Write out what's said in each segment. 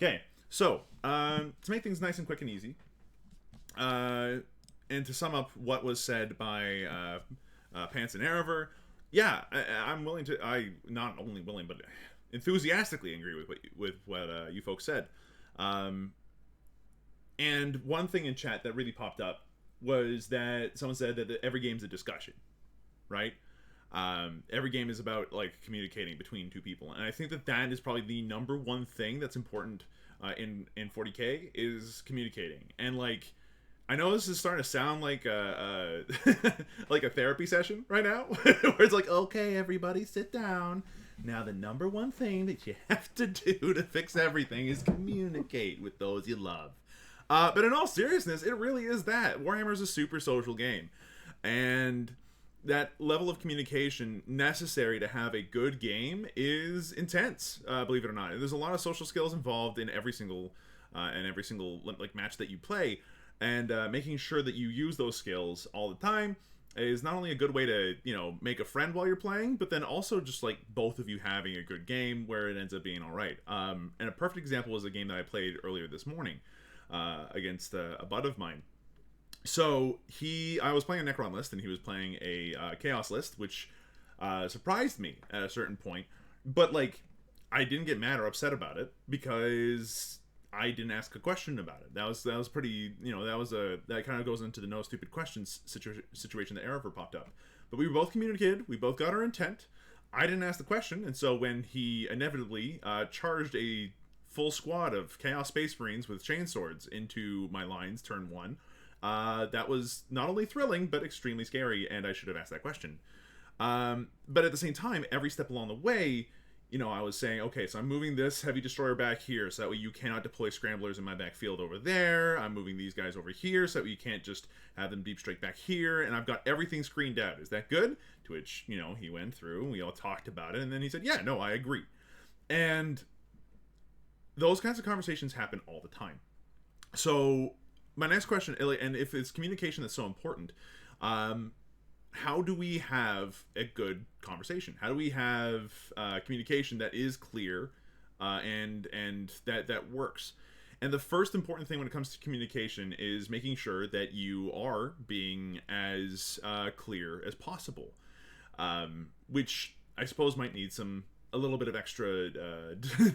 Okay, so to make things nice and quick and easy, and to sum up what was said by Pants and Erever, yeah, I'm willing to. I not only willing, but enthusiastically agree with what you folks said. Um, and one thing in chat that really popped up was that someone said that every game's a discussion, right? Every game is about like communicating between two people, and I think that that is probably the number one thing that's important in 40k is communicating. And like, I know this is starting to sound like like a therapy session right now, where it's like, okay, everybody, sit down. Now, the number one thing that you have to do to fix everything is communicate with those you love. But in all seriousness, it really is that. Warhammer is a super social game, and that level of communication necessary to have a good game is intense, believe it or not. There's a lot of social skills involved in every single like match that you play, and making sure that you use those skills all the time is not only a good way to make a friend while you're playing, but then also just like both of you having a good game where it ends up being all right. And a perfect example was a game that I played earlier this morning against a bud of mine. So I was playing a Necron list, and he was playing a Chaos list, which surprised me at a certain point. But like, I didn't get mad or upset about it because I didn't ask a question about it. That was pretty, that kind of goes into the no stupid questions situation that Erever popped up. But we both communicated, we both got our intent. I didn't ask the question, and so when he inevitably charged a full squad of Chaos Space Marines with chainswords into my lines turn one, that was not only thrilling, but extremely scary, and I should have asked that question. But at the same time, every step along the way, I was saying, okay, so I'm moving this heavy destroyer back here, so that way you cannot deploy scramblers in my backfield over there. I'm moving these guys over here, so that way you can't just have them deep strike back here, and I've got everything screened out. Is that good? To which, he went through, and we all talked about it, and then he said, yeah, no, I agree. And those kinds of conversations happen all the time. So my next question, and if it's communication that's so important, how do we have a good conversation? How do we have communication that is clear and that works? And the first important thing when it comes to communication is making sure that you are being as clear as possible, which I suppose might need a little bit of extra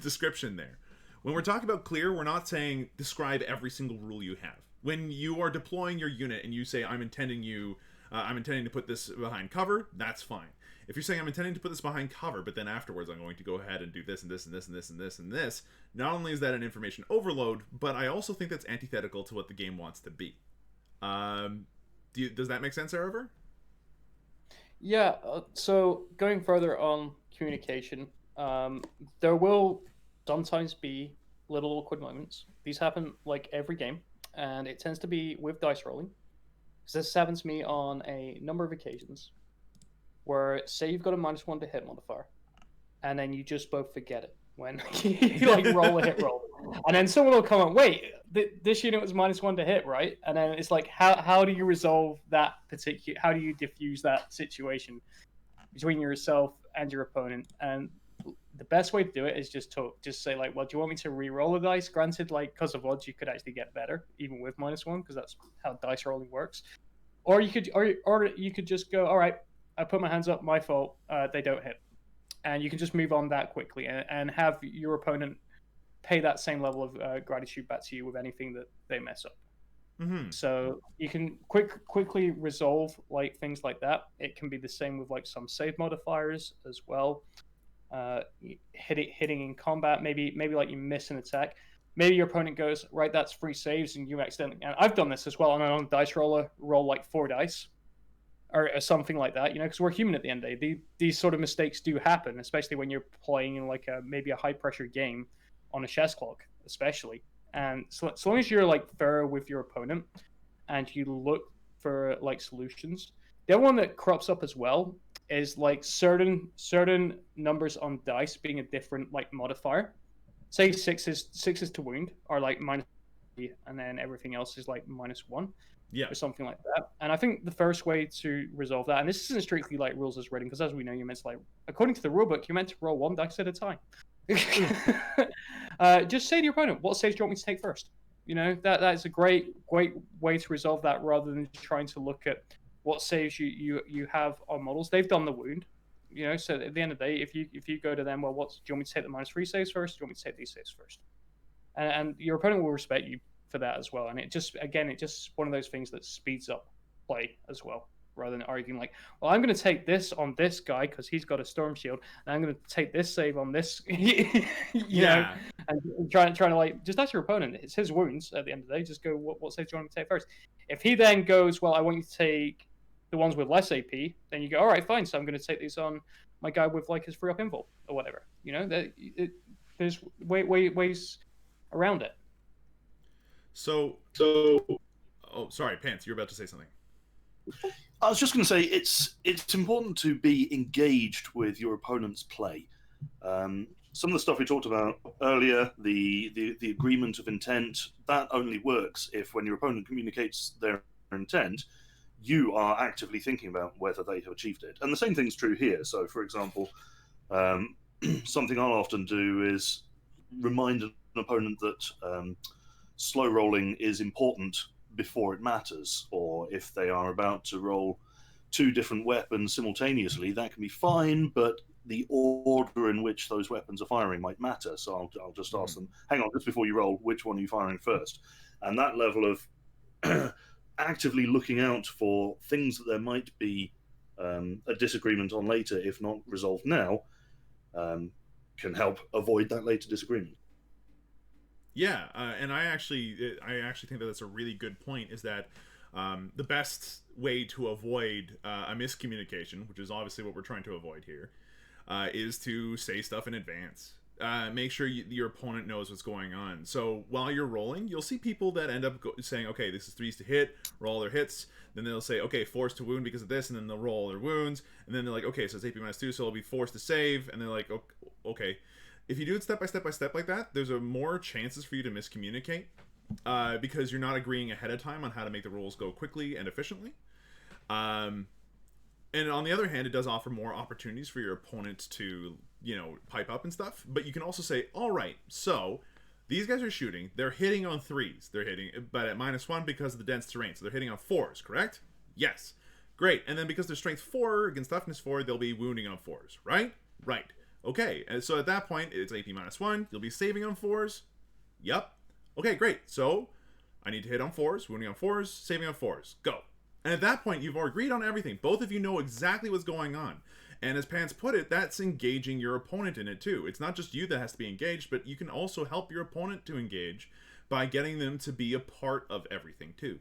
description there. When we're talking about clear, we're not saying describe every single rule you have. When you are deploying your unit and you say, I'm intending to put this behind cover, that's fine. If you're saying I'm intending to put this behind cover, but then afterwards I'm going to go ahead and do this and this and this and this and this and this, not only is that an information overload, but I also think that's antithetical to what the game wants to be. Does that make sense, Erever? Yeah, so going further on communication, there will sometimes be little awkward moments. These happen like every game, and it tends to be with dice rolling. Because this happens to me on a number of occasions where, say, you've got a -1 to hit modifier, and then you just both forget it when you like roll a hit roll, and then someone will come up, wait, this unit was -1 to hit, right? And then it's like, how do you resolve that particular? How do you diffuse that situation between yourself and your opponent? And the best way to do it is just say like, well, do you want me to re-roll the dice? Granted, like, because of odds, you could actually get better even with -1, because that's how dice rolling works. Or you could just go, all right, I put my hands up, my fault, they don't hit, and you can just move on that quickly and have your opponent pay that same level of gratitude back to you with anything that they mess up. Mm-hmm. So you can quickly resolve like things like that. It can be the same with like some save modifiers as well. Hitting in combat, maybe like you miss an attack, maybe your opponent goes, right, that's 3 saves, and you accidentally, and I've done this as well, on a dice roller, roll like 4 dice or something like that, because we're human at the end of the day. These sort of mistakes do happen, especially when you're playing in like maybe a high pressure game on a chess clock, especially. And so long as you're like fair with your opponent and you look for like solutions. The other one that crops up as well is like certain numbers on dice being a different like modifier. Say sixes to wound are like -3, and then everything else is like -1. Yeah. Or something like that. And I think the first way to resolve that, and this isn't strictly like rules as written, because as we know, you're meant to, like, according to the rulebook, you're meant to roll 1 dice at a time. just say to your opponent, what saves do you want me to take first? That's a great way to resolve that, rather than trying to look at what saves you have on models. They've done the wound, so at the end of the day, if you go to them, well, do you want me to take the -3 saves first? Do you want me to take these saves first? And your opponent will respect you for that as well. And it just one of those things that speeds up play as well, rather than arguing like, well, I'm going to take this on this guy because he's got a storm shield, and I'm going to take this save on this, Yeah. and trying to like, just ask your opponent. It's his wounds at the end of the day. Just go, what save do you want me to take first? If he then goes, well, I want you to take the ones with less AP, then you go, all right, fine. So I'm going to take these on my guy with like his free up invul or whatever. There's ways around it. So, oh, sorry, Pants, you're about to say something. I was just going to say it's important to be engaged with your opponent's play. Some of the stuff we talked about earlier, the agreement of intent, that only works if, when your opponent communicates their intent, you are actively thinking about whether they have achieved it. And the same thing's true here. So, for example, something I'll often do is remind an opponent that slow rolling is important before it matters, or if they are about to roll 2 different weapons simultaneously, that can be fine, but the order in which those weapons are firing might matter. So I'll just ask them, hang on, just before you roll, which one are you firing first? And that level of actively looking out for things that there might be a disagreement on later, if not resolved now, can help avoid that later disagreement. Yeah, and I actually think that that's a really good point, is that the best way to avoid a miscommunication, which is obviously what we're trying to avoid here, is to say stuff in advance. Make sure your opponent knows what's going on. So while you're rolling, you'll see people that end up saying, okay, this is 3s to hit, roll their hits. Then they'll say, okay, 4s to wound because of this, and then they'll roll their wounds. And then they're like, okay, so it's AP -2, so it'll be 4s to save. And they're like, okay. If you do it step by step like that, there's more chances for you to miscommunicate, because you're not agreeing ahead of time on how to make the rules go quickly and efficiently. And on the other hand, it does offer more opportunities for your opponent to, pipe up and stuff. But you can also say, all right, so these guys are shooting. They're hitting on 3s. They're hitting, but at -1 because of the dense terrain. So they're hitting on 4s, correct? Yes. Great. And then because they're strength 4 against toughness 4, they'll be wounding on 4s, right? Right. Okay, and so at that point, it's AP -1. You'll be saving on 4s. Yep. Okay, great. So I need to hit on 4s, wounding on 4s, saving on 4s. Go. And at that point, you've all agreed on everything. Both of you know exactly what's going on. And as Pants put it, that's engaging your opponent in it too. It's not just you that has to be engaged, but you can also help your opponent to engage by getting them to be a part of everything too.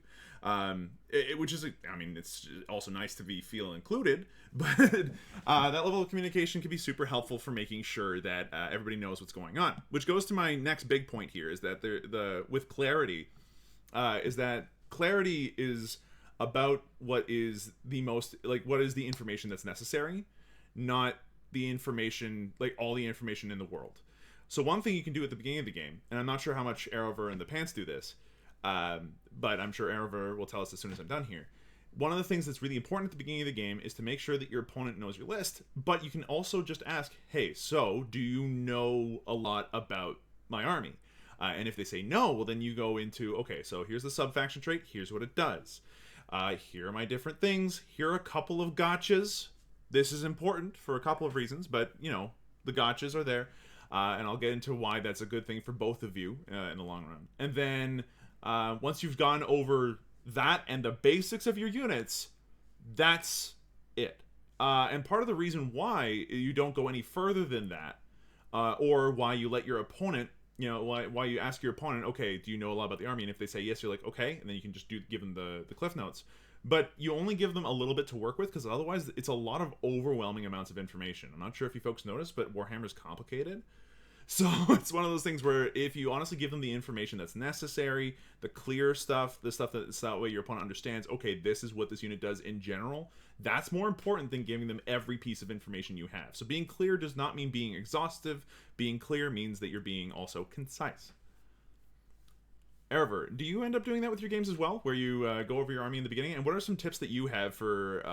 Which is, it's also nice to feel included, but that level of communication can be super helpful for making sure that everybody knows what's going on. Which goes to my next big point here, is that with clarity, is that clarity is about what is the information that's necessary, not the information, like all the information in the world. So one thing you can do at the beginning of the game, and I'm not sure how much Arover and ThePants do this, but I'm sure Arover will tell us as soon as I'm done here. One of the things that's really important at the beginning of the game is to make sure that your opponent knows your list, but you can also just ask, hey, so do you know a lot about my army? And if they say no, well then you go into, okay, so here's the sub-faction trait, here's what it does. Here are my different things, here are a couple of gotchas. This is important for a couple of reasons, but, the gotchas are there. And I'll get into why that's a good thing for both of you in the long run. And then once you've gone over that and the basics of your units, that's it. And part of the reason why you don't go any further than that, or why you let your opponent, why you ask your opponent, okay, do you know a lot about the army? And if they say yes, you're like, okay, and then you can just give them the cliff notes. But you only give them a little bit to work with, because otherwise it's a lot of overwhelming amounts of information. I'm not sure if you folks noticed, but Warhammer's complicated. So it's one of those things where if you honestly give them the information that's necessary, the clear stuff, the stuff that's that way your opponent understands, okay, this is what this unit does in general, that's more important than giving them every piece of information you have. So being clear does not mean being exhaustive. Being clear means that you're being also concise. Erever, do you end up doing that with your games as well, where you go over your army in the beginning? And what are some tips that you have for,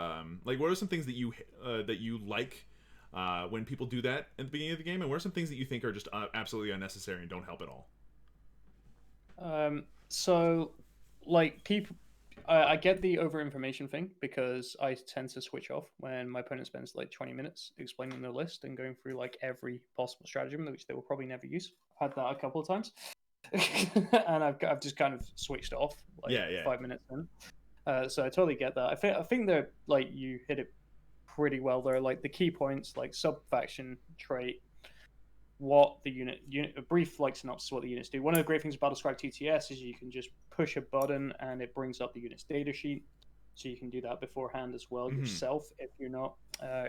what are some things that you like when people do that at the beginning of the game, and what are some things that you think are just absolutely unnecessary and don't help at all? So, like, people, I get the over information thing because I tend to switch off when my opponent spends like 20 minutes explaining the list and going through like every possible stratagem, which they will probably never use. I've had that a couple of times. And I've just kind of switched off like Yeah. 5 minutes in. So I totally get that. I think that like you hit it pretty well there. Like the key points, like sub faction trait, what the unit a brief like synopsis of what the units do. One of the great things about Describe TTS is you can just push a button and it brings up the unit's data sheet, so you can do that beforehand as well yourself if you're not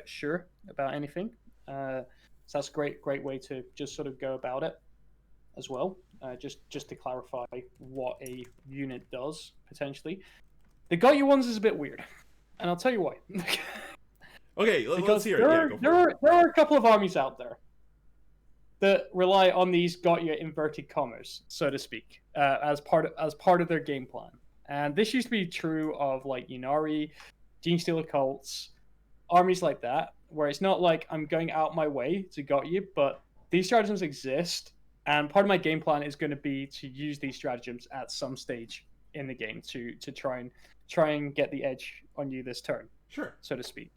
sure about anything. So that's a great way to just sort of go about it as well. Just to clarify what a unit does potentially. The Got You ones is a bit weird, and I'll tell you why. Okay, let's hear it. There are a couple of armies out there that rely on these got you inverted commas, so to speak, as part of their game plan. And this used to be true of like Yunari, Genestealer cults, armies like that, where it's not like I'm going out my way to got you, but these stratagems exist, and part of my game plan is going to be to use these stratagems at some stage in the game to try and get the edge on you this turn, Sure, so to speak.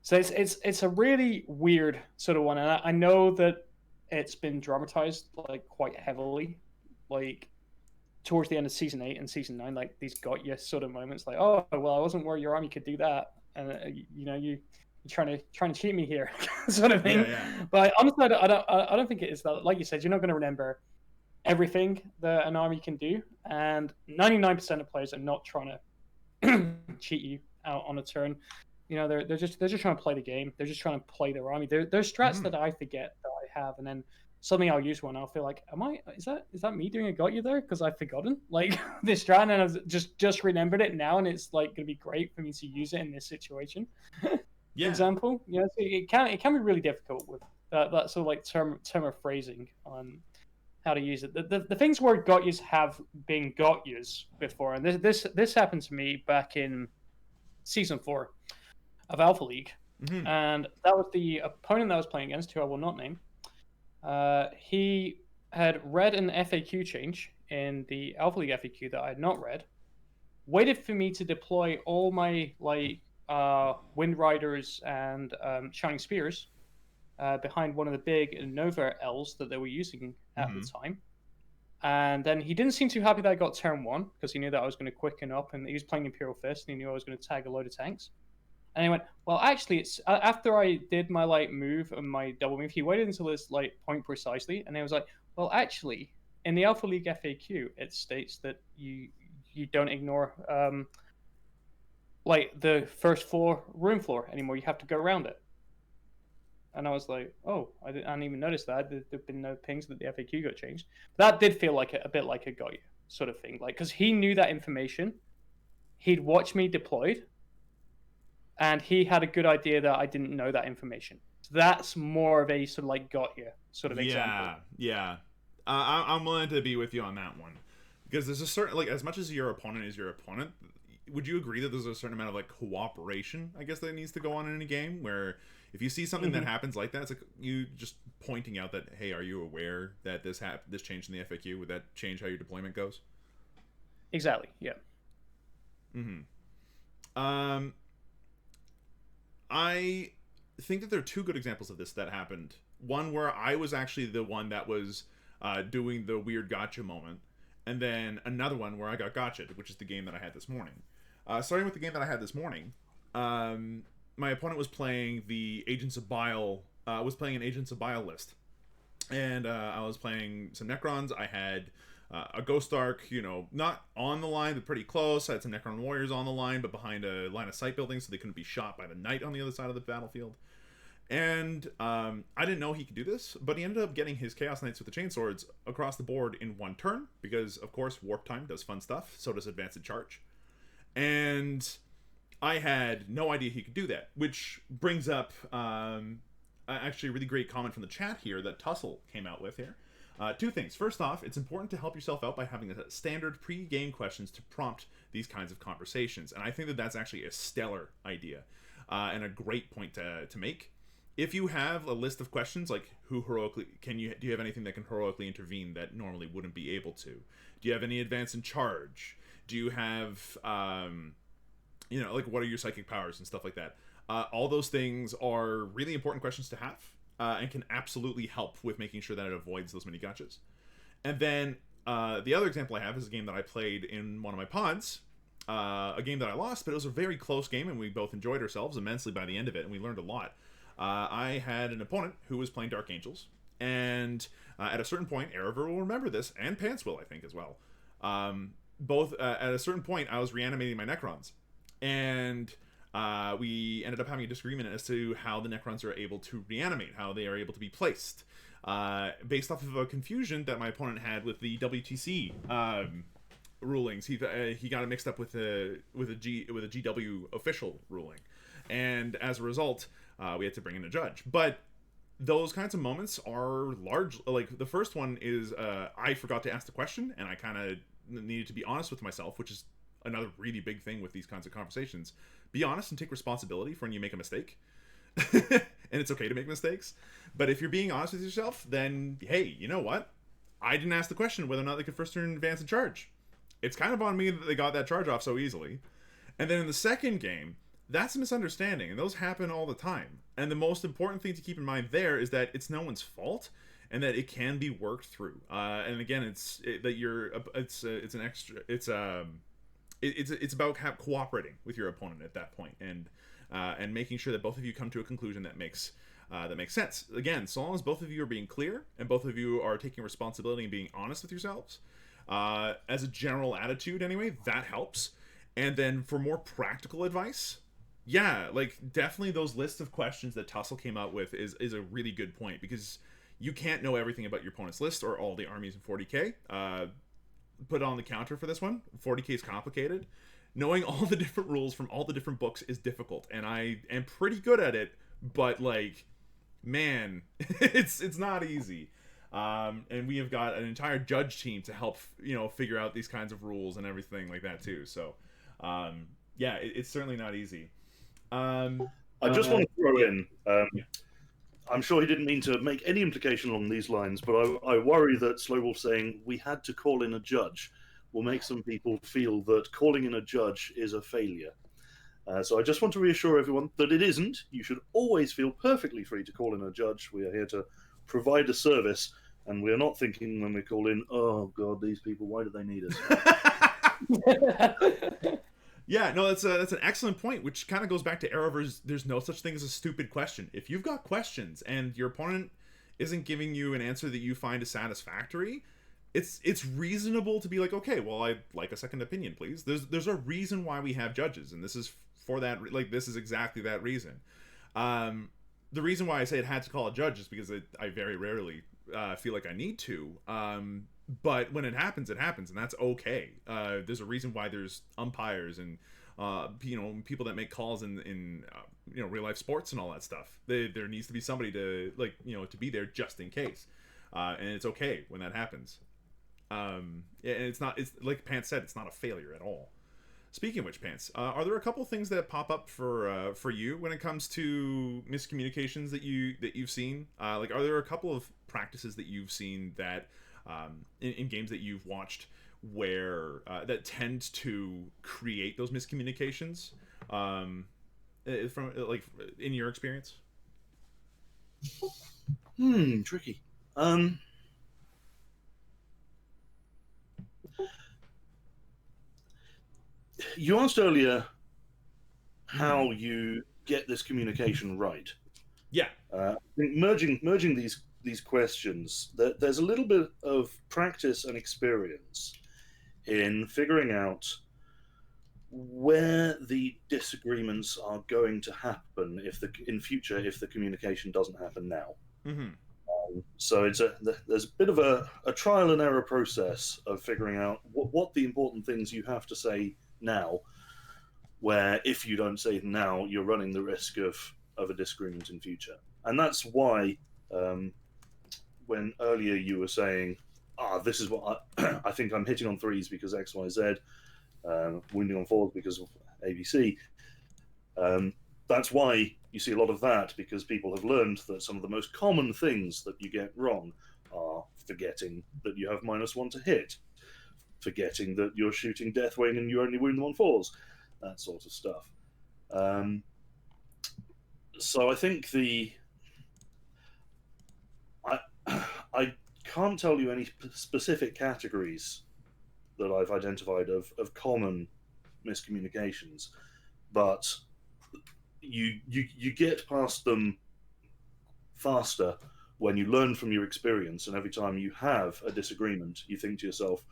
So it's a really weird sort of one, and I know that it's been dramatized like quite heavily, like towards the end of season 8 and season 9, like these got you sort of moments, like, oh well, I wasn't aware your army could do that, and you're trying to cheat me here, sort of thing. Yeah. But honestly, I don't think it is that. Like you said, you're not going to remember everything that an army can do, and 99% of players are not trying to cheat you out on a turn. They're just trying to play the game. They're just trying to play their army. There's strats that I forget that I have, and then suddenly I'll use one. I'll feel like, is that me doing a got you there? Because I've forgotten like this strat, and I've just remembered it now, and it's like gonna be great for me to use it in this situation. Yeah. For example, so it can be really difficult with that sort of like term of phrasing on how to use it. The things where got yous have been got yous before, and this happened to me back in season 4 of Alpha League, and that was the opponent that I was playing against, who I will not name. He had read an FAQ change in the Alpha League FAQ that I had not read, waited for me to deploy all my Wind Riders and Shining Spears behind one of the big Nova L's that they were using at the time. And then he didn't seem too happy that I got turn 1, because he knew that I was going to quicken up, and he was playing Imperial Fist, and he knew I was going to tag a load of tanks. And he went, well, actually, it's after I did my move and my double move, he waited until this point precisely, and he was like, well, actually, in the Alpha League FAQ, it states that you don't ignore the first floor room floor anymore. You have to go around it. And I was like, oh, I didn't even notice that. There've been no pings that the FAQ got changed. That did feel like a bit like a got you sort of thing, because he knew that information. He'd watched me deployed, and he had a good idea that I didn't know that information. So that's more of a sort of got you sort of example. Yeah. I'm willing to be with you on that one, because there's a certain, as much as your opponent is your opponent, would you agree that there's a certain amount of cooperation, I guess, that needs to go on in a game, where if you see something that happens like that, it's like you just pointing out that, hey, are you aware that this changed in the FAQ? Would that change how your deployment goes? Exactly. Yeah. I think that there are two good examples of this that happened. One where I was actually the one that was doing the weird gotcha moment, and then another one where I got gotcha'd, which is the game that I had this morning. Starting with the game that I had this morning, my opponent was playing the Agents of Bile. Was playing an Agents of Bile list, and I was playing some Necrons. I had a Ghost Ark, not on the line, but pretty close. I had some Necron Warriors on the line, but behind a line of sight building, so they couldn't be shot by the Knight on the other side of the battlefield. And I didn't know he could do this, but he ended up getting his Chaos Knights with the Chainswords across the board in one turn, because, of course, Warp Time does fun stuff, so does Advanced Charge. And I had no idea he could do that, which brings up actually a really great comment from the chat here that Tussle came out with here. Two things. First off, it's important to help yourself out by having standard pre-game questions to prompt these kinds of conversations, and I think that that's actually a stellar idea and a great point to make. if you have a list of questions like do you have anything that can heroically intervene that normally wouldn't be able to? Do you have any advance in charge? Do you have like what are your psychic powers and stuff like that? All those things are really important questions to have, and can absolutely help with making sure that it avoids those mini gotchas. And then the other example I have is a game that I played in one of my pods, a game that I lost, but it was a very close game, and we both enjoyed ourselves immensely by the end of it, and we learned a lot. I had an opponent who was playing Dark Angels, and at a certain point, Erever will remember this, and Pants will, I think, as well. Both at a certain point, I was reanimating my Necrons, and we ended up having a disagreement as to how the Necrons are able to reanimate, how they are able to be placed, based off of a confusion that my opponent had with the WTC rulings. He got it mixed up with a GW official ruling, and as a result, we had to bring in a judge. But those kinds of moments are large. Like the first one is I forgot to ask the question, and I kind of needed to be honest with myself, which is another really big thing with these kinds of conversations. Be honest and take responsibility for when you make a mistake. And it's okay to make mistakes. But if you're being honest with yourself, then hey, you know what? I didn't ask the question whether or not they could first turn advance and charge. It's kind of on me that they got that charge off so easily. And then in the second game, that's a misunderstanding, and those happen all the time. And the most important thing to keep in mind there is that it's no one's fault, and that it can be worked through. And again, it's about cooperating with your opponent at that point, and making sure that both of you come to a conclusion that makes sense. Again, so long as both of you are being clear and both of you are taking responsibility and being honest with yourselves, as a general attitude anyway, that helps. And then for more practical advice, yeah, like definitely those lists of questions that Tussle came out with is a really good point, because you can't know everything about your opponent's list or all the armies in 40k. Put on the counter for this one, 40k is complicated. Knowing all the different rules from all the different books is difficult, and I am pretty good at it, but like, man, it's not easy. And we have got an entire judge team to help figure out these kinds of rules and everything like that too. So yeah, it's certainly not easy. I just want to throw in, I'm sure he didn't mean to make any implication along these lines, but I worry that Slow Wolf saying we had to call in a judge will make some people feel that calling in a judge is a failure. So I just want to reassure everyone that it isn't. You should always feel perfectly free to call in a judge. We are here to provide a service, and we are not thinking when we call in, oh God, these people, why do they need us? Yeah, no, that's an excellent point, which kind of goes back to Erever's there's no such thing as a stupid question. If you've got questions and your opponent isn't giving you an answer that you find is satisfactory, it's reasonable to be like, okay, well, I'd like a second opinion, please. There's a reason why we have judges, and this is for that, like, this is exactly that reason. The reason why I say it had to call a judge is because I very rarely feel like I need to. But when it happens, and that's okay. There's a reason why there's umpires and people that make calls in real life sports and all that stuff. There needs to be somebody to to be there just in case, and it's okay when that happens. And it's like Pants said, it's not a failure at all. Speaking of which, Pants, are there a couple things that pop up for you when it comes to miscommunications that you've seen? Are there a couple of practices that you've seen that in games that you've watched where that tend to create those miscommunications from in your experience? Tricky. You asked earlier how you get this communication right. Yeah. I think merging these questions, there's a little bit of practice and experience in figuring out where the disagreements are going to happen in future if the communication doesn't happen now. Mm-hmm. So there's a bit of a trial and error process of figuring out what the important things you have to say now, where if you don't say them now, you're running the risk of a disagreement in future. And that's why when earlier you were saying, this is what I think I'm hitting on threes because X, Y, Z, wounding on fours because of ABC, that's why you see a lot of that, because people have learned that some of the most common things that you get wrong are forgetting that you have -1 to hit, forgetting that you're shooting Deathwing and you only wound them on 4s, that sort of stuff. So I think I can't tell you any specific categories that I've identified of common miscommunications, but you get past them faster when you learn from your experience, and every time you have a disagreement, you think to yourself,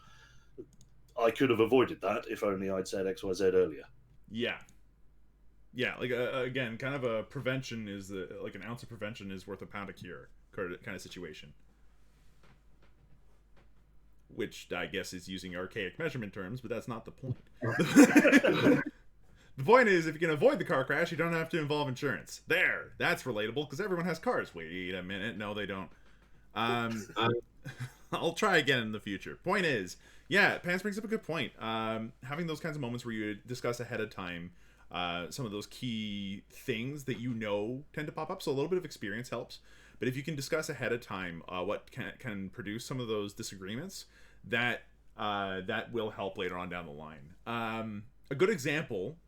I could have avoided that if only I'd said XYZ earlier. Yeah. Yeah, like again, kind of a prevention is like an ounce of prevention is worth a pound of cure kind of situation. Which I guess is using archaic measurement terms, but that's not the point. The point is, if you can avoid the car crash, you don't have to involve insurance. There, that's relatable because everyone has cars. Wait a minute, no, they don't. I'll try again in the future. Point is, yeah, Pants brings up a good point. Having those kinds of moments where you discuss ahead of time some of those key things that you know tend to pop up. So a little bit of experience helps. But if you can discuss ahead of time what can produce some of those disagreements, that will help later on down the line. A good example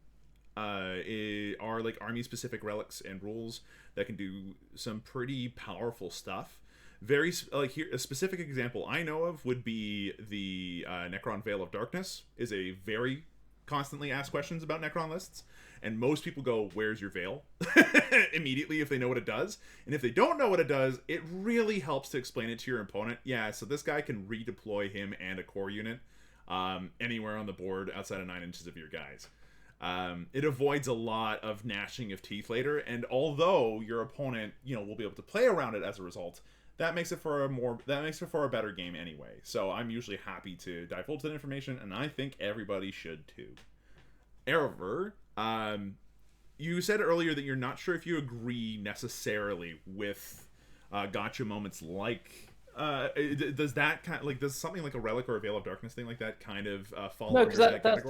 are like army-specific relics and rules that can do some pretty powerful stuff. Very like here, a specific example I know of would be the Necron Veil of Darkness. Is a very constantly asked questions about Necron lists, and most people go, "Where's your veil?" immediately if they know what it does. And if they don't know what it does, it really helps to explain it to your opponent. Yeah, so this guy can redeploy him and a core unit anywhere on the board outside of 9 inches of your guys. It avoids a lot of gnashing of teeth later, and although your opponent, will be able to play around it as a result, that makes it for a better game anyway. So I'm usually happy to divulge that information, and I think everybody should too. Erever, you said earlier that you're not sure if you agree necessarily with gotcha moments like. Does that kind of, does something like a relic or a Veil of Darkness thing like that kind of fall? No, because that's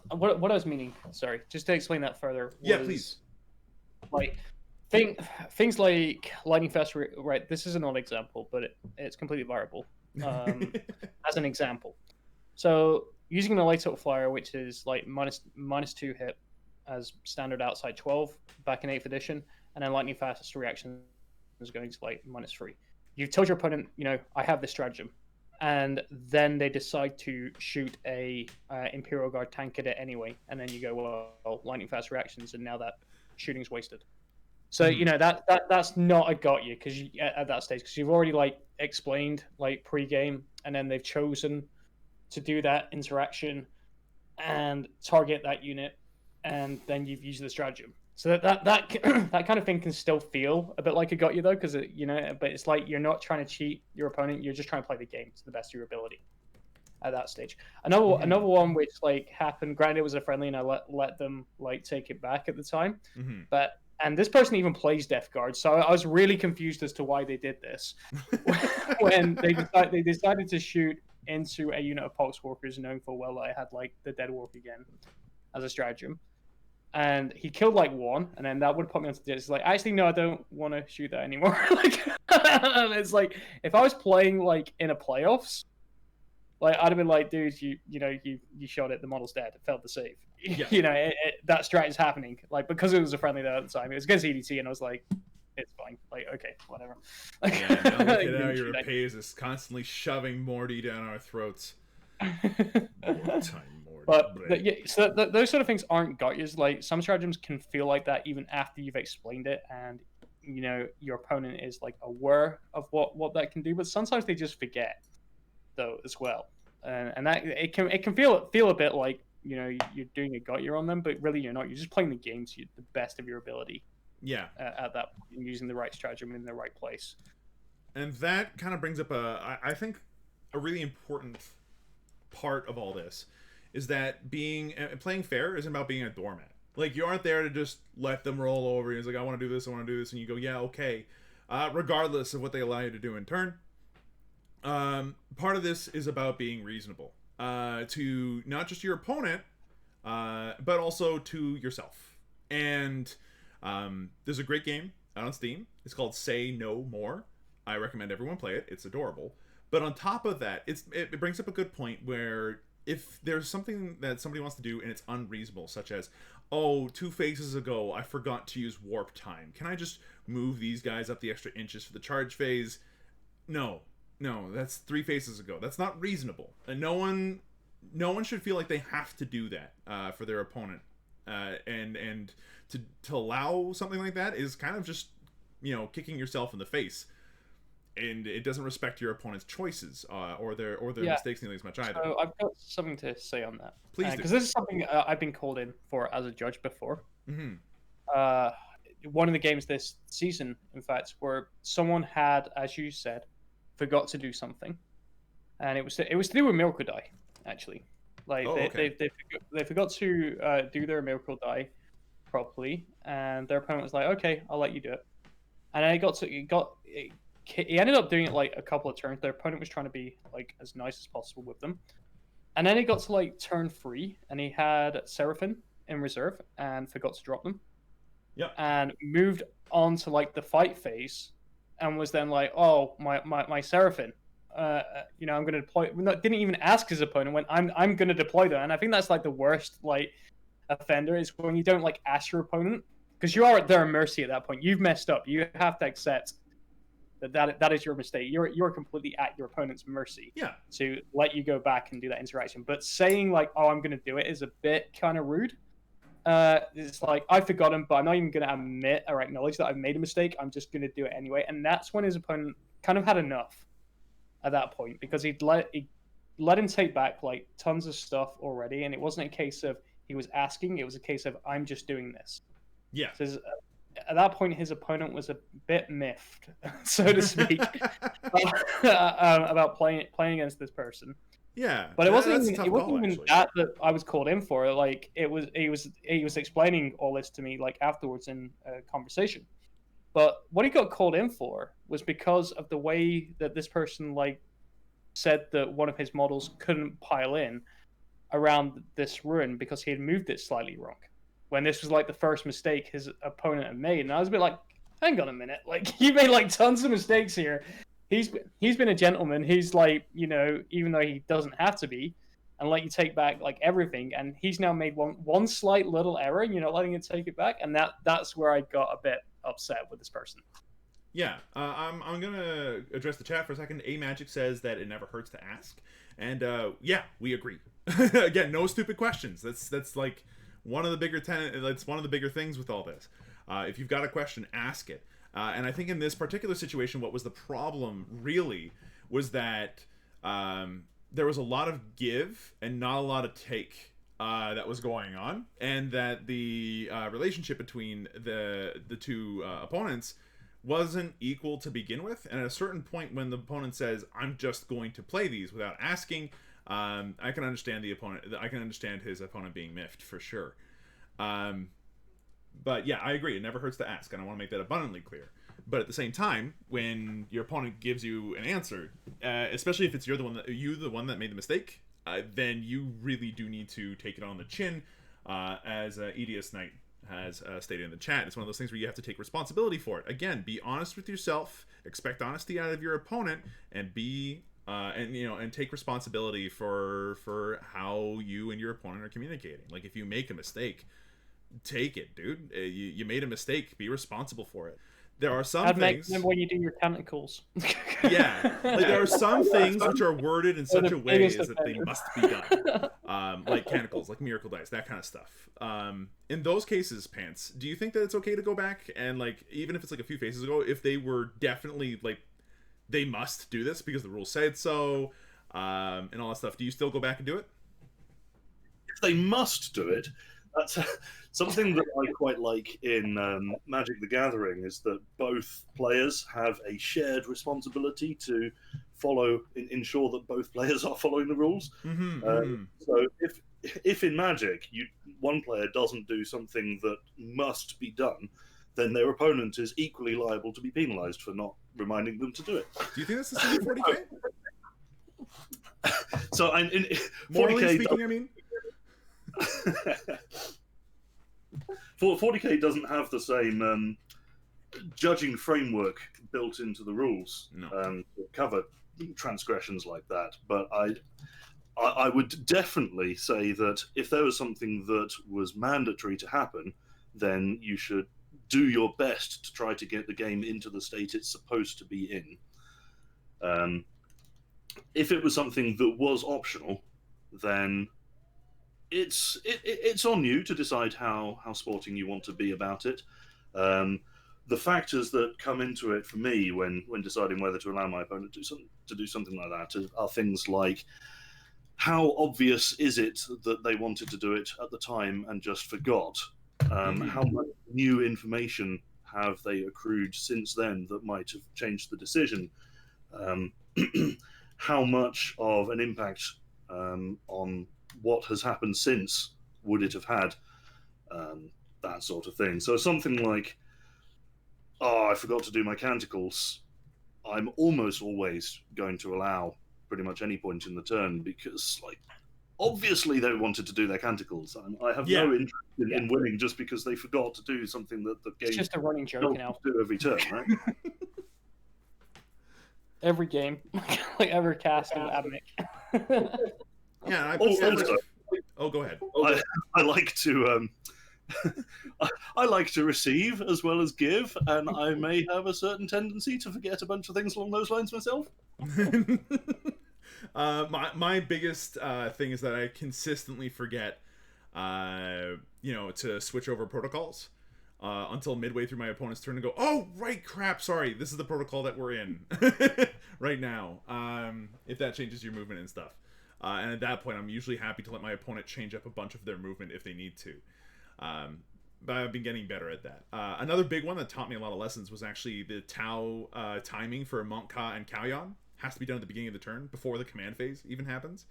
what I was meaning. Sorry, just to explain that further. Yeah, please. Like things like Lightning Fast, right? This is an odd example, but it's completely viable as an example. So using the Light Up Flyer, which is like -2 hit as standard outside 12 back in 8th edition, and then Lightning Fast reaction is going to like -3. You've told your opponent, I have this stratagem, and then they decide to shoot a Imperial Guard tank at it anyway, and then you go, well, Lightning Fast reactions, and now that shooting's wasted. So that's not a got you because at that stage, because you've already explained pre-game, and then they've chosen to do that interaction and target that unit, and then you've used the stratagem. So that kind of thing can still feel a bit like a got you though, because but it's like you're not trying to cheat your opponent, you're just trying to play the game to the best of your ability at that stage. Another one which happened, granted it was a friendly and I let them take it back at the time, but. And this person even plays Death Guard, so I was really confused as to why they did this. When they decided to shoot into a unit of Poxwalkers, knowing full well that I had the Dead Walk again as a stratagem. And he killed one, and then that would put me onto this. Actually, no, I don't want to shoot that anymore. And it's if I was playing in a playoffs, I'd have been dude, you shot it, the model's dead, it failed the save. Yeah. That strat is happening. Because it was a friendly there at the time, it was against EDT, and I was it's fine. Okay, whatever. Yeah, now look at how your Rapaze is constantly shoving Morty down our throats. So those sort of things aren't got yous. Some stratagems can feel like that even after you've explained it, and your opponent is aware of what that can do, but sometimes they just forget though as well, and that it can feel a bit you're doing a got you on them, but really you're not. You're just playing the game to the best of your ability. Yeah. At that point, and using the right stratagem in the right place. And that kind of brings up I think a really important part of all this is that playing fair isn't about being a doormat. You aren't there to just let them roll over. It's I want to do this, and you go, yeah, okay, regardless of what they allow you to do in turn. Part of this is about being reasonable to not just your opponent, but also to yourself. And there's a great game out on Steam. It's called Say No More. I recommend everyone play it. It's adorable. But on top of that, it brings up a good point where if there's something that somebody wants to do and it's unreasonable, such as, oh, 2 phases ago I forgot to use warp time. Can I just move these guys up the extra inches for the charge phase? No, that's 3 phases ago. That's not reasonable. And no one should feel like they have to do that for their opponent. And to allow something like that is kind of just, kicking yourself in the face. And it doesn't respect your opponent's choices or their mistakes nearly as much either. So I've got something to say on that. Please do. Because this is something I've been called in for as a judge before. Mm-hmm. One of the games this season, in fact, where someone had, as you said, forgot to do something, and it was to do with miracle die, actually. Like they forgot to do their miracle die properly, and their opponent was like, "Okay, I'll let you do it." And then he ended up doing it like a couple of turns. Their opponent was trying to be like as nice as possible with them, and then he got to like turn 3, and he had Seraphim in reserve and forgot to drop them. Yep. And moved on to like the fight phase, and was then like, "Oh, my Seraphim, I'm going to deploy." Didn't even ask his opponent. When I'm going to deploy them, and I think that's like the worst like offender is when you don't like ask your opponent, because you are at their mercy at that point. You've messed up. You have to accept that is your mistake. You're completely at your opponent's mercy. Yeah. To let you go back and do that interaction, but saying like, "Oh, I'm going to do it," is a bit kind of rude. It's like, I forgot him, but I'm not even going to admit or acknowledge that I've made a mistake. I'm just going to do it anyway. And that's when his opponent kind of had enough at that point, because he let him take back like tons of stuff already. And it wasn't a case of he was asking, it was a case of, I'm just doing this. Yeah. So at that point, his opponent was a bit miffed, so to speak, about playing against this person. Yeah, but it wasn't even that I was called in for. Like he was explaining all this to me like afterwards in a conversation. But what he got called in for was because of the way that this person like said that one of his models couldn't pile in around this ruin because he had moved it slightly wrong. When this was like the first mistake his opponent had made, and I was a bit like, hang on a minute, like you made like tons of mistakes here. He's been a gentleman. He's like, even though he doesn't have to be, and let you take back like everything, and he's now made one slight little error, and you're not letting it take it back, and that's where I got a bit upset with this person. Yeah, I'm gonna address the chat for a second. A Magic says that it never hurts to ask, and yeah, we agree. Again, no stupid questions. That's like one of the bigger that's one of the bigger things with all this. If you've got a question, ask it. And I think in this particular situation, what was the problem really was that there was a lot of give and not a lot of take that was going on, and that the relationship between the two opponents wasn't equal to begin with. And at a certain point, when the opponent says, "I'm just going to play these without asking," I can understand I can understand his opponent being miffed for sure. But yeah, I agree. It never hurts to ask, and I want to make that abundantly clear. But at the same time, when your opponent gives you an answer, especially if it's you're the one that made the mistake, then you really do need to take it on the chin. As EDS Knight has stated in the chat, it's one of those things where you have to take responsibility for it. Again, be honest with yourself, expect honesty out of your opponent, and and take responsibility for how you and your opponent are communicating. Like, if you make a mistake, take it, dude. You made a mistake. Be responsible for it. There are some things. Remember when you do your tentacles. Yeah, like there are some things which are worded in such a way as that they must be done, like canticles, like miracle dice, that kind of stuff. In those cases, Pants, do you think that it's okay to go back and, like, even if it's like a few phases ago, if they were definitely like they must do this because the rules said so, and all that stuff, do you still go back and do it? If they must do it, that's something that I quite like in Magic the Gathering, is that both players have a shared responsibility to ensure that both players are following the rules. So if in Magic one player doesn't do something that must be done, then their opponent is equally liable to be penalised for not reminding them to do it. Do you think that's the same in 40k? So, in morally 40K, speaking, I mean. 40k doesn't have the same judging framework built into the rules No. to cover transgressions like that. But I would definitely say that if there was something that was mandatory to happen, then you should do your best to try to get the game into the state it's supposed to be in. If it was something that was optional, then it's on you to decide how sporting you want to be about it. The factors that come into it for me when deciding whether to allow my opponent to do something like that are things like, how obvious is it that they wanted to do it at the time and just forgot? How much new information have they accrued since then that might have changed the decision? How much of an impact on what has happened since would it have had? That sort of thing. So something like, oh, I forgot to do my canticles, I'm almost always going to allow pretty much any point in the turn, because, like, obviously they wanted to do their canticles. I have no interest in winning just because they forgot to do something that the game It's just a running joke now. do every turn, right? Every game, like every cast of Abnick. Yeah. Go ahead. I like to I like to receive as well as give, and I may have a certain tendency to forget a bunch of things along those lines myself. My biggest thing is that I consistently forget, to switch over protocols until midway through my opponent's turn and go, oh, right, crap, sorry, this is the protocol that we're in right now. If that changes your movement and stuff. And at that point, I'm usually happy to let my opponent change up a bunch of their movement if they need to. But I've been getting better at that. Another big one that taught me a lot of lessons was actually the Tau timing for Monk Ka and Kaoyan. Has to be done at the beginning of the turn before the command phase even happens.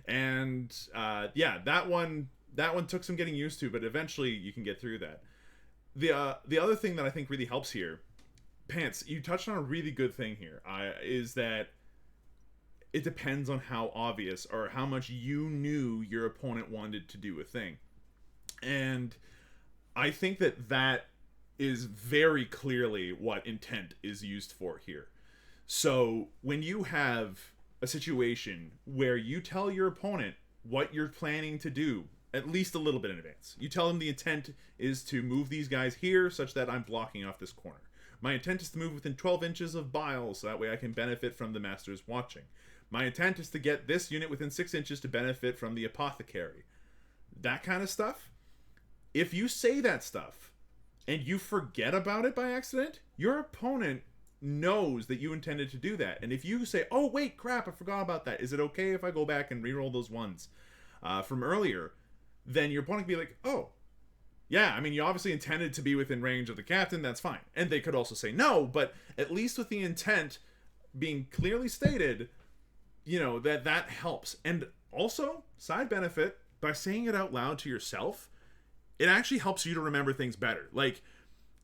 And that one took some getting used to, but eventually you can get through that. The other thing that I think really helps here, Pants, you touched on a really good thing here, is that it depends on how obvious or how much you knew your opponent wanted to do a thing. And I think that is very clearly what intent is used for here. So when you have a situation where you tell your opponent what you're planning to do, at least a little bit in advance. You tell them the intent is to move these guys here such that I'm blocking off this corner. My intent is to move within 12 inches of Bile so that way I can benefit from the Masters watching. My intent is to get this unit within 6 inches to benefit from the Apothecary. That kind of stuff. If you say that stuff and you forget about it by accident, your opponent knows that you intended to do that. And if you say, oh, wait, crap, I forgot about that. Is it okay if I go back and reroll those ones from earlier? Then your opponent can be like, oh, yeah, I mean, you obviously intended to be within range of the captain. That's fine. And they could also say no, but at least with the intent being clearly stated, that helps. And also, side benefit, by saying it out loud to yourself, it actually helps you to remember things better. Like,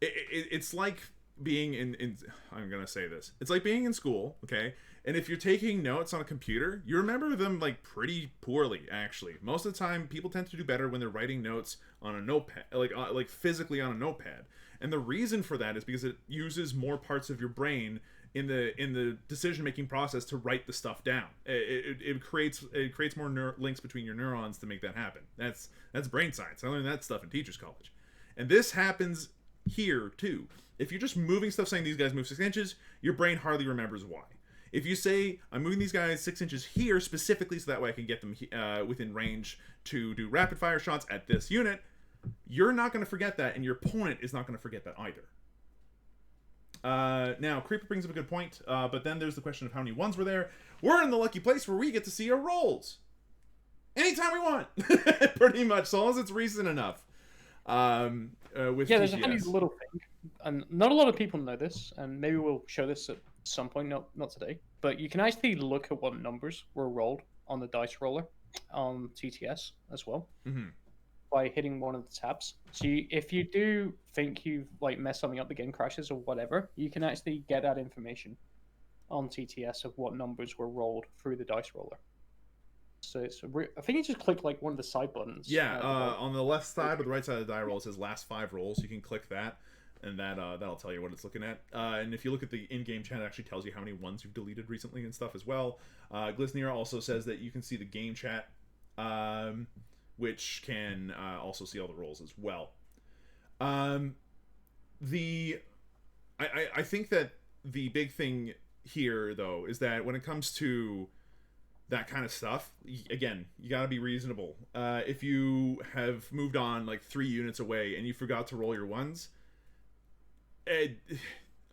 it's like being in I'm gonna say this. It's like being in school, okay? And if you're taking notes on a computer, you remember them, like, pretty poorly, actually. Most of the time, people tend to do better when they're writing notes on a notepad, like physically on a notepad. And the reason for that is because it uses more parts of your brain in the decision-making process to write the stuff down. It creates more links between your neurons to make that happen. That's brain science. I learned that stuff in teacher's college. And this happens here, too. If you're just moving stuff saying these guys move 6 inches, your brain hardly remembers why. If you say, I'm moving these guys 6 inches here specifically so that way I can get them within range to do rapid fire shots at this unit, you're not going to forget that, and your opponent is not going to forget that either. Now, Creeper brings up a good point, but then there's the question of how many ones were there. We're in the lucky place where we get to see our rolls anytime we want, pretty much, so long as it's recent enough. With there's TGS. a funny little thing, and not a lot of people know this, and maybe we'll show this at some point, not today, but you can actually look at what numbers were rolled on the dice roller on TTS as well. Mm-hmm. By hitting one of the tabs. So if you do think you've messed something up, the game crashes or whatever, you can actually get that information on TTS of what numbers were rolled through the dice roller. So I think you just click like one of the side buttons. Yeah, on the left side or the right side of the die roll, it says last 5 rolls. You can click that, and that'll tell you what it's looking at. And if you look at the in-game chat, it actually tells you how many ones you've deleted recently and stuff as well. Glisnir also says that you can see the game chat, which can also see all the rolls as well. I think that the big thing here, though, is that when it comes to that kind of stuff, again, you gotta be reasonable. If you have moved on like 3 units away and you forgot to roll your ones,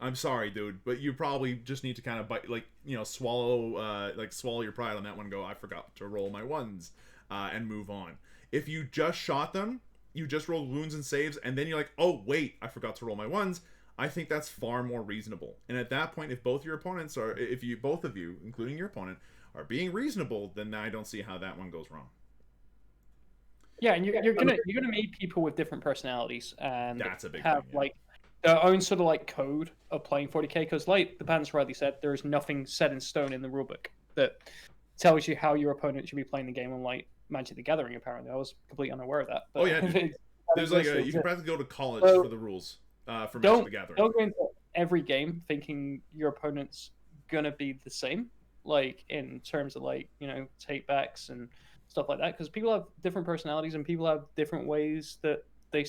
I'm sorry, dude, but you probably just need to kind of swallow your pride on that one and go, I forgot to roll my ones, and move on. If you just shot them, you just rolled wounds and saves, and then you're like, oh wait, I forgot to roll my ones, I think that's far more reasonable. And at that point, if both of you, including your opponent, are being reasonable, then I don't see how that one goes wrong. Yeah, and you're gonna meet people with different personalities and that's a big have thing, yeah. like their own sort of like code of playing 40k. Because like ThePants rightly said, there is nothing set in stone in the rulebook that tells you how your opponent should be playing the game. Unlike Magic the Gathering, apparently, I was completely unaware of that. But Oh yeah, dude. There's like you can practically go to college for the rules for Magic the Gathering. Don't go into every game thinking your opponent's gonna be the same. Like in terms of like take backs and stuff like that, because people have different personalities and people have different ways that they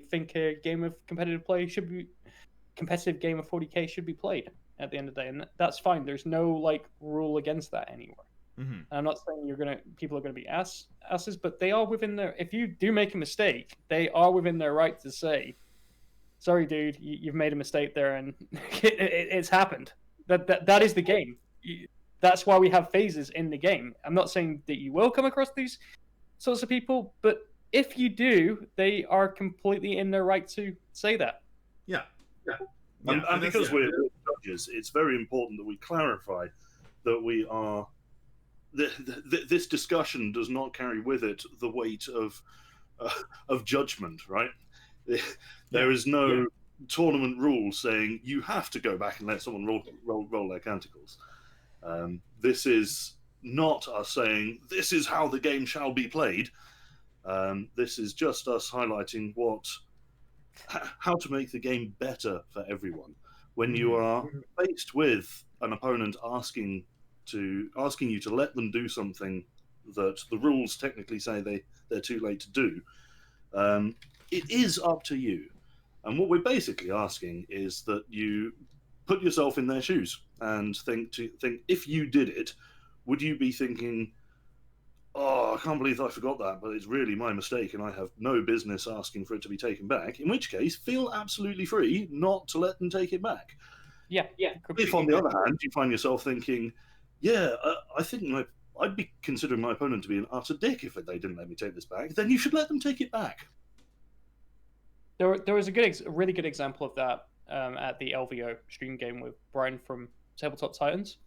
think a game of competitive game of 40k should be played at the end of the day, and that's fine. There's no like rule against that anywhere. Mm-hmm. I'm not saying people are gonna be asses, but they are within their. If you do make a mistake, they are within their right to say, "Sorry, dude, you've made a mistake there, and it's happened." That is the game. That's why we have phases in the game. I'm not saying that you will come across these sorts of people, but if you do, they are completely in their right to say that. Yeah. And because we're judges, it's very important that we clarify that we are. This discussion does not carry with it the weight of judgment, right? There is no tournament rule saying you have to go back and let someone roll their canticles. This is not us saying this is how the game shall be played. This is just us highlighting how to make the game better for everyone. When you are faced with an opponent asking you to let them do something that the rules technically say they're too late to do, it is up to you. And what we're basically asking is that you put yourself in their shoes and think if you did it, would you be thinking, oh, I can't believe I forgot that, but it's really my mistake and I have no business asking for it to be taken back, in which case feel absolutely free not to let them take it back. Yeah. If on the other hand you find yourself thinking, I think I'd be considering my opponent to be an utter dick if they didn't let me take this back, then you should let them take it back. There was a really good example of that at the LVO stream game with Brian from Tabletop Titans,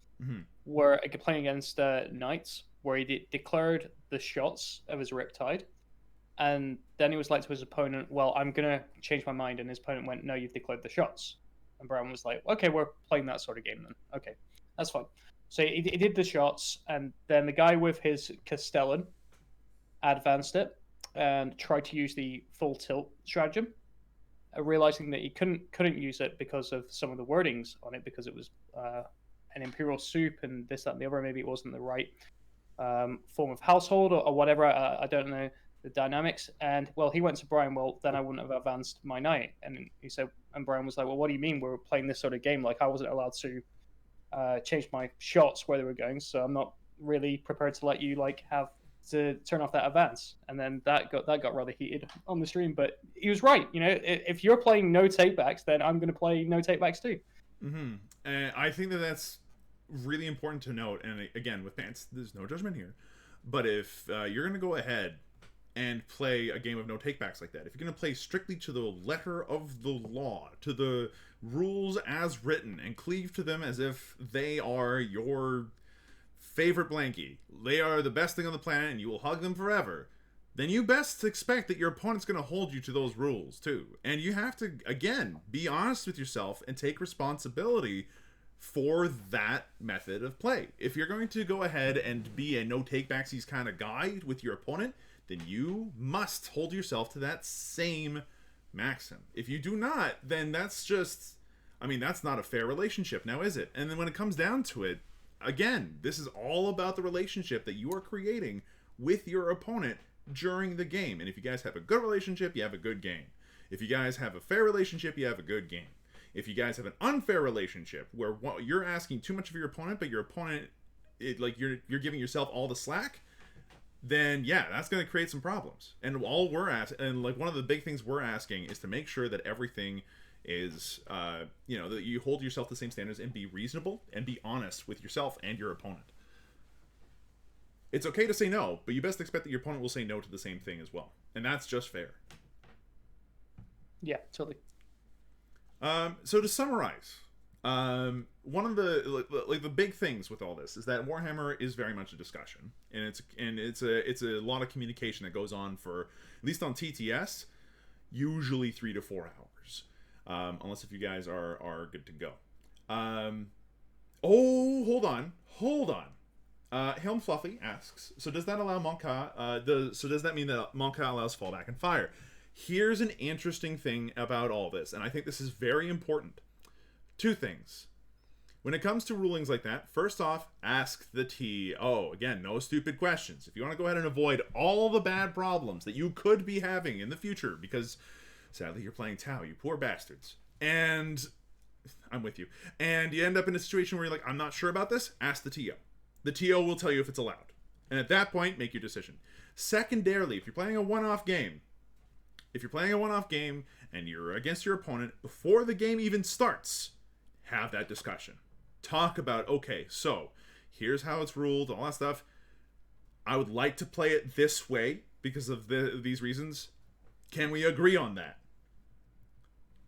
where playing against Knights, where he declared the shots of his Riptide, and then he was like to his opponent, well, I'm going to change my mind, and his opponent went, no, you've declared the shots. And Brian was like, okay, we're playing that sort of game then. Okay, that's fine. So he did the shots, and then the guy with his Castellan advanced it and tried to use the full tilt stratagem, realizing that he couldn't use it because of some of the wordings on it, because it was an imperial soup and this, that, and the other. Maybe it wasn't the right form of household or whatever. I don't know the dynamics. And well, he went to Brian, well, then I wouldn't have advanced my knight. And he said, and Brian was like, well, what do you mean we're playing this sort of game? Like, I wasn't allowed to change my shots where they were going, so I'm not really prepared to let you have to turn off that advance. And then that got rather heated on the stream, but he was right. If you're playing no takebacks, then I'm going to play no takebacks too. And I think that's really important to note. And again, with Pants, there's no judgment here, but if you're going to go ahead and play a game of no takebacks like that, if you're going to play strictly to the letter of the law, to the rules as written, and cleave to them as if they are your favorite blankie, they are the best thing on the planet and you will hug them forever, then you best expect that your opponent's going to hold you to those rules too. And you have to, again, be honest with yourself and take responsibility for that method of play. If you're going to go ahead and be a no take backsies kind of guy with your opponent, then you must hold yourself to that same maxim. If you do not, then that's just, I mean, that's not a fair relationship now, is it? And then when it comes down to it, again, this is all about the relationship that you are creating with your opponent during the game. And if you guys have a good relationship, you have a good game. If you guys have a fair relationship, you have a good game. If you guys have an unfair relationship where you're asking too much of your opponent, but your opponent, you're giving yourself all the slack, then yeah, that's going to create some problems. And all we're one of the big things we're asking is to make sure that everything is, that you hold yourself to the same standards and be reasonable and be honest with yourself and your opponent. It's okay to say no, but you best expect that your opponent will say no to the same thing as well. And that's just fair. Yeah, totally. So to summarize, one of the big things with all this is that Warhammer is very much a discussion, and it's a lot of communication that goes on for, at least on TTS, usually 3 to 4 hours, unless if you guys are good to go. Hold on. Helm Fluffy asks, so does that allow Monka? Does that mean that Monka allows fallback and fire? Here's an interesting thing about all this, and I think this is very important. 2 things. When it comes to rulings like that, first off, ask the TO. Again, no stupid questions. If you want to go ahead and avoid all the bad problems that you could be having in the future, because sadly you're playing Tau, you poor bastards. And I'm with you. And you end up in a situation where you're like, I'm not sure about this, ask the TO. The TO will tell you if it's allowed. And at that point, make your decision. Secondarily, if you're playing a one-off game, and you're against your opponent, before the game even starts, have that discussion. Talk about, okay, so here's how it's ruled, all that stuff. I would like to play it this way because of these reasons. Can we agree on that?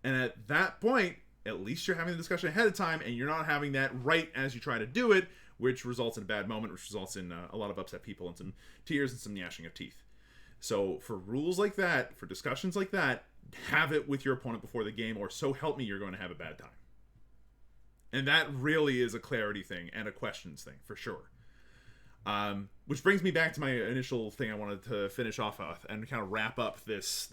And at that point, at least you're having the discussion ahead of time, and you're not having that right as you try to do it, which results in a bad moment, which results in a lot of upset people and some tears and some gnashing of teeth. So for rules like that, for discussions like that, have it with your opponent before the game, or so help me, you're going to have a bad time. And that really is a clarity thing and a questions thing, for sure. Which brings me back to my initial thing I wanted to finish off with and kind of wrap up this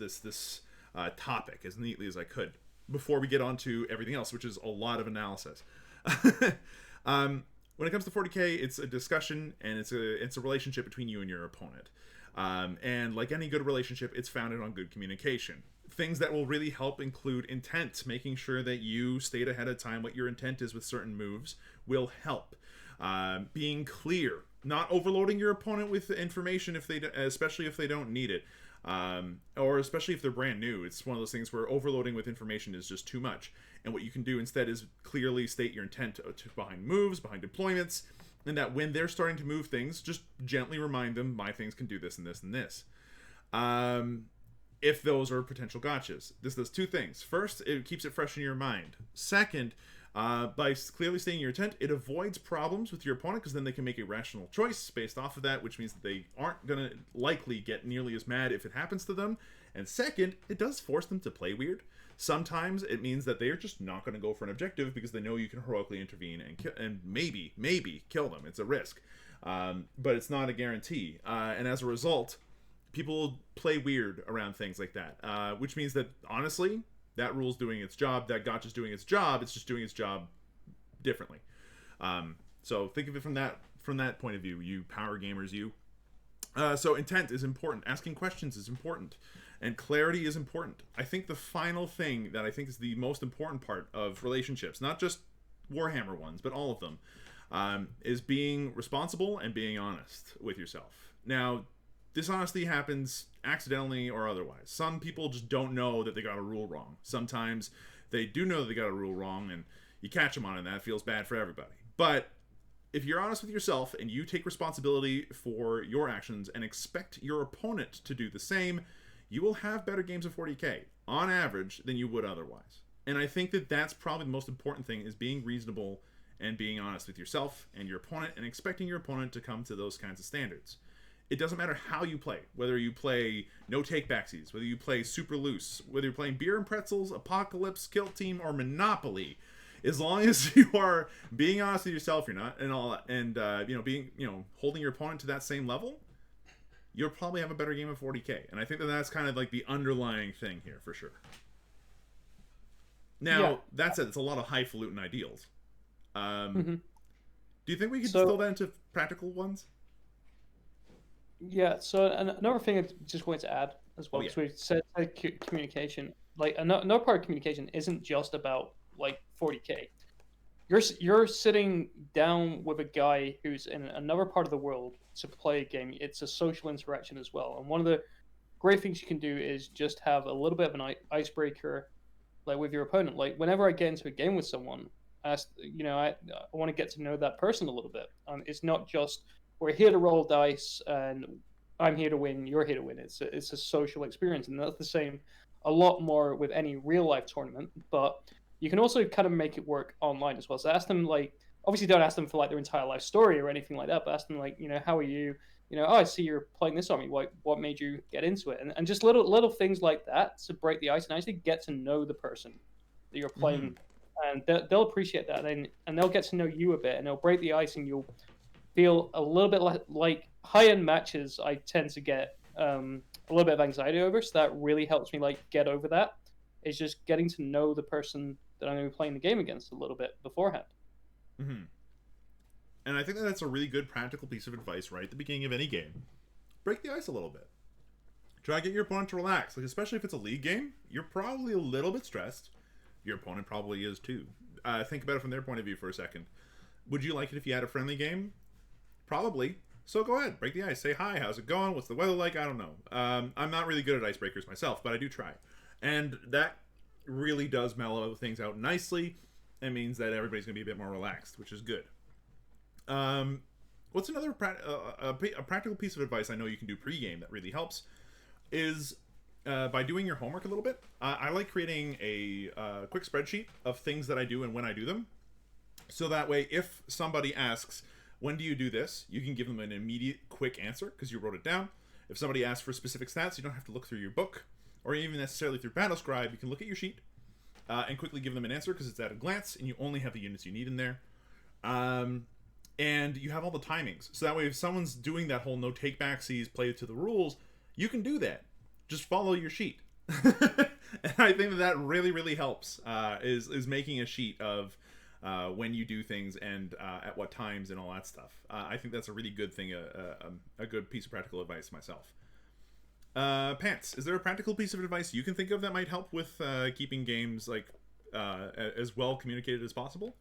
topic as neatly as I could before we get on to everything else, which is a lot of analysis. When it comes to 40K, it's a discussion, and it's a relationship between you and your opponent. And like any good relationship, it's founded on good communication. Things that will really help include intent, making sure that you state ahead of time what your intent is with certain moves will help. Being clear, not overloading your opponent with information especially if they don't need it, or especially if they're brand new. It's one of those things where overloading with information is just too much. And what you can do instead is clearly state your intent behind moves, behind deployments, and that when they're starting to move things, just gently remind them, my things can do this and this and this. If those are potential gotchas. This does 2 things. First, it keeps it fresh in your mind. Second, by clearly stating your intent, it avoids problems with your opponent, because then they can make a rational choice based off of that, which means that they aren't going to likely get nearly as mad if it happens to them. And second, it does force them to play weird. Sometimes it means that they're just not going to go for an objective because they know you can heroically intervene and maybe kill them. It's a risk, but it's not a guarantee. And as a result, people play weird around things like that, which means that honestly, that rule's doing its job. That gotcha's doing its job. It's just doing its job differently. So think of it from that point of view, you power gamers, you. So intent is important. Asking questions is important. And clarity is important. I think the final thing that I think is the most important part of relationships, not just Warhammer ones, but all of them, is being responsible and being honest with yourself. Now, dishonesty happens accidentally or otherwise. Some people just don't know that they got a rule wrong. Sometimes they do know that they got a rule wrong, and you catch them on it, and that feels bad for everybody. But if you're honest with yourself and you take responsibility for your actions and expect your opponent to do the same, you will have better games of 40K, on average, than you would otherwise. And I think that that's probably the most important thing, is being reasonable and being honest with yourself and your opponent, and expecting your opponent to come to those kinds of standards. It doesn't matter how you play, whether you play no take backsies, whether you play super loose, whether you're playing beer and pretzels, apocalypse, kill team, or Monopoly. as long as you are being honest with yourself, you're not, and all that, and being, holding your opponent to that same level, you'll probably have a better game of 40K. And I think that that's kind of like the underlying thing here for sure. Now, that said, it's a lot of highfalutin ideals. Do you think we could distill that into practical ones? Yeah, so another thing I just wanted to add as well, because we said communication. Like, another part of communication isn't just about, like, 40K. You're sitting down with a guy who's in another part of the world to play a game. It's a social interaction as well. And one of the great things you can do is just have a little bit of an icebreaker, like, with your opponent. Like, whenever I get into a game with someone, I want to get to know that person a little bit. It's not just we're here to roll dice and I'm here to win, you're here to win. It's a social experience, and that's the same a lot more with any real life tournament. But you can also kind of make it work online as well. So ask them, like, obviously don't ask them for like their entire life story or anything like that, but ask them, like, how are you? Oh, I see you're playing this army. What made you get into it? And just little things like that to break the ice and actually get to know the person that you're playing. And they'll appreciate that, and they'll get to know you a bit, and they'll break the ice, and you'll feel a little bit like high-end matches. I tend to get a little bit of anxiety over, so that really helps me like get over that. It's just getting to know the person that I'm going to be playing the game against a little bit beforehand. And I think that's a really good practical piece of advice right at the beginning of any game. Break the ice a little bit. Try to get your opponent to relax. Like, especially if it's a league game, you're probably a little bit stressed. Your opponent probably is too. Think about it from their point of view for a second. Would you like it if you had a friendly game? Probably. So go ahead, break the ice. Say hi, how's it going? What's the weather like? I don't know. I'm not really good at icebreakers myself, but I do try. And that really does mellow things out nicely. It means that everybody's going to be a bit more relaxed, which is good. What's another a practical piece of advice I know you can do pre-game that really helps is by doing your homework a little bit. I like creating a quick spreadsheet of things that I do and when I do them. So that way, if somebody asks, when do you do this? You can give them an immediate, quick answer because you wrote it down. If somebody asks for specific stats, you don't have to look through your book or even necessarily through Battlescribe. You can look at your sheet and quickly give them an answer because it's at a glance and you only have the units you need in there. And you have all the timings. So that way, if someone's doing that whole no take backsies, play to the rules, you can do that. Just follow your sheet. And I think that really, really helps, is making a sheet of when you do things and at what times and all that stuff. I think that's a really good thing, a good piece of practical advice myself. Pants, is there a practical piece of advice you can think of that might help with keeping games like as well communicated as possible?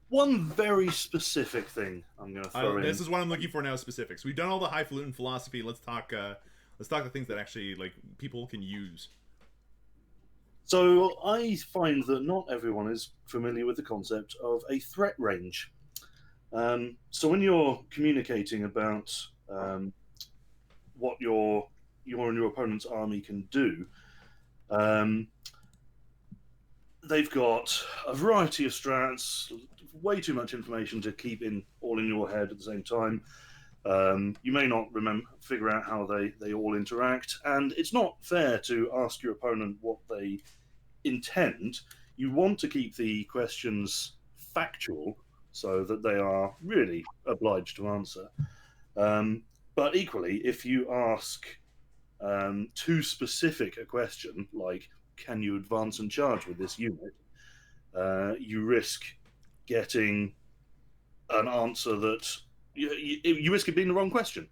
One very specific thing I'm going to throw in. This is what I'm looking for now, specifics. We've done all the highfalutin philosophy. Let's talk the things that actually like people can use. So I find that not everyone is familiar with the concept of a threat range. So when you're communicating about what your and your opponent's army can do, they've got a variety of strats, way too much information to keep all in your head at the same time. You may not figure out how they all interact, and it's not fair to ask your opponent what they intend. You want to keep the questions factual so that they are really obliged to answer. But equally, if you ask too specific a question, like, can you advance and charge with this unit? You risk getting an answer that you risk it being the wrong question,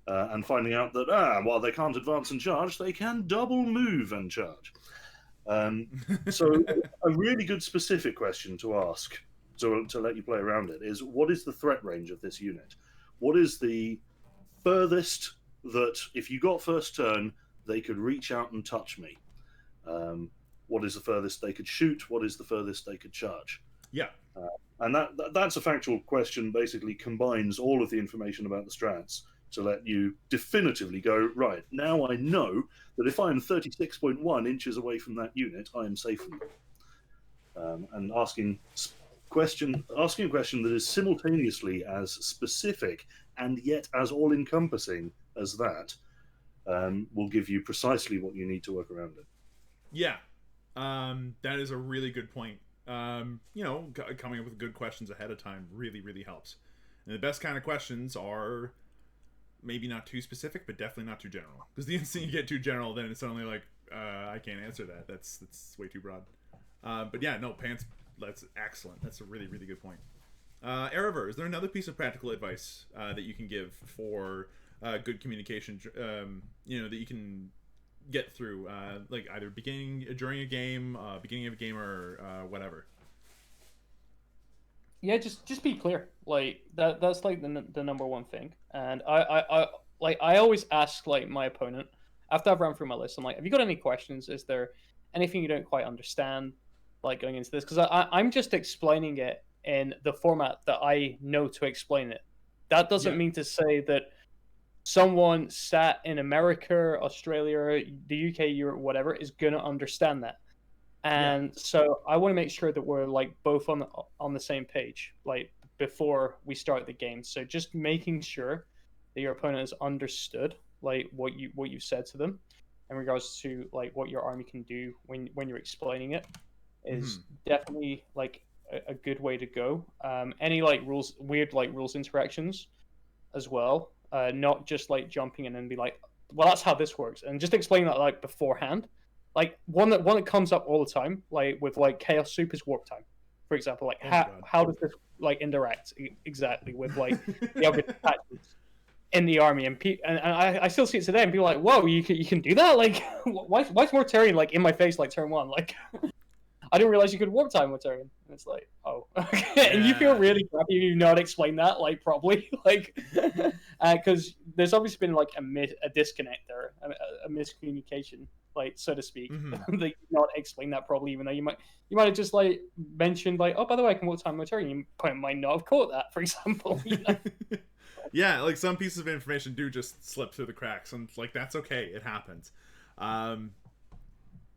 and finding out that while they can't advance and charge, they can double move and charge. So a really good specific question to ask to let you play around it is, what is the threat range of this unit? What is the furthest that if you got first turn they could reach out and touch me? What is the furthest they could shoot? What is the furthest they could charge? Yeah. And that's a factual question, basically combines all of the information about the strats to let you definitively go, right, now I know that if I'm 36.1 inches away from that unit, I am safe from them. And asking a question that is simultaneously as specific and yet as all-encompassing as that will give you precisely what you need to work around it. Yeah. That is a really good point. Coming up with good questions ahead of time really, really helps. And the best kind of questions are maybe not too specific, but definitely not too general. Because the instant you get too general, then it's suddenly like, I can't answer that. That's way too broad. But yeah, no, pants. That's excellent. That's a really, really good point. Erever, is there another piece of practical advice that you can give for good communication? That you can get through, like either during a game, beginning of a game, or whatever. Yeah, just be clear. Like that's like the number one thing. And I always ask like my opponent after I've run through my list. I'm like, have you got any questions? Is there anything you don't quite understand, like going into this? Because I'm just explaining it in the format that I know to explain it. That doesn't mean to say that someone sat in America, Australia, the UK, Europe, whatever, is gonna understand that. And so I want to make sure that we're like both on the same page, like before we start the game. So just making sure that your opponent has understood like what you've said to them in regards to like what your army can do when you're explaining it is definitely like a good way to go. Any like weird rules interactions as well. Not just like jumping in and be like, well, that's how this works, and just explain that like beforehand. Like one that comes up all the time, like with like Chaos Soup is warp time, for example. Like how does this like interact exactly with like the other attachments in the army? And I still see it today, and people are like, whoa, you can do that? Like why's Mortarion like in my face like turn one? Like I didn't realize you could warp time Mortarion. And it's like, oh, okay. And you feel really crappy you not explain that like properly, like because there's obviously been like a disconnect there, a miscommunication, like so to speak. They did not explain that properly, even though you might have just like mentioned like, oh, by the way, I can warp time Mortarion. You might not have caught that, for example. Yeah, like some pieces of information do just slip through the cracks, and like that's okay, it happens.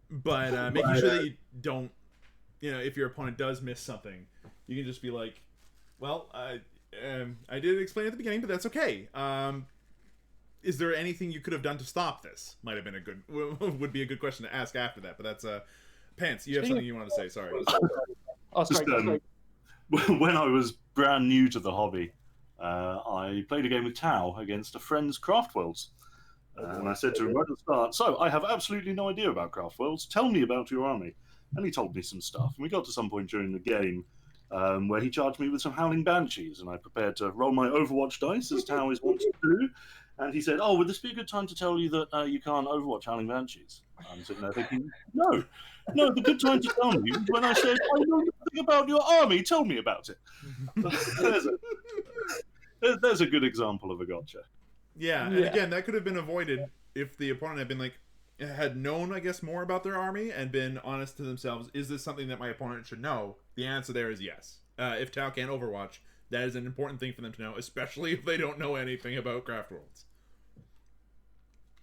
But making sure that you don't, if your opponent does miss something, you can just be like, well, I did explain at the beginning, but that's okay. Is there anything you could have done to stop this? Might have been would be a good question to ask after that. But that's Pants. You have something you want to say? Sorry. Oh, sorry. When I was brand new to the hobby, I played a game with Tao against a friend's Craft Worlds. And I said to him right at the start, so I have absolutely no idea about Craft Worlds. Tell me about your army. And he told me some stuff. And we got to some point during the game where he charged me with some Howling Banshees. And I prepared to roll my Overwatch dice, as Tao is wont to do. And he said, oh, would this be a good time to tell you that you can't Overwatch Howling Banshees? I'm sitting there thinking, no, the good time to tell me when I said, I know nothing about your army, tell me about it. There's a good example of a gotcha. Yeah, and again, that could have been avoided if the opponent had known, I guess, more about their army and been honest to themselves. Is this something that my opponent should know? The answer there is yes. If Tau can't Overwatch, that is an important thing for them to know, especially if they don't know anything about Craft Worlds.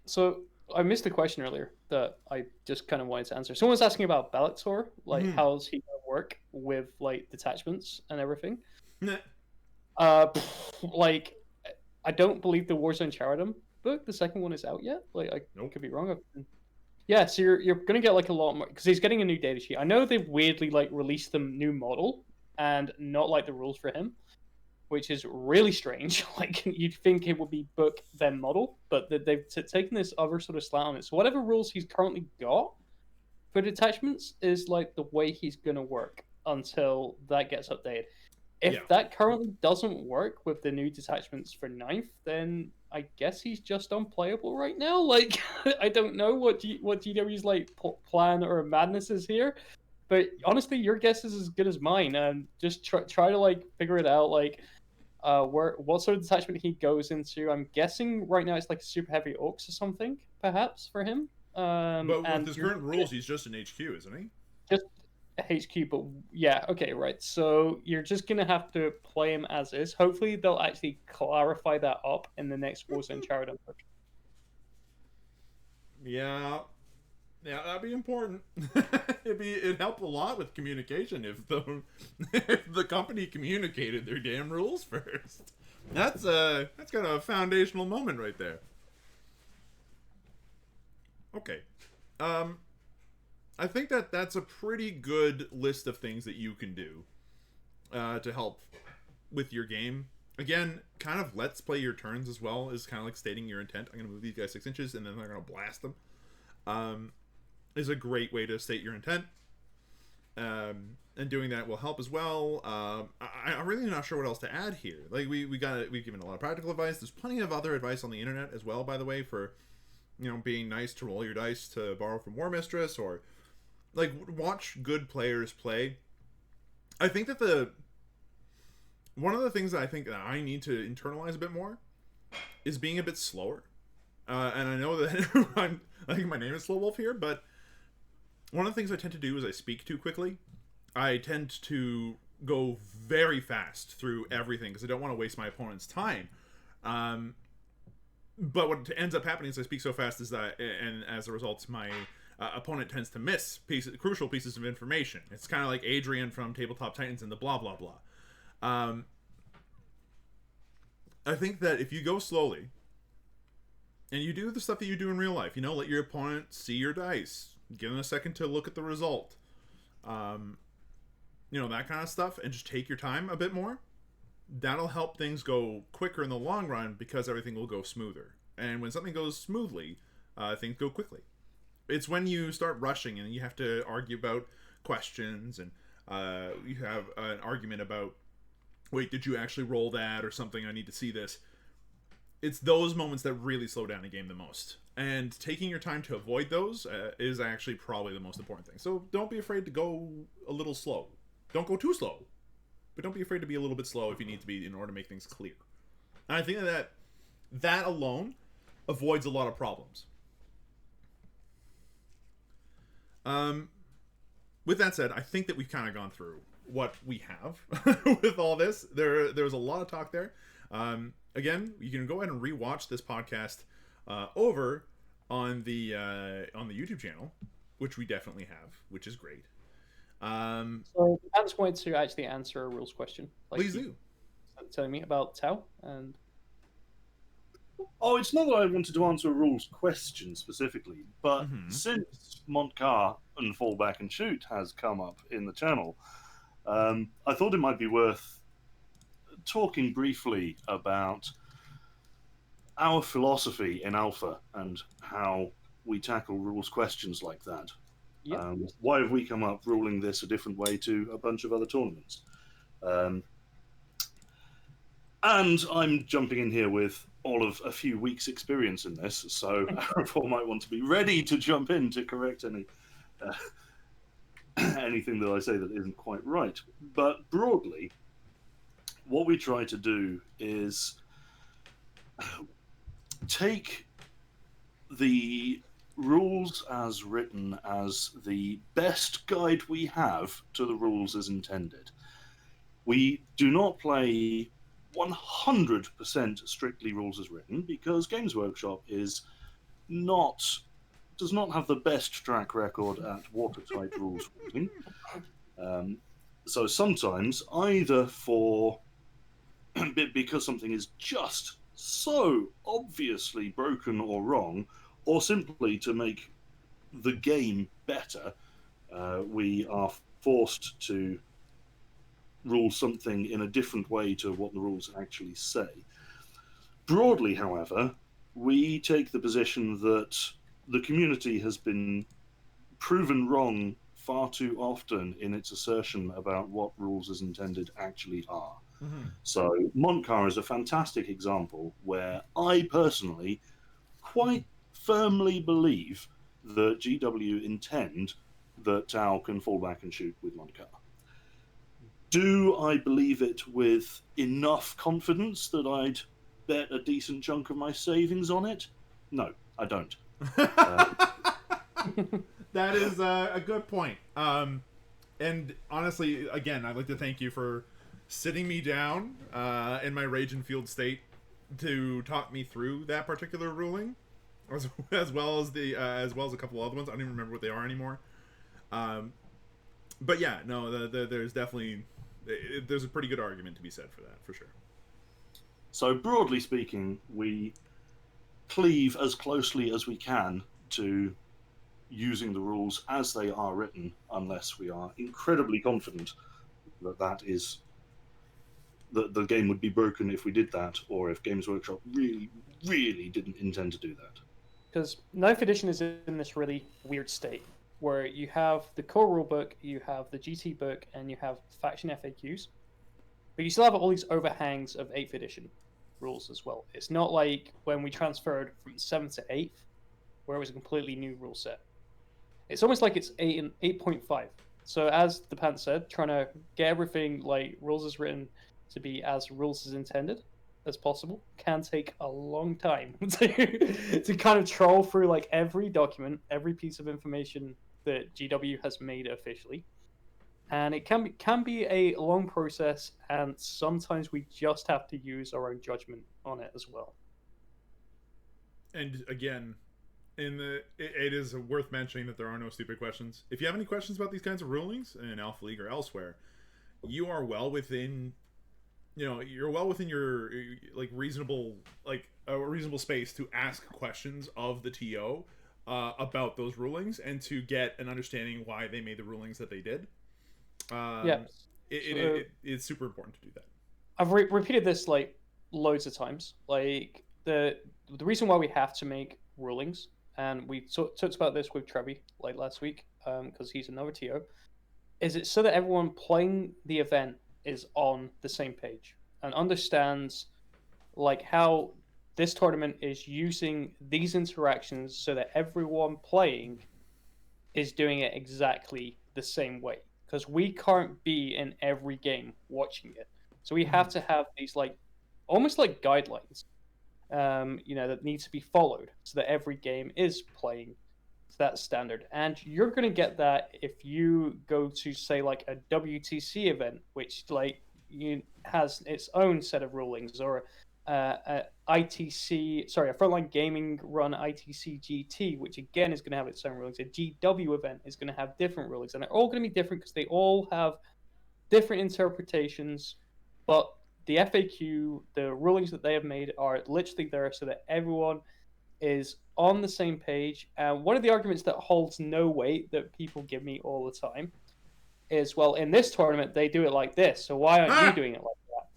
So I missed the question earlier that I just kind of wanted to answer. Someone was asking about Bellator, like how's he going to work with like detachments and everything. Like I don't believe the Warzone Charadum book, the second one, is out yet. Like I could be wrong. Yeah, so you're gonna get like a lot more because he's getting a new data sheet. I know they've weirdly like released the new model and not like the rules for him, which is really strange. Like you'd think it would be book then model, but they've taken this other sort of slant on it. So whatever rules he's currently got for detachments is like the way he's gonna work until that gets updated. If that currently doesn't work with the new detachments for 9th, then I guess he's just unplayable right now. Like, I don't know what GW's like plan or madness is here, but honestly, your guess is as good as mine. Just try to like figure it out. Like, what sort of detachment he goes into. I'm guessing right now it's like a super heavy orcs or something, perhaps for him. But with his current rules, he's just an HQ, isn't he? Just HQ, but yeah, okay, right. So you're just gonna have to play him as is. Hopefully, they'll actually clarify that up in the next Warzone Charadum book. Yeah, that'd be important. It'd help a lot with communication if the company communicated their damn rules first. That's kind of a foundational moment right there. Okay. I think that that's a pretty good list of things that you can do to help with your game. Again, kind of let's play your turns as well is kind of like stating your intent. I'm going to move these guys 6 inches and then they're going to blast them. Is a great way to state your intent. And doing that will help as well. I'm really not sure what else to add here. Like we've given a lot of practical advice. There's plenty of other advice on the internet as well, by the way, for being nice to roll your dice to borrow from War Mistress, or like watch good players play. I think that one of the things that I think that I need to internalize a bit more is being a bit slower. And I know that I think my name is Slow Wolf here, but one of the things I tend to do is I speak too quickly. I tend to go very fast through everything because I don't want to waste my opponent's time. But what ends up happening is I speak so fast is that, and as a result, my opponent tends to miss crucial pieces of information. It's kind of like Adrian from Tabletop Titans and the blah blah blah. I think that if you go slowly and you do the stuff that you do in real life, let your opponent see your dice, give them a second to look at the result, that kind of stuff, and just take your time a bit more, that'll help things go quicker in the long run because everything will go smoother. And when something goes smoothly, things go quickly. It's when you start rushing and you have to argue about questions and you have an argument about, wait, did you actually roll that or something? I need to see this. It's those moments that really slow down a game the most. And taking your time to avoid those is actually probably the most important thing. So don't be afraid to go a little slow. Don't go too slow. But don't be afraid to be a little bit slow if you need to be in order to make things clear. And I think that alone avoids a lot of problems. With that said, I think that we've kind of gone through what we have with all this. There was a lot of talk there. Again, you can go ahead and rewatch this podcast over on the YouTube channel, which we definitely have, which is great. So I just wanted to actually answer a rules question. Please do. Telling me about Tau and. Oh, it's not that I wanted to answer a rules question specifically, but since Montcar and Fall Back and Shoot has come up in the channel, I thought it might be worth talking briefly about our philosophy in Alpha and how we tackle rules questions like that. Yeah. Why have we come up ruling this a different way to a bunch of other tournaments? And I'm jumping in here with all of a few weeks' experience in this, so Arafal might want to be ready to jump in to correct anything that I say that isn't quite right. But broadly, what we try to do is take the rules as written as the best guide we have to the rules as intended. We do not play 100% strictly rules as written because Games Workshop does not have the best track record at watertight rules writing. So sometimes, either because something is just so obviously broken or wrong, or simply to make the game better, we are forced to rule something in a different way to what the rules actually say. Broadly, however, we take the position that the community has been proven wrong far too often in its assertion about what rules as intended actually are. So Montcar is a fantastic example where I personally quite firmly believe that GW intend that Tau can fall back and shoot with Montcar. Do I believe it with enough confidence that I'd bet a decent chunk of my savings on it? No, I don't. That is a good point. And honestly, again, I'd like to thank you for sitting me down in my rage and fueled state to talk me through that particular ruling, as well as a couple other ones. I don't even remember what they are anymore. But yeah, no, there's definitely there's a pretty good argument to be said for that, for sure. So broadly speaking, we cleave as closely as we can to using the rules as they are written, unless we are incredibly confident that that the game would be broken if we did that, or if Games Workshop really, really didn't intend to do that. Because ninth edition is in this really weird state where you have the core rulebook, you have the GT book, and you have faction FAQs, but you still have all these overhangs of 8th edition rules as well. It's not like when we transferred from 7th to 8th, where it was a completely new rule set. It's almost like it's 8.5. So as ThePants said, trying to get everything like rules as written to be as rules as intended as possible can take a long time to kind of troll through like every document, every piece of information that GW has made officially. And it can be a long process, and sometimes we just have to use our own judgment on it as well. And again, it is worth mentioning that there are no stupid questions. If you have any questions about these kinds of rulings in Alpha League or elsewhere, you are well within, you're well within your like reasonable, like a reasonable space to ask questions of the TO about those rulings and to get an understanding why they made the rulings that they did. It's super important to do that. I've repeated this like loads of times. Like the reason why we have to make rulings, and we talked about this with Trevi like last week, because he's another TO, is it so that everyone playing the event is on the same page and understands like how this tournament is using these interactions so that everyone playing is doing it exactly the same way, because we can't be in every game watching it, so we have to have these like almost like guidelines that need to be followed so that every game is playing to that standard. And you're going to get that if you go to say like a WTC event, which like has its own set of rulings, or a Frontline Gaming run ITC GT, which again is going to have its own rulings. A GW event is going to have different rulings, and they're all going to be different because they all have different interpretations. But the FAQ, the rulings that they have made, are literally there so that everyone is on the same page. And one of the arguments that holds no weight that people give me all the time is, well, in this tournament they do it like this, so why aren't you doing it like that?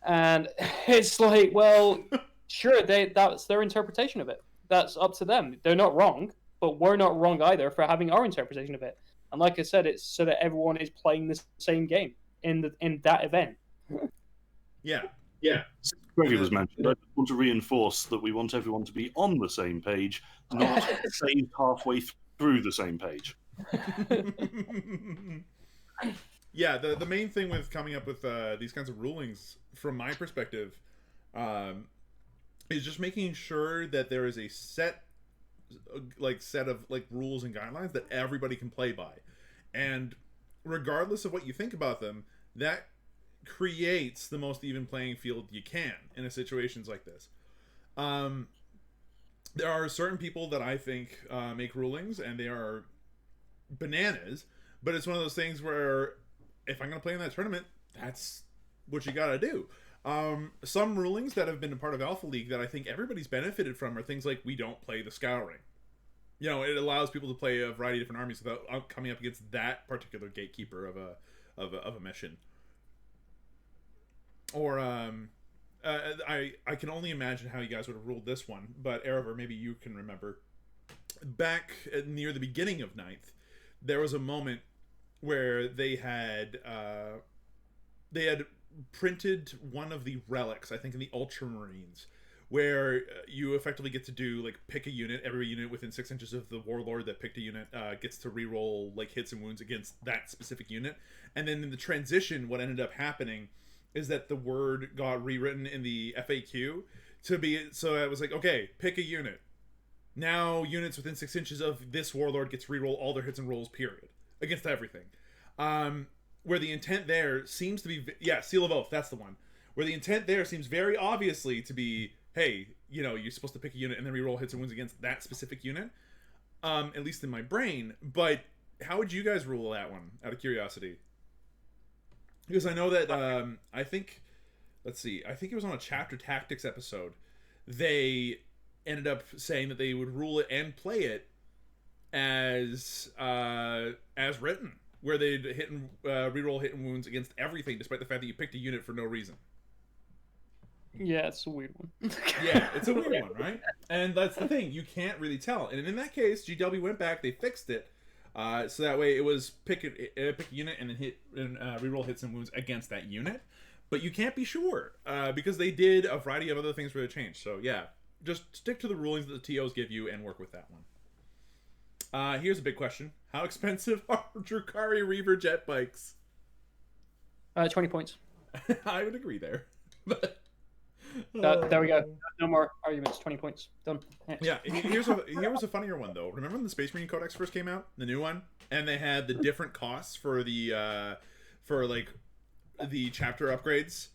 And it's like, well, sure, that's their interpretation of it. That's up to them. They're not wrong, but we're not wrong either for having our interpretation of it. And like I said, it's so that everyone is playing the same game in that event. Yeah. Greggy was mentioned. I just want to reinforce that we want everyone to be on the same page, not saved halfway through the same page. Yeah, the main thing with coming up with these kinds of rulings, from my perspective, is just making sure that there is a set of rules and guidelines that everybody can play by, and regardless of what you think about them, that creates the most even playing field you can in situations like this. There are certain people that I think make rulings and they are bananas, but it's one of those things where if I'm going to play in that tournament, that's what you got to do. Some rulings that have been a part of Alpha League that I think everybody's benefited from are things like we don't play the Scouring. It allows people to play a variety of different armies without coming up against that particular gatekeeper of a mission. Or I can only imagine how you guys would have ruled this one, but Erever, maybe you can remember. Back near the beginning of 9th, there was a moment where they had printed one of the relics, I think in the Ultramarines, where you effectively get to do like pick a unit. Every unit within 6 inches of the warlord that picked a unit gets to reroll like hits and wounds against that specific unit. And then in the transition, what ended up happening is that the word got rewritten in the FAQ to be, so it was like, okay, pick a unit. Now units within 6 inches of this warlord gets reroll all their hits and rolls, period, against everything. Where the intent there seems to be, Seal of Oath, that's the one. Where the intent there seems very obviously to be, hey, you're supposed to pick a unit and then reroll hits and wounds against that specific unit. At least in my brain. But how would you guys rule that one, out of curiosity? Because I know that, I think it was on a Chapter Tactics episode. They ended up saying that they would rule it and play it as written, where they'd hit and reroll hit and wounds against everything, despite the fact that you picked a unit for no reason. Yeah, it's a weird one. Yeah, it's a weird one, right? And that's the thing, you can't really tell. And in that case, GW went back, they fixed it, so that way it was pick a unit and then hit and reroll hits and wounds against that unit. But you can't be sure because they did a variety of other things where they changed. So yeah, just stick to the rulings that the TOs give you and work with that one. Here's a big question: how expensive are Drukhari Reaver jet bikes? 20 points. I would agree there. But there we go. No more arguments. 20 points. Done. Next. Yeah, here was a funnier one though. Remember when the Space Marine Codex first came out, the new one, and they had the different costs for the the chapter upgrades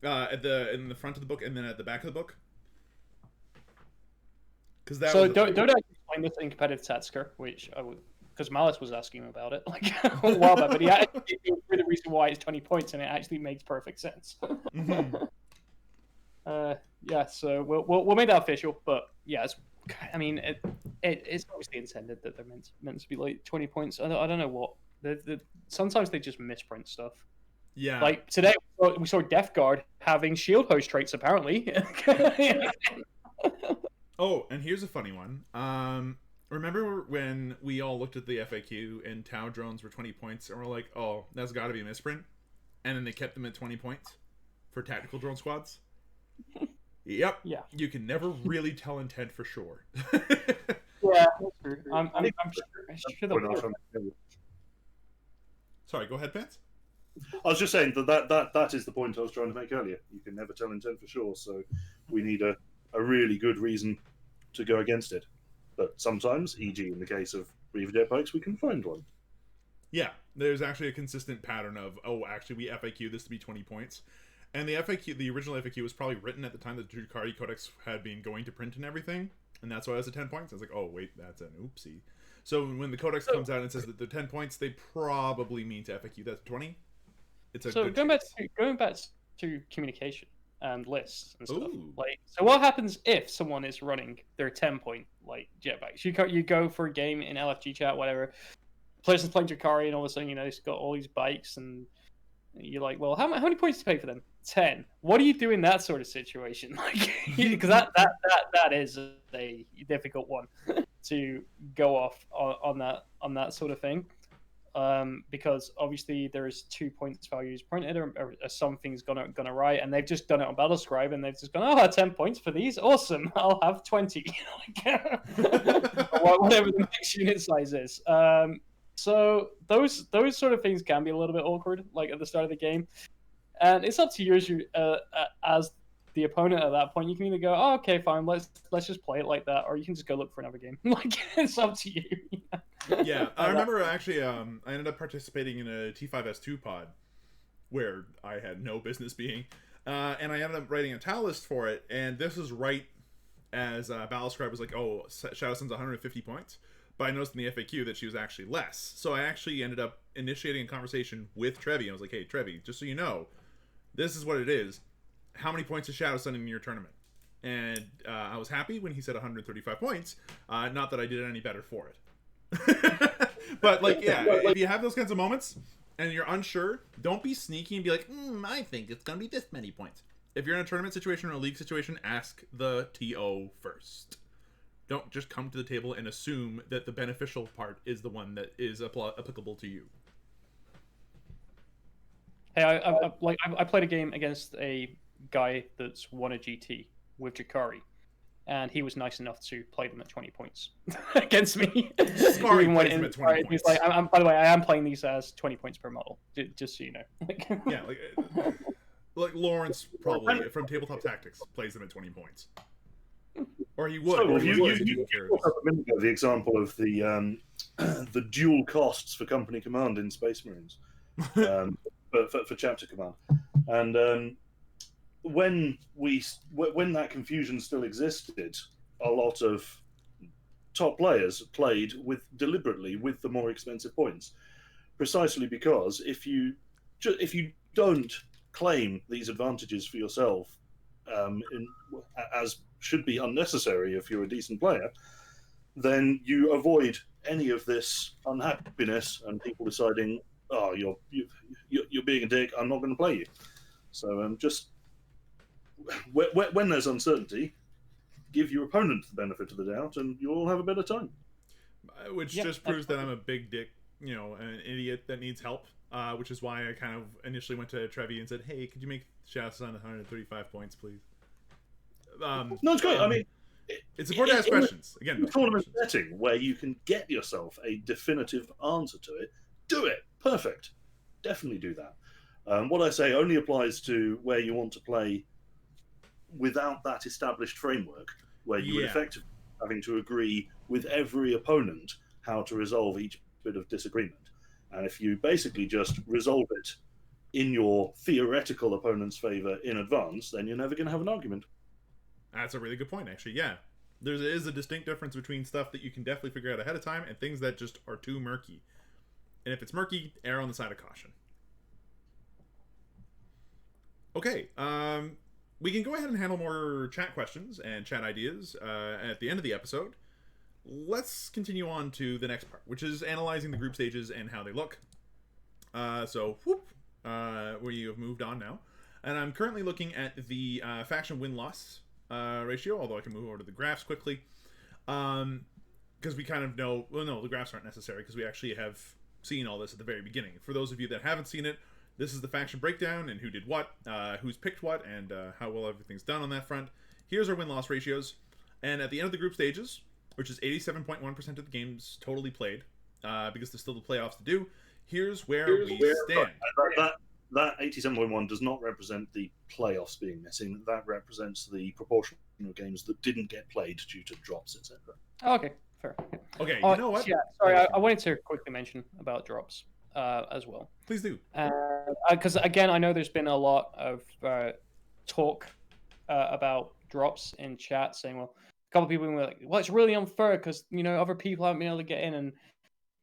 in the front of the book and then at the back of the book. Because that. So don't actually explain this in competitive Tatsker, which I would, because Malice was asking about it like a while back, but he actually gave the reason why it's 20 points, and it actually makes perfect sense. Mm-hmm. Yeah, so we'll make that official, but yeah, it's obviously intended that they're meant to be like 20 points. I don't know what. Sometimes they just misprint stuff. Yeah. Like today, we saw Death Guard having shield host traits apparently. Oh, and here's a funny one. Remember when we all looked at the FAQ and Tau drones were 20 points, and we're like, "Oh, that's got to be a misprint," and then they kept them at 20 points for tactical drone squads. Yep. Yeah. You can never really tell intent for sure. Yeah, that's true. I'm sure they'll. Sorry, go ahead, Pants. I was just saying that is the point I was trying to make earlier. You can never tell intent for sure, so we need a really good reason to go against it. But sometimes, e.g. in the case of Reaver jet bikes, we can find one. Yeah, there's actually a consistent pattern of, oh, actually we FAQ this to be 20 points. And the original FAQ was probably written at the time that the Drukhari Codex had been going to print and everything, and that's why it was at 10 points. I was like, oh, wait, that's an oopsie. So when the Codex comes out and says that they're 10 points, they probably mean to FAQ that's 20. It's a good going back to communication and lists and stuff. Ooh. Like, so what happens if someone is running their 10-point like jetbikes? You go for a game in LFG chat, whatever. Players playing Drukhari, and all of a sudden, he's got all these bikes, and you're like, well, how many points to pay for them? 10. What do you do in that sort of situation? Like, because that is a difficult one to go off on that sort of thing. Because obviously there's 2 points values printed, or something's gonna right, and they've just done it on Battlescribe, and they've just gone, 10 points for these, awesome, I'll have 20. Whatever the next unit size is. So those sort of things can be a little bit awkward, like at the start of the game, and it's up to you as the opponent at that point. You can either go, oh, okay, fine, let's just play it like that, or you can just go look for another game. Like, it's up to you. Yeah, I remember actually, I ended up participating in a T5S2 pod where I had no business being, and I ended up writing a towel list for it, and this was right as Battlescribe was like, oh, Shadow Sun's 150 points, but I noticed in the FAQ that she was actually less, so I actually ended up initiating a conversation with Trevi. I was like, hey, Trevi, just so you know, this is what it is. How many points is Shadow Sun in your tournament? And I was happy when he said 135 points, not that I did any better for it. But like, yeah, if you have those kinds of moments and you're unsure, don't be sneaky and be like, I think it's gonna be this many points. If you're in a tournament situation or a league situation, ask the TO first. Don't just come to the table and assume that the beneficial part is the one that is applicable to you. Hey, I played a game against a guy that's won a GT with Drukhari, and he was nice enough to play them at 20 points against me. Sorry, plays them at 20 points. He's like, by the way, I am playing these as 20 points per model, just so you know. Yeah, like Lawrence probably from Tabletop Tactics plays them at 20 points, or he would. So you the example of the dual costs for company command in Space Marines, for chapter command, and when that confusion still existed, a lot of top players played deliberately with the more expensive points, precisely because if you don't claim these advantages for yourself, as should be unnecessary if you're a decent player, then you avoid any of this unhappiness and people deciding, oh, you're being a dick, I'm not going to play you. So just when there's uncertainty, give your opponent the benefit of the doubt, and you'll have a better time. Which just proves that I'm a big dick, an idiot that needs help. Which is why I kind of initially went to Trevi and said, "Hey, could you make Shasta on 135 points, please?" No, it's great. I mean, it's important to ask questions. Again, in a tournament setting where you can get yourself a definitive answer to it, do it. Perfect. Definitely do that. What I say only applies to where you want to play without that established framework, where you would effectively having to agree with every opponent how to resolve each bit of disagreement. And if you basically just resolve it in your theoretical opponent's favor in advance, then you're never going to have an argument. That's a really good point, actually. Yeah. There is a distinct difference between stuff that you can definitely figure out ahead of time and things that just are too murky. And if it's murky, err on the side of caution. Okay, we can go ahead and handle more chat questions and chat ideas at the end of the episode. Let's continue on to the next part, which is analyzing the group stages and how they look. We have moved on now. And I'm currently looking at the faction win-loss ratio, although I can move over to the graphs quickly. Because we kind of know... Well, no, the graphs aren't necessary, because we actually have seen all this at the very beginning. For those of you that haven't seen it, this is the faction breakdown and who did what, who's picked what, and how well everything's done on that front. Here's our win-loss ratios. And at the end of the group stages, which is 87.1% of the games totally played, because there's still the playoffs to do, here's where we stand. That 87.1 does not represent the playoffs being missing. That represents the proportion of games that didn't get played due to drops, etc. Okay, fair. Okay, you know what? Yeah, sorry, I wanted to quickly mention about drops as well. Please do. Because, again, I know there's been a lot of talk about drops in chat, saying, well, a couple of people were like, well, it's really unfair because, other people haven't been able to get in, and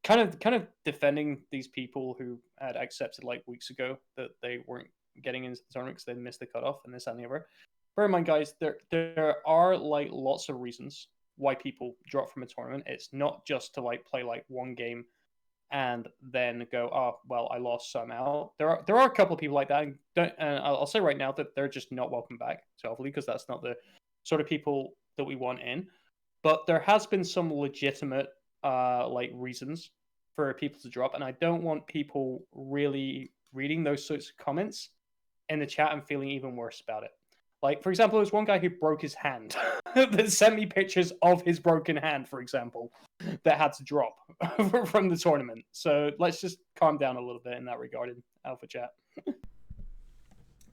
kind of defending these people who had accepted like weeks ago that they weren't getting into the tournament because they missed the cutoff and this and the other. Bear in mind, guys, there are like lots of reasons why people drop from a tournament. It's not just to like play like one game and then go, oh well, I lost, so I'm out. There are a couple of people like that, and I'll say right now that they're just not welcome back to Alpha League because that's not the sort of people that we want in. But there has been some legitimate like reasons for people to drop, and I don't want people really reading those sorts of comments in the chat and feeling even worse about it. Like, for example, there's one guy who broke his hand that sent me pictures of his broken hand, for example, that had to drop from the tournament. So let's just calm down a little bit in that regard in Alpha Chat.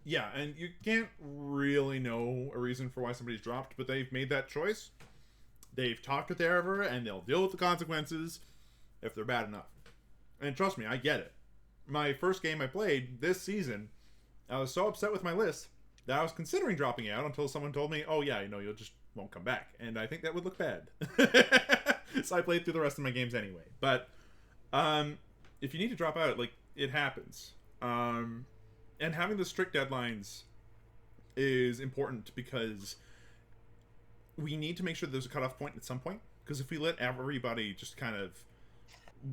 Yeah, and you can't really know a reason for why somebody's dropped, but they've made that choice. They've talked with their Ever, and they'll deal with the consequences if they're bad enough. And trust me, I get it. My first game I played this season, I was so upset with my list that I was considering dropping out until someone told me, oh yeah, you just won't come back. And I think that would look bad. So I played through the rest of my games anyway. But if you need to drop out, like, it happens. And having the strict deadlines is important because we need to make sure there's a cutoff point at some point. Because if we let everybody just kind of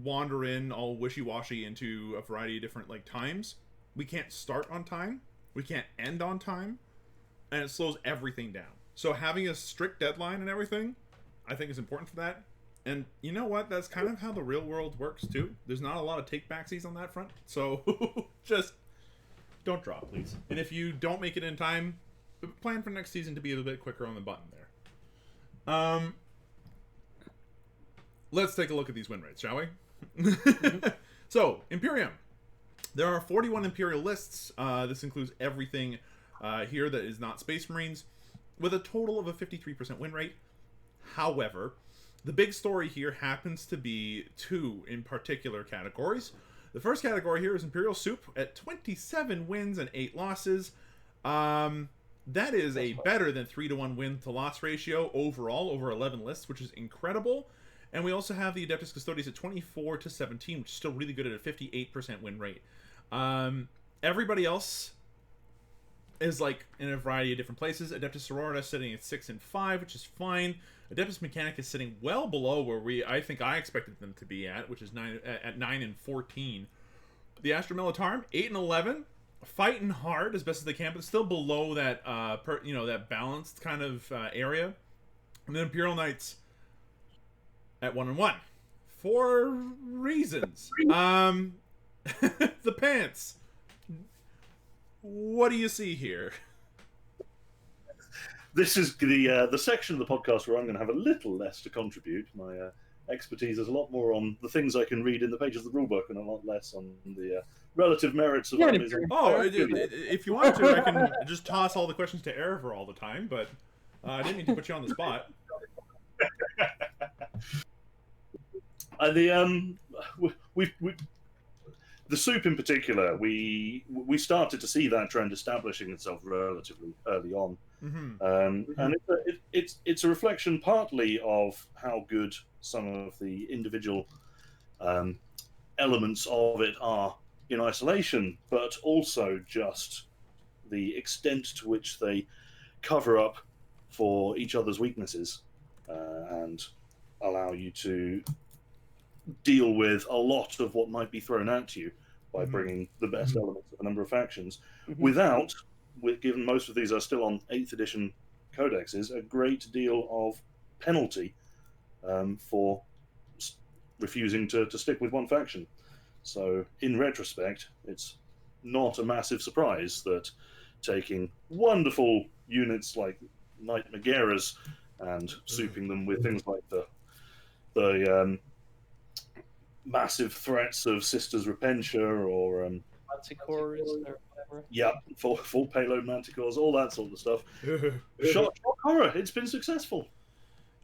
wander in all wishy-washy into a variety of different like times, we can't start on time, we can't end on time, and it slows everything down. So having a strict deadline and everything, I think is important for that. And you know what? That's kind of how the real world works too. There's not a lot of take-backsies on that front. So just don't drop, please. And if you don't make it in time, plan for next season to be a little bit quicker on the button there. Let's take a look at these win rates, shall we? So, Imperium. There are 41 Imperial lists. This includes everything here that is not Space Marines, with a total of a 53% win rate. However, the big story here happens to be two in particular categories. The first category here is Imperial Soup at 27 wins and 8 losses. That is a better than 3-to-1 win-to-loss ratio overall over 11 lists, which is incredible. And we also have the Adeptus Custodes at 24-17, which is still really good at a 58% win rate. Everybody else is like in a variety of different places. Adeptus Sororitas sitting at 6 and 5, which is fine. Adeptus Mechanicus sitting well below where I expected them to be at, which is 9 and 14. The Astra Militarum 8 and 11, fighting hard as best as they can, but still below that that balanced kind of area. And then Imperial Knights at 1 and 1 for reasons. The pants. What do you see here? This is the section of the podcast where I'm going to have a little less to contribute. My expertise is a lot more on the things I can read in the pages of the rulebook, and a lot less on the relative merits of armies. If you want to, I can just toss all the questions to Erever all the time, but I didn't mean to put you on the spot. The soup in particular, we started to see that trend establishing itself relatively early on, and it's a reflection partly of how good some of the individual elements of it are in isolation, but also just the extent to which they cover up for each other's weaknesses and allow you to deal with a lot of what might be thrown at you by bringing the best elements of a number of factions without, given most of these are still on 8th edition codexes, a great deal of penalty for refusing to stick with one faction. So in retrospect, it's not a massive surprise that taking wonderful units like Knight Megaeras and souping them with things like the massive threats of Sisters Repentia or Manticores or whatever. Yeah, full payload Manticores, all that sort of stuff. Shock horror, it's been successful.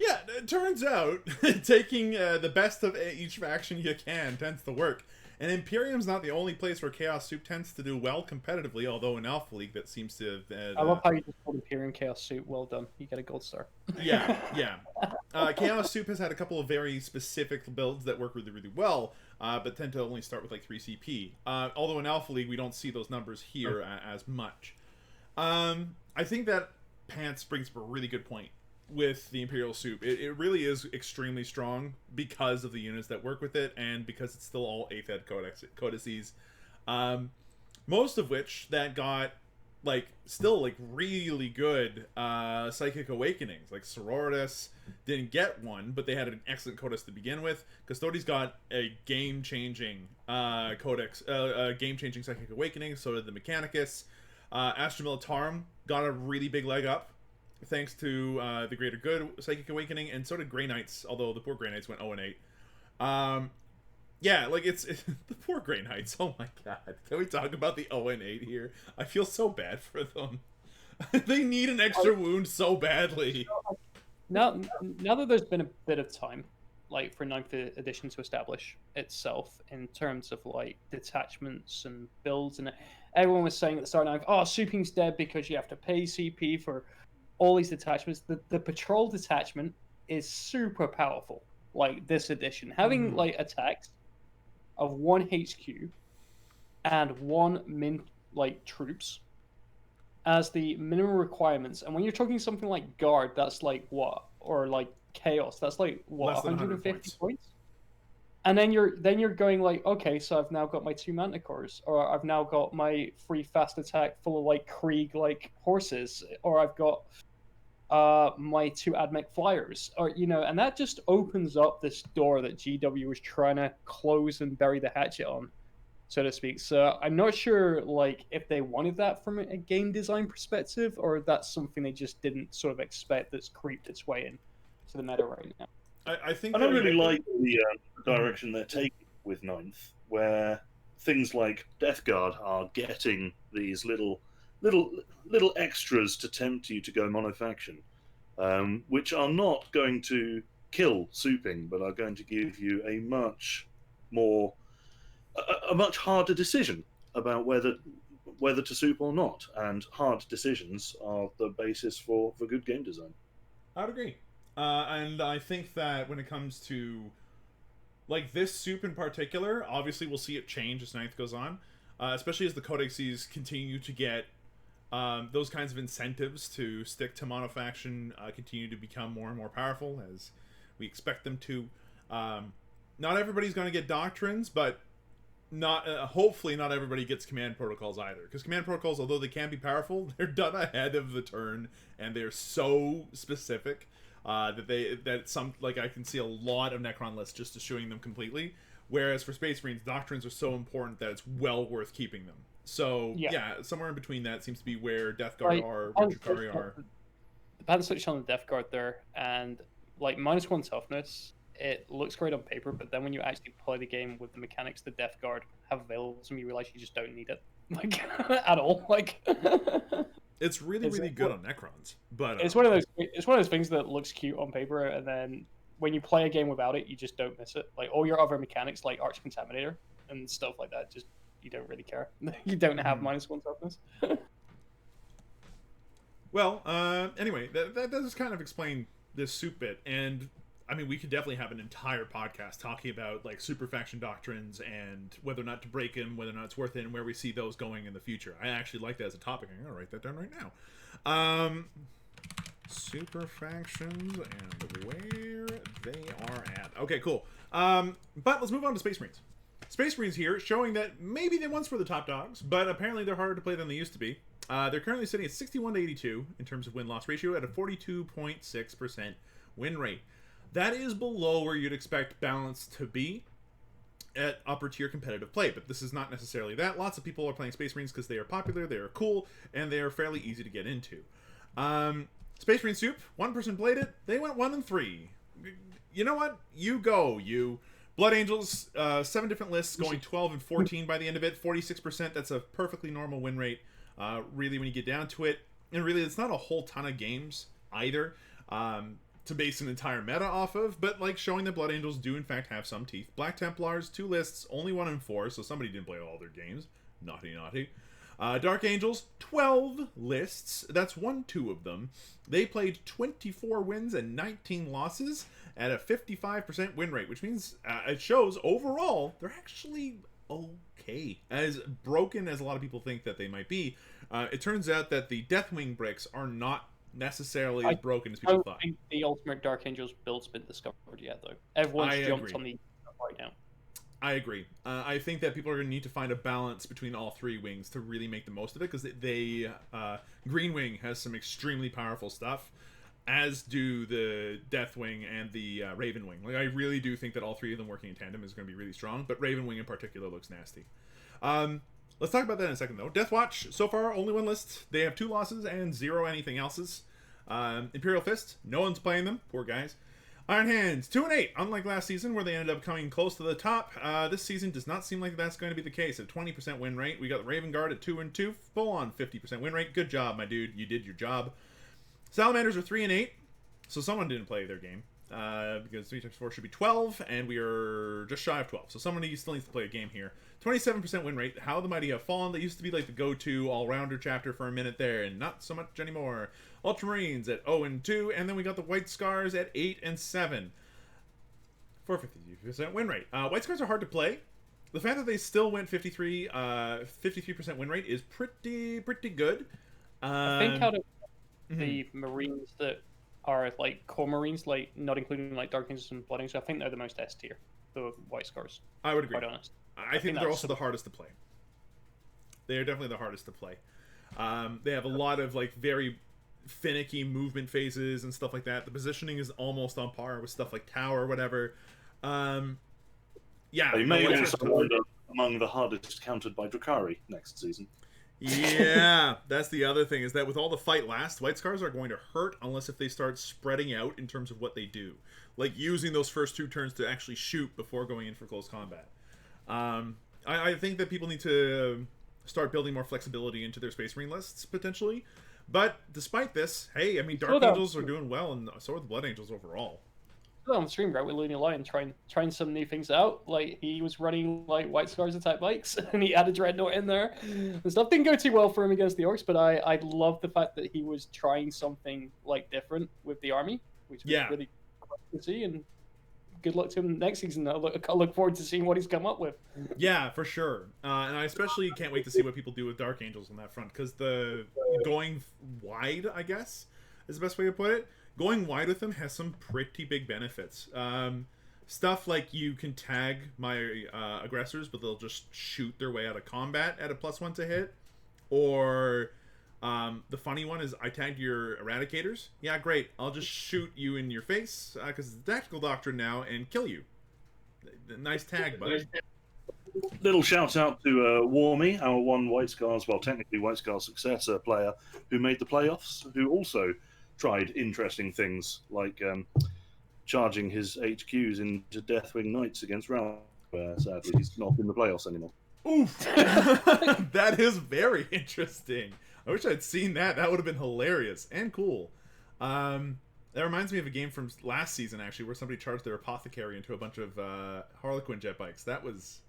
Yeah, it turns out taking the best of each faction you can tends to work. And Imperium's not the only place where Chaos Soup tends to do well competitively, although in Alpha League that seems to have... I love how you just called Imperium Chaos Soup. Well done. You get a gold star. Yeah. Chaos Soup has had a couple of very specific builds that work really, really well, but tend to only start with like 3 CP. Although in Alpha League we don't see those numbers here as much. I think that Pants brings up a really good point with the Imperial Soup. It really is extremely strong because of the units that work with it, and because it's still all 8th Ed codices. Most of which that got still really good Psychic Awakenings. Like Sororitas didn't get one, but they had an excellent codex to begin with. Custodes got a game-changing codex, game-changing Psychic Awakening, so did the Mechanicus. Astra Militarum got a really big leg up thanks to the Greater Good Psychic Awakening, and so did Grey Knights, although the poor Grey Knights went 0 and 8. Yeah, it's the poor Grey Knights. Oh my god. Can we talk about the 0 and 8 here? I feel so bad for them. They need an extra wound so badly. Now that there's been a bit of time, for 9th edition to establish itself in terms of detachments and builds, and everyone was saying at the start of 9th, souping's dead because you have to pay CP for all these detachments. The patrol detachment is super powerful. This edition, having attacks of 1 HQ and 1 min troops as the minimum requirements, and when you're talking something like guard, that's what, or chaos, that's what, 150 points. And then you're going okay, so I've now got my 2 manticores, or I've now got my 3 fast attack full of Krieg horses, or I've got my 2 AdMech flyers, or and that just opens up this door that GW was trying to close and bury the hatchet on, so to speak. So I'm not sure if they wanted that from a game design perspective, or that's something they just didn't sort of expect that's creeped its way in to the meta right now. I think I don't really like the direction they're taking with 9th, where things like Death Guard are getting these little extras to tempt you to go monofaction, which are not going to kill souping, but are going to give you a much harder decision about whether to soup or not. And hard decisions are the basis for good game design. I'd agree. And I think that when it comes to this soup in particular, obviously we'll see it change as 9th goes on, especially as the codexes continue to get those kinds of incentives to stick to monofaction continue to become more and more powerful, as we expect them to. Not everybody's going to get doctrines, but not hopefully not everybody gets command protocols either, because command protocols, although they can be powerful, they're done ahead of the turn, and they're so specific that some, like, I can see a lot of Necron lists just eschewing them completely, whereas for Space Marines, doctrines are so important that it's well worth keeping them. So yeah, somewhere in between that seems to be where Death Guard are, where Drukhari are. The pattern switch on the Death Guard there, and like -1 toughness, it looks great on paper, but then when you actually play the game with the mechanics the Death Guard have available to them, you realize you just don't need it, like, at all. Like, it's really good on Necrons, but it's one of those things that looks cute on paper, and then when you play a game without it, you just don't miss it. Like, all your other mechanics, like Arch Contaminator and stuff like that, just you don't really care. You don't have -1 toughness. Well, anyway, that does kind of explain this soup bit, and I mean, we could definitely have an entire podcast talking about, like, super faction doctrines and whether or not to break them, whether or not it's worth it, and where we see those going in the future. I actually like that as a topic. I'm gonna write that down right now. Super factions and where they are at. Okay, cool. But let's move on to Space Marines. Space Marines here, showing that maybe they once were the top dogs, but apparently they're harder to play than they used to be. They're currently sitting at 61 to 82 in terms of win-loss ratio at a 42.6% win rate. That is below where you'd expect balance to be at upper tier competitive play, but this is not necessarily that. Lots of people are playing Space Marines because they are popular, they are cool, and they are fairly easy to get into. Space Marine Soup, one person played it, they went 1-3. You know what? You go, you. Blood Angels, 7 different lists, going 12 and 14 by the end of it, 46%. That's a perfectly normal win rate, really, when you get down to it. And really, it's not a whole ton of games either to base an entire meta off of, but, like, showing that Blood Angels do in fact have some teeth. Black Templars, 2 lists, only 1 and 4, so somebody didn't play all their games. Naughty, naughty. Dark Angels, 12 lists. That's 2 of them. They played 24 wins and 19 losses at a 55% win rate, which means it shows overall they're actually okay. As broken as a lot of people think that they might be, it turns out that the Deathwing bricks are not necessarily as broken as people thought. I don't think the Ultimate Dark Angels build's been discovered yet, though. Everyone's jumped on the right now. I agree. I think that people are going to need to find a balance between all 3 wings to really make the most of it, because Green Wing has some extremely powerful stuff, as do the Deathwing and the Raven Wing. Like, I really do think that all 3 of them working in tandem is going to be really strong, but Raven Wing in particular looks nasty. Let's talk about that in a second, though. Deathwatch, so far, only 1 list. They have 2 losses and 0 anything else's. Imperial Fist, no one's playing them. Poor guys. Iron Hands, 2 and 8. Unlike last season, where they ended up coming close to the top, this season does not seem like that's going to be the case. At 20% win rate, we got the Raven Guard at 2 and 2, full on 50% win rate. Good job, my dude. You did your job. Salamanders are 3 and 8, so someone didn't play their game. Because 3 times 4 should be 12, and we are just shy of 12. So somebody still needs to play a game here. 27% win rate. How the Mighty Have Fallen. That used to be like the go-to all-rounder chapter for a minute there, and not so much anymore. Ultramarines at 0 and 2, and then we got the White Scars at 8 and 7. For 50% win rate. White Scars are hard to play. The fact that they still went 53% win rate is pretty good. I think out of the Marines that are like core Marines, like not including like Dark Angels and Blood Angels, I think they're the most S tier, the White Scars. I would agree. Quite honest. I think they're also the hardest to play. They are definitely the hardest to play. They have a lot of like very finicky movement phases and stuff like that. The positioning is almost on par with stuff like Tower or whatever. Yeah, they may also end up among the hardest countered by Drukhari next season. Yeah, that's the other thing, is that with all the fight last, White Scars are going to hurt unless if they start spreading out in terms of what they do. Like using those first 2 turns to actually shoot before going in for close combat. I think that people need to start building more flexibility into their Space Marine lists, potentially. But despite this, hey, I mean, Dark Angels are doing well, and so are the Blood Angels overall. On the stream, right, with Looney Lion trying some new things out. Like, he was running like White Scars attack bikes, and he added Dreadnought in there. The stuff didn't go too well for him against the Orcs, but I love the fact that he was trying something like different with the army, which was really cool to see. And good luck to him next season. I look forward to seeing what he's come up with. Yeah, for sure. And I especially can't wait to see what people do with Dark Angels on that front, because the going wide, I guess, is the best way to put it. Going wide with them has some pretty big benefits. Stuff like you can tag my aggressors, but they'll just shoot their way out of combat at a +1 to hit. Or the funny one is I tagged your Eradicators. Yeah, great. I'll just shoot you in your face, because it's a tactical doctrine now, and kill you. Nice tag, bud. Little shout out to Warmy, our one White Scars, well, technically White Scars successor player, who made the playoffs, who also tried interesting things like charging his HQs into Deathwing Knights against Ralph. Sadly, he's not in the playoffs anymore. Oof. That is very interesting. I wish I'd seen that. That would have been hilarious and cool. That reminds me of a game from last season, actually, where somebody charged their Apothecary into a bunch of Harlequin jet bikes. That was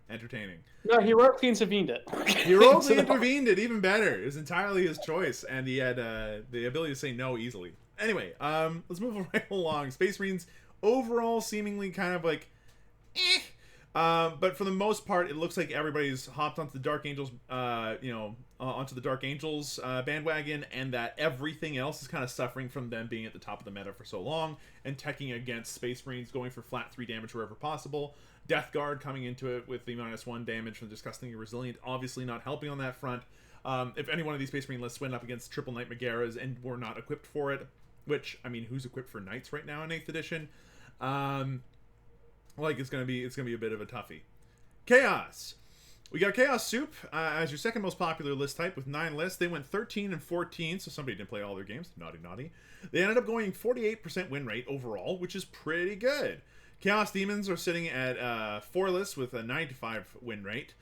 entertaining. No, heroically intervened it. Heroically intervened it, even better. It was entirely his choice, and he had the ability to say no easily. Anyway, let's move right along. Space Marines, overall, seemingly kind of like, eh. But for the most part, it looks like everybody's hopped onto the Dark Angels, onto the Dark Angels bandwagon, and that everything else is kind of suffering from them being at the top of the meta for so long, and teching against Space Marines, going for flat 3 damage wherever possible. Death Guard coming into it with the -1 damage from Disgustingly Resilient, obviously not helping on that front. If any one of these Space Marine lists went up against Triple Knight Megaras and were not equipped for it, which, I mean, who's equipped for Knights right now in 8th edition? It's gonna be a bit of a toughie. Chaos. We got Chaos Soup as your second most popular list type with 9 lists. They went 13 and 14, so somebody didn't play all their games. Naughty, naughty. They ended up going 48% win rate overall, which is pretty good. Chaos Demons are sitting at 4 lists with a 95 win rate.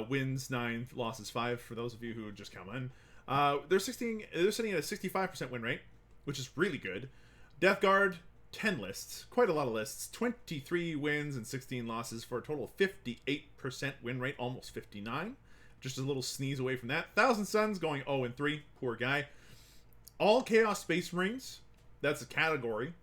Wins 9, losses 5 for those of you who just come in. They're sitting at a 65% win rate, which is really good. Death Guard, 10 lists, quite a lot of lists, 23 wins and 16 losses for a total of 58% win rate, almost 59. Just a little sneeze away from that. Thousand Suns going 0 and 3, poor guy. All Chaos Space Marines, that's a category.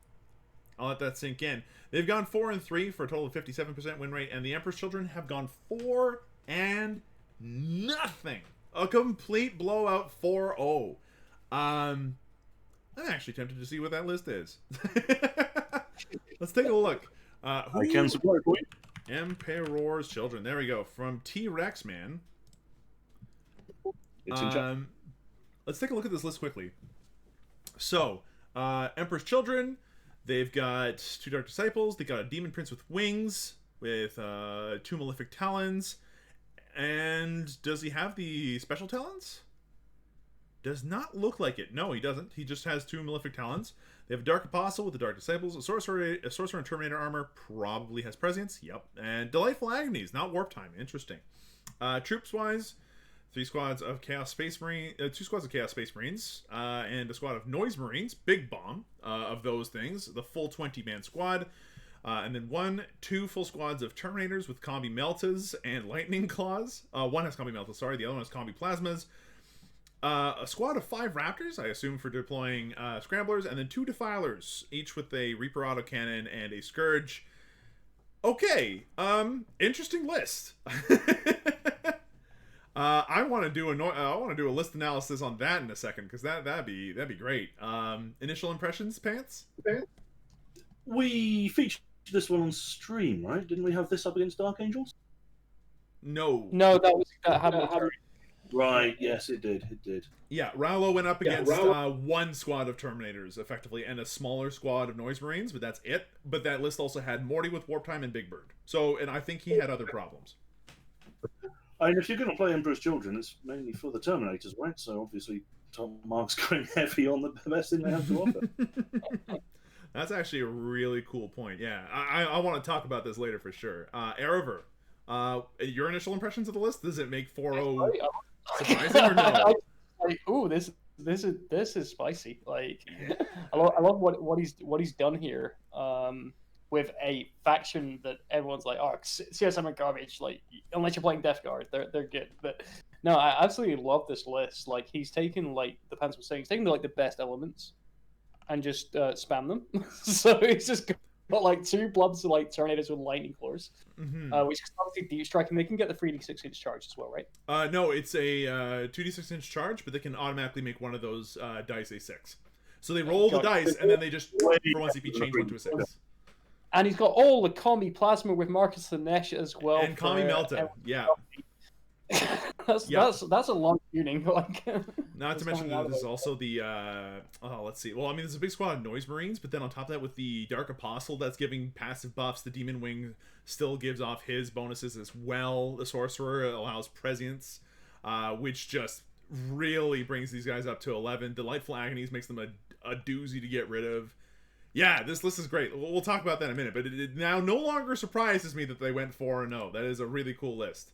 I'll let that sink in. They've gone 4 and 3 for a total of 57% win rate, and the Emperor's Children have gone 4 and nothing. A complete blowout 4-0. I'm actually tempted to see what that list is. Let's take a look. I can support for you. Emperor's Children. There we go. From T-Rex Man. It's in chat. Let's take a look at this list quickly. So, Emperor's Children. They've got 2 Dark Disciples. They got a Demon Prince with wings, with 2 Malefic Talons. And does he have the special talons? Does not look like it. No, he doesn't. He just has 2 Malefic Talons. They have a Dark Apostle with the Dark Disciples. A Sorcerer and Terminator armor probably has Prescience. Yep. And Delightful Agonies, not Warp Time. Interesting. Troops-wise, 2 squads of Chaos Space Marines, and a squad of Noise Marines. Big bomb of those things. The full 20-man squad. And then 2 full squads of Terminators with Combi Meltas and Lightning Claws. One has Combi Meltas, sorry. The other one has Combi Plasmas. A squad of 5 Raptors, I assume, for deploying Scramblers, and then 2 Defilers, each with a Reaper autocannon and a Scourge. Okay, interesting list. I want to do a list analysis on that in a second, because that'd be great. Initial impressions, Pants? We featured this one on stream, right? Didn't we have this up against Dark Angels? No, that happened. Right, yes, it did. Yeah, Raulo went up against 1 squad of Terminators, effectively, and a smaller squad of Noise Marines, but that's it. But that list also had Morty with Warp Time and Big Bird. So, and I think he had other problems. I mean, if you're going to play Emperor's Children, it's mainly for the Terminators, right? So, obviously, Tom Mark's going heavy on the best thing they have to offer. That's actually a really cool point, yeah. I want to talk about this later for sure. Erever, your initial impressions of the list? Does it make 4-0 surprising or no? Ooh, this is spicy. Like, I love what he's done here. With a faction that everyone's like, oh, CSM are garbage. Like, unless you're playing Death Guard, they're good. But no, I absolutely love this list. Like, he's taken, like the Pants was saying, he's taken like the best elements and just spam them. So he's just got like 2 blobs of like tornadoes with lightning claws, which is obviously deep strike, and they can get the 3d6-inch charge as well, right? No, it's a 2d6-inch charge, but they can automatically make one of those dice a 6. So they roll the dice, and then they just, for 1 CP, change one to a 6. And he's got all the Kami Plasma with Marcus the Nesh as well. And Kami Melta, yeah. That's a long tuning. Like, not to mention that this is also the let's see. Well, I mean, there's a big squad of Noise Marines, but then on top of that, with the Dark Apostle that's giving passive buffs, the Demon Wing still gives off his bonuses as well. The Sorcerer allows Prescience, which just really brings these guys up to 11. Delightful Agonies makes them a doozy to get rid of. Yeah, this list is great. We'll talk about that in a minute, but it now no longer surprises me that they went 4-0. That is a really cool list.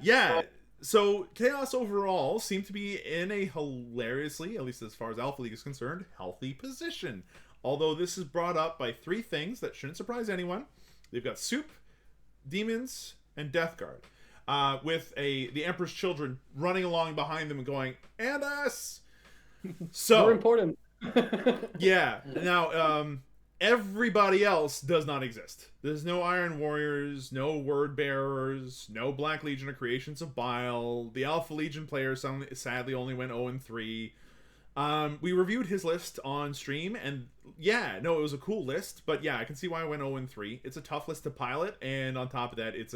Yeah, so Chaos overall seem to be in a hilariously, at least as far as Alpha League is concerned, healthy position. Although this is brought up by 3 things that shouldn't surprise anyone. They've got Soup, Demons, and Death Guard. With the Emperor's Children running along behind them and going, and us! So more important. Yeah. Now, everybody else does not exist. There's no Iron Warriors, no Word Bearers, no Black Legion or Creations of Bile. The Alpha Legion players sadly only went 0-3. We reviewed his list on stream, and yeah, no, it was a cool list, but yeah, I can see why I went 0-3. It's a tough list to pilot, and on top of that, it's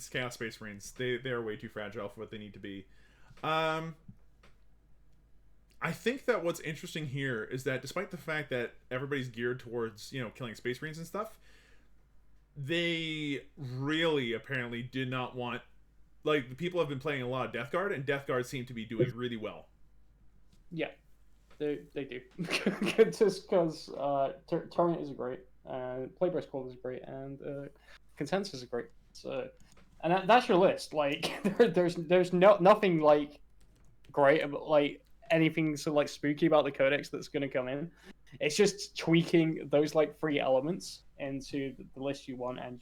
Chaos Space Marines. They're way too fragile for what they need to be. I think that what's interesting here is that despite the fact that everybody's geared towards, killing Space Marines and stuff, they really apparently did not want... Like, the people have been playing a lot of Death Guard, and Death Guard seem to be doing really well. Yeah, they do. Just because Torment is great, Playbright's Call is great, and Consensus is great. So, and that's your list. Like, there's nothing, like, great about, like, anything so like spooky about the codex that's going to come in. It's just tweaking those like 3 elements into the list you want, and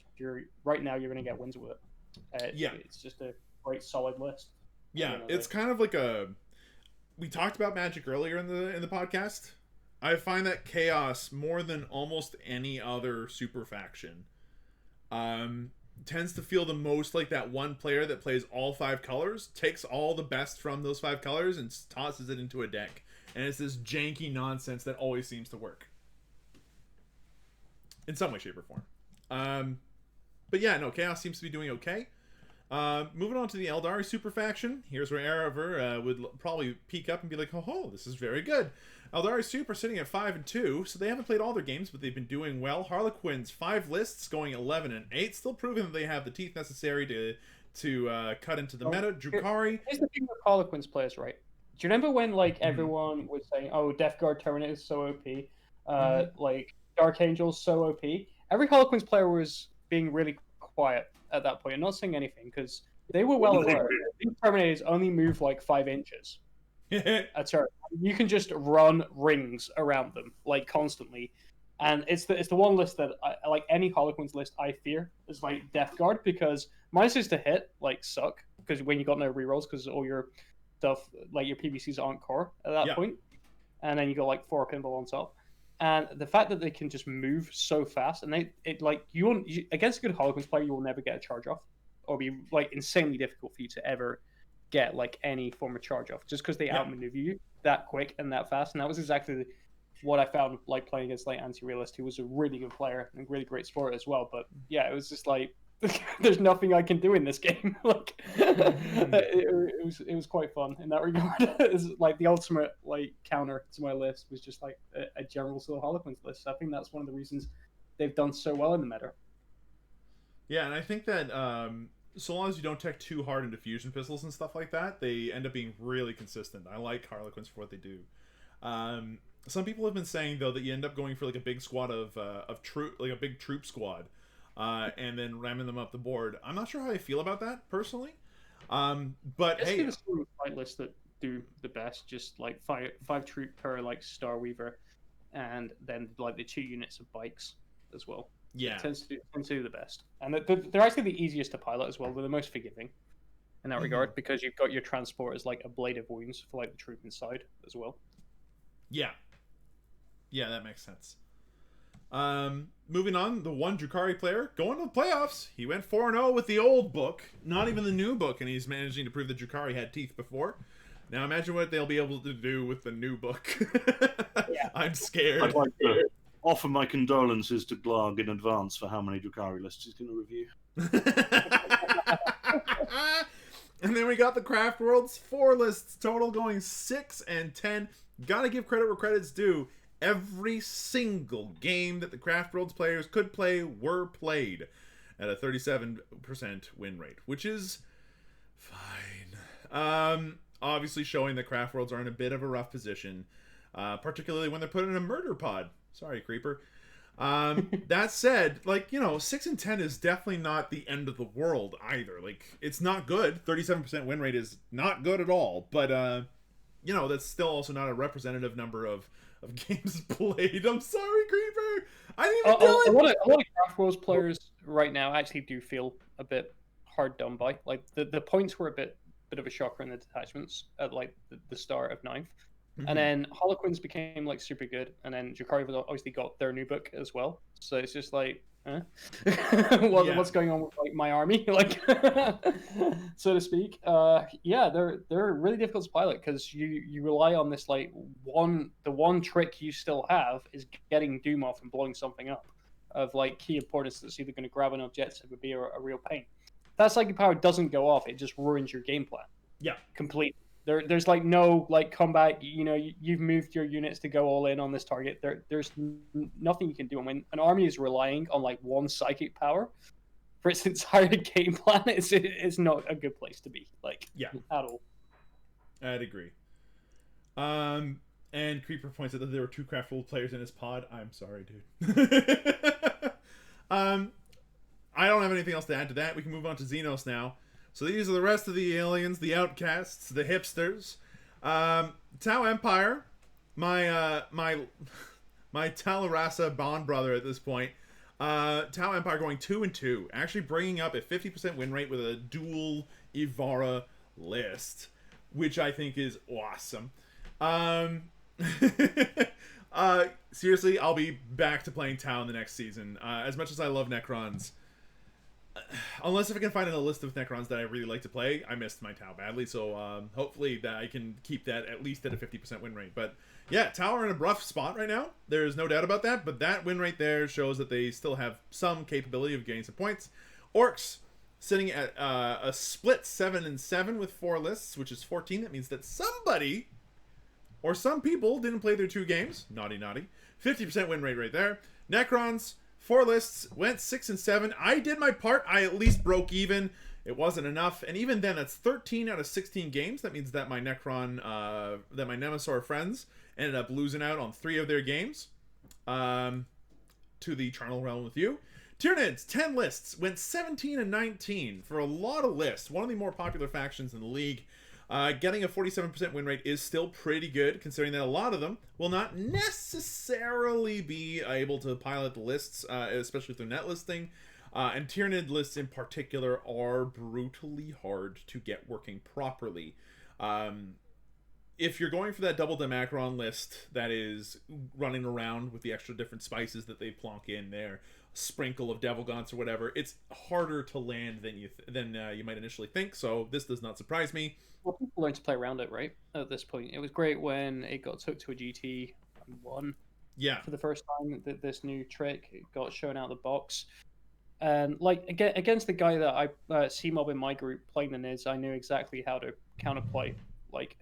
right now you're going to get wins with it. Yeah, it's just a great solid list. Yeah, it's kind of like we talked about Magic earlier in the podcast. I find that Chaos, more than almost any other super faction, tends to feel the most like that one player that plays all 5 colors, takes all the best from those 5 colors, and tosses it into a deck. And it's this janky nonsense that always seems to work. In some way, shape, or form. But yeah, no, Chaos seems to be doing okay. Moving on to the Eldari super faction. Here's where Erever would probably peek up and be like, oh, this is very good. Eldari Super sitting at 5-2, so they haven't played all their games, but they've been doing well. Harlequins, 5 lists, going 11-8, still proving that they have the teeth necessary to cut into the meta. Drukari. Here's the thing with Harlequins players, right? Do you remember when like everyone was saying, "Oh, Death Guard Terminator is so OP," like Dark Angel's so OP? Every Harlequins player was being really quiet at that point and not saying anything because they were well aware. These Terminators only move like 5 inches. A turn. You can just run rings around them like constantly, and it's the one list that I like. Any Harlequins list I fear is like Death Guard, because minuses to hit like suck because when you got no rerolls because all your stuff like your PVCs aren't core at that point, and then you got like 4 pinball on top, and the fact that they can just move so fast, and you against a good Harlequins player you will never get a charge off, or be like insanely difficult for you to ever get like any form of charge off just because they outmaneuver you that quick and that fast. And that was exactly what I found like playing against like Anti-Realist, who was a really good player and really great sport as well. But yeah, it was just like there's nothing I can do in this game. Like it was quite fun in that regard. It's like the ultimate like counter to my list was just like a general sort of Harlequins list. I think that's one of the reasons they've done so well in the meta. Yeah, and I think that so long as you don't tech too hard into fusion pistols and stuff like that, they end up being really consistent. I like Harlequins for what they do. Some people have been saying though that you end up going for like a big squad of troop, like a big troop squad, and then ramming them up the board. I'm not sure how I feel about that personally. But hey, the fight lists that do the best, just like five troop per like Star Weaver, and then like the 2 units of bikes as well. Yeah, it tends to do the best, and they're actually the easiest to pilot as well. They're the most forgiving in that regard because you've got your transport as like a blade of wounds for like the troop inside as well. Yeah. Yeah, that makes sense. Moving on, the one Drukhari player going to the playoffs. He went 4-0 with the old book, not even the new book, and he's managing to prove that Drukhari had teeth before. Now imagine what they'll be able to do with the new book. Yeah. I'm scared. I'd like to offer my condolences to Glarg in advance for how many Drukhari lists he's going to review. And then we got the Craft World's 4 lists total going 6 and 10. Gotta give credit where credit's due. Every single game that the Craft Worlds players could play were played at a 37% win rate, which is fine. Obviously showing that Craft Worlds are in a bit of a rough position, particularly when they're put in a murder pod. Sorry, Creeper. That said, 6 and 10 is definitely not the end of the world either. It's not good. 37% win rate is not good at all, but that's still also not a representative number of games played. I'm sorry, Creeper. I didn't even do it. A lot of Craft Worlds players right now actually do feel a bit hard done by. Like the points were a bit of a shocker in the detachments at the start of 9th. And then Harlequins became super good, and then Drukhari obviously got their new book as well. So it's just what's going on with my army, so to speak. They're really difficult to pilot because you rely on this the one trick you still have is getting Doom off and blowing something up of key importance that's either going to grab an objective would be a real pain. That psychic power doesn't go off; it just ruins your game plan. Yeah, completely. There's no combat. You've moved your units to go all in on this target. There's nothing you can do. And when an army is relying on one psychic power for its entire game plan, it's not a good place to be. At all. I'd agree. And Creeper points out that there were 2 Craft World players in his pod. I'm sorry, dude. I don't have anything else to add to that. We can move on to Xenos now. So these are the rest of the aliens, the outcasts, the hipsters. Tau Empire, my Talarasa Bond brother at this point. Tau Empire going 2-2, actually bringing up a 50% win rate with a dual Ivara list, which I think is awesome. Seriously, I'll be back to playing Tau in the next season. As much as I love Necrons, unless if I can find a list of Necrons that I really like to play, I missed my Tau badly, so hopefully that I can keep that at least at a 50% win rate. But yeah, Tau are in a rough spot right now. There's no doubt about that, but that win rate there shows that they still have some capability of getting some points. Orcs sitting at a split 7-7 with 4 lists, which is 14. That means that somebody or some people didn't play their 2 games. Naughty, naughty. 50% win rate right there. Necrons, 4 lists, went 6-7. I did my part. I at least broke even. It wasn't enough. And even then, that's 13 out of 16 games. That means that my Necron, that my Nemesaur friends ended up losing out on 3 of their games to the Charnel Realm with you. Tyranids, 10 lists, went 17-19 for a lot of lists. One of the more popular factions in the league. Getting a 47% win rate is still pretty good, considering that a lot of them will not necessarily be able to pilot the lists, especially through net listing. And Tyranid lists in particular are brutally hard to get working properly. If you're going for that double Demacron list that is running around with the extra different spices that they plonk in there, sprinkle of Devil Gaunts or whatever, it's harder to land than you might initially think. So this does not surprise me. Well, people learn to play around it, right? At this point, it was great when it got took to a GT and won. Yeah, for the first time, this new trick got shown out of the box. And against the guy that I C-mob in my group playing the Nids, I knew exactly how to counterplay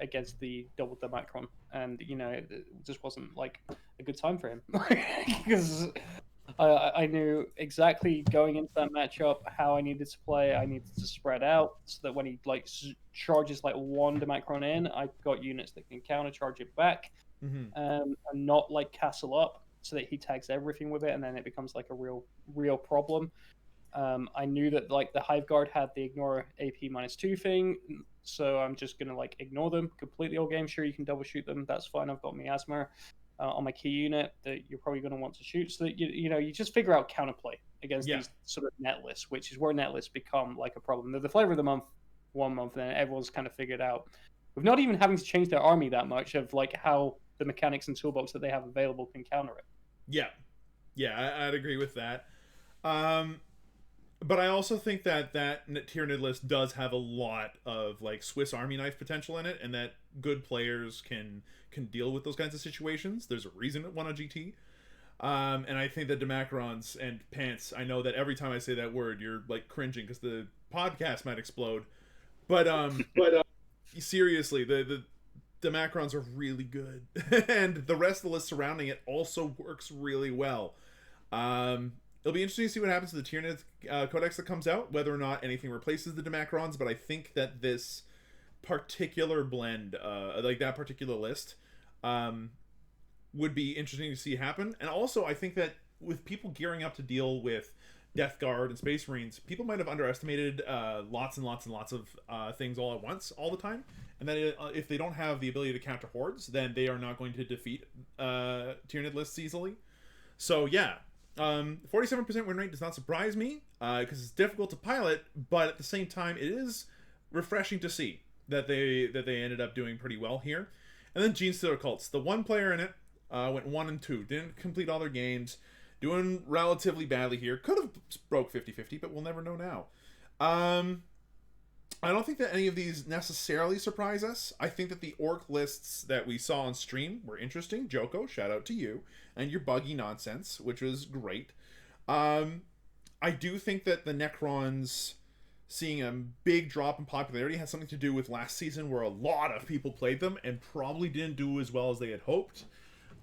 against the double Demacron, and it just wasn't a good time for him because I knew exactly going into that matchup how I needed to play. I needed to spread out so that when he charges one Demacron in, I've got units that can counter charge it back, and not castle up, so that he tags everything with it, and then it becomes a real problem. I knew that the Hive Guard had the ignore AP -2 thing, so I'm just gonna ignore them completely all game. Sure, you can double shoot them, that's fine. I've got Miasma on my key unit that you're probably going to want to shoot, so that you just figure out counterplay against these sort of net lists, which is where net lists become a problem. They're the flavor of the month 1 month, and then everyone's kind of figured out, with not even having to change their army that much, of how the mechanics and toolbox that they have available can counter it. Yeah, I'd agree with that. But I also think that Tyranid list does have a lot of like Swiss Army knife potential in it, and that good players can deal with those kinds of situations. There's a reason it won a GT. And I think that Demacrons and Pants, I know that every time I say that word, you're like cringing because the podcast might explode. But seriously, the Demacrons are really good, and the rest of the list surrounding it also works really well. It'll be interesting to see what happens to the Tyranid Codex that comes out, whether or not anything replaces the Demacrons, but I think that this particular blend, like that particular list, would be interesting to see happen. And also, I think that with people gearing up to deal with Death Guard and Space Marines, people might have underestimated lots and lots and lots of things all at once, all the time. And that if they don't have the ability to counter hordes, then they are not going to defeat Tyranid lists easily. So yeah, 47% win rate does not surprise me because it's difficult to pilot, but at the same time, it is refreshing to see that they ended up doing pretty well here. And then Gene Stealer Cults, the one player in it went 1-2, didn't complete all their games, doing relatively badly here. Could have broke 50-50, but we'll never know now. I don't think that any of these necessarily surprise us. I think that the orc lists that we saw on stream were interesting. Joko, shout out to you and your buggy nonsense, which was great. I do think that the Necrons seeing a big drop in popularity has something to do with last season, where a lot of people played them and probably didn't do as well as they had hoped.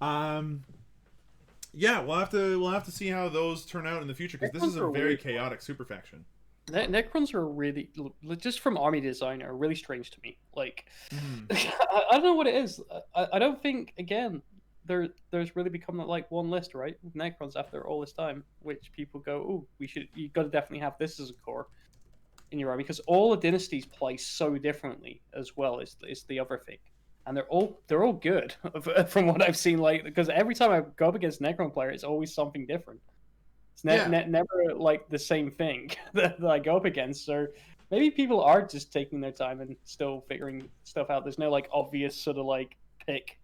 Yeah, we'll have to see how those turn out in the future, because this is a very chaotic super faction. Necrons are really, just from army design, are really strange to me. Like, I don't know what it is. I don't think, again, there's really become like one list, right? Necrons after all this time, which people go, oh, you got to definitely have this as a core in your army, because all the dynasties play so differently as well. Is the other thing, and they're all good from what I've seen. Like, because every time I go up against Necron player, it's always something different. It's never like the same thing that I go up against. So maybe people are just taking their time and still figuring stuff out. There's no like obvious sort of like pick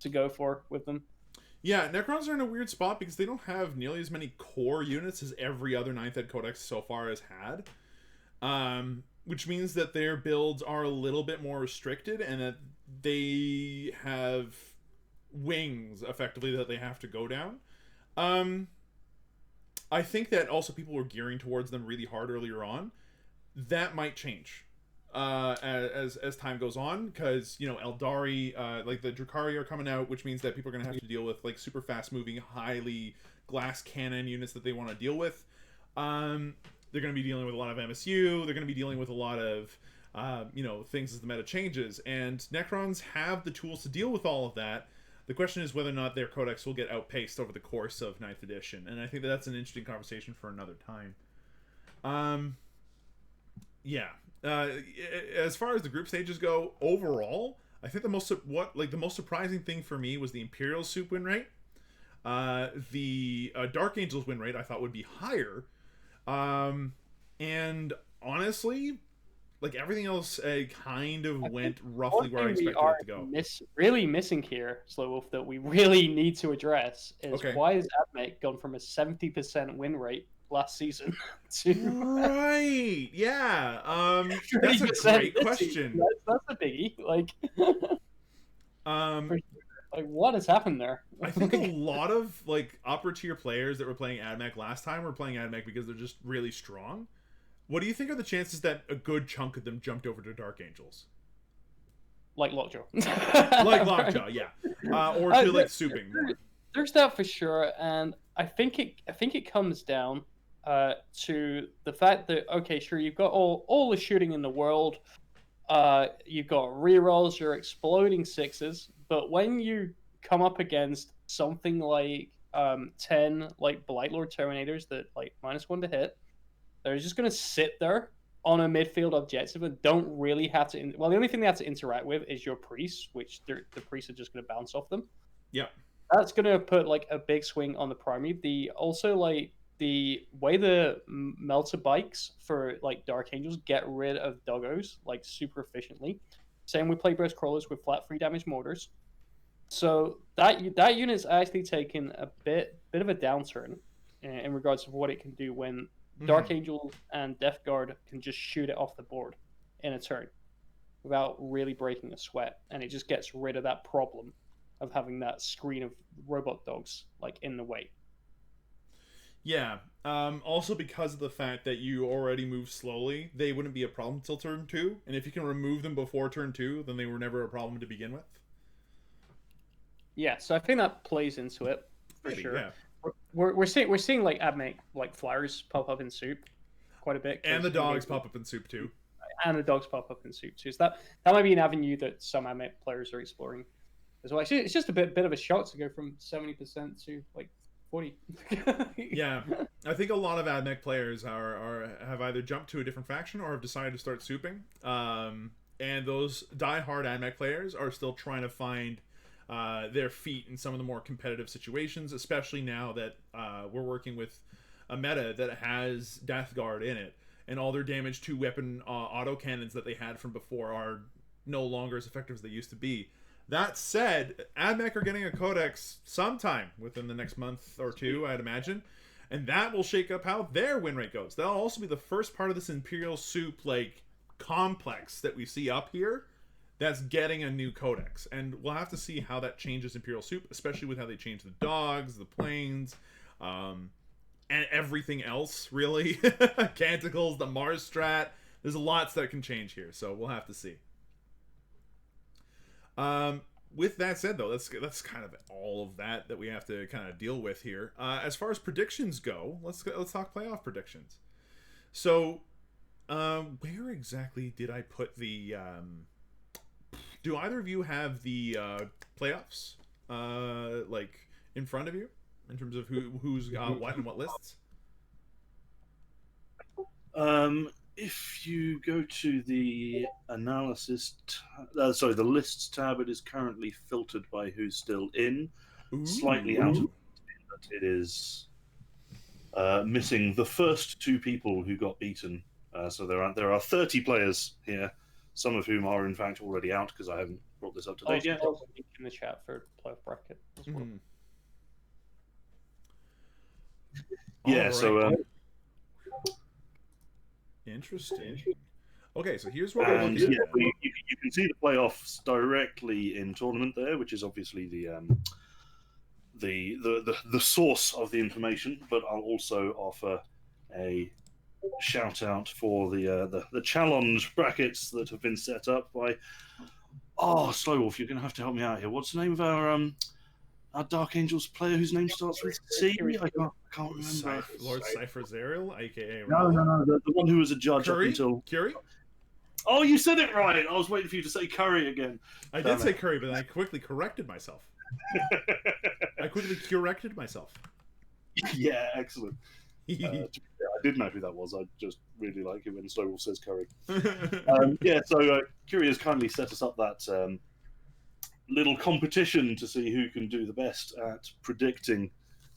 to go for with them. Yeah, Necrons are in a weird spot because they don't have nearly as many core units as every other 9th Ed Codex so far has had. Which means that their builds are a little bit more restricted, and that they have wings effectively that they have to go down. I think that also people were gearing towards them really hard earlier on. That might change as time goes on, because Eldari, like the Drukhari are coming out, which means that people are going to have to deal with like super fast moving, highly glass cannon units that they want to deal with. They're going to be dealing with a lot of MSU. They're going to be dealing with a lot of things as the meta changes, and Necrons have the tools to deal with all of that. The question is whether or not their codex will get outpaced over the course of 9th edition, and I think that's an interesting conversation for another time. As far as the group stages go, overall, I think the most surprising thing for me was the Imperial Soup win rate. The Dark Angels win rate I thought would be higher, and honestly, like everything else, kind of went roughly where I expected it to go. Really missing here, Slow Wolf, that we really need to address is why has Admech gone from a 70% win rate last season to right? Yeah, that's a great question. That's a biggie. Like, like what has happened there? I think a lot of like upper tier players that were playing Admech last time were playing Admech because they're just really strong. What do you think are the chances that a good chunk of them jumped over to Dark Angels? Like Lockjaw. Like Lockjaw, yeah. Or to like souping more. There's that for sure, and I think it comes down to the fact that, okay, sure, you've got all the shooting in the world, you've got rerolls, you're exploding sixes, but when you come up against something like 10 like Blightlord Terminators that like -1 to hit, they're just going to sit there on a midfield objective and don't really have to... the only thing they have to interact with is your priests, which the priests are just going to bounce off them. Yeah. That's going to put like a big swing on the primary. The way the melter bikes for like Dark Angels get rid of doggos like super efficiently. Same with Plagueburst Crawlers with flat 3 damage mortars. So that unit's actually taken a bit of a downturn in regards to what it can do when Dark Angel and Death Guard can just shoot it off the board in a turn without really breaking a sweat, and it just gets rid of that problem of having that screen of robot dogs like in the way. Yeah. Also, because of the fact that you already move slowly, they wouldn't be a problem till turn 2. And if you can remove them before turn 2, then they were never a problem to begin with. Yeah, so I think that plays into it for Maybe, sure. yeah. We're seeing like Admech like flyers pop up in Soup quite a bit, And the dogs pop up in Soup too. And the dogs pop up in Soup too. So that might be an avenue that some Admech players are exploring as well. Actually, it's just a bit of a shock to go from 70% to like 40. Yeah, I think a lot of Admech players have either jumped to a different faction or have decided to start souping. And those die-hard Admech players are still trying to find their feet in some of the more competitive situations, especially now that we're working with a meta that has Death Guard in it, and all their damage to weapon autocannons that they had from before are no longer as effective as they used to be. That said, Admech are getting a codex sometime within the next month or two, I'd imagine, and that will shake up how their win rate goes. That'll also be the first part of this Imperial Soup like complex that we see up here that's getting a new codex, and we'll have to see how that changes Imperial Soup, especially with how they change the dogs, the planes, and everything else, really. Canticles, the Mars strat. There's lots that can change here, so we'll have to see. With that said, though, that's kind of all of that we have to kind of deal with here. As far as predictions go, let's talk playoff predictions. So, where exactly did I put the? Do either of you have the playoffs like in front of you in terms of who's got what and what lists? If you go to the analysis, the lists tab, it is currently filtered by who's still in. Ooh. Slightly out of that, it is missing the first 2 people who got beaten. So there are 30 players here, some of whom are in fact already out because I haven't brought this up to date yet. Also in the chat for playoff bracket as well. Yeah, right. so interesting. Okay, so here's what and we're looking yeah, at. you can see the playoffs directly in tournament there, which is obviously the source of the information. But I'll also offer a shout out for the challenge brackets that have been set up by. Oh, Slowwolf, you're going to have to help me out here. What's the name of our Dark Angels player whose name starts with C? I can't remember. Lord Cypher Zerial, aka No, the one who was a judge Curry? up until Curie? Oh, you said it right. I was waiting for you to say Curry again. I did say Curry, but then I quickly corrected myself. Yeah, excellent. I did know who that was. I just really like it when Slowwolf says Curry. So Curry has kindly set us up that little competition to see who can do the best at predicting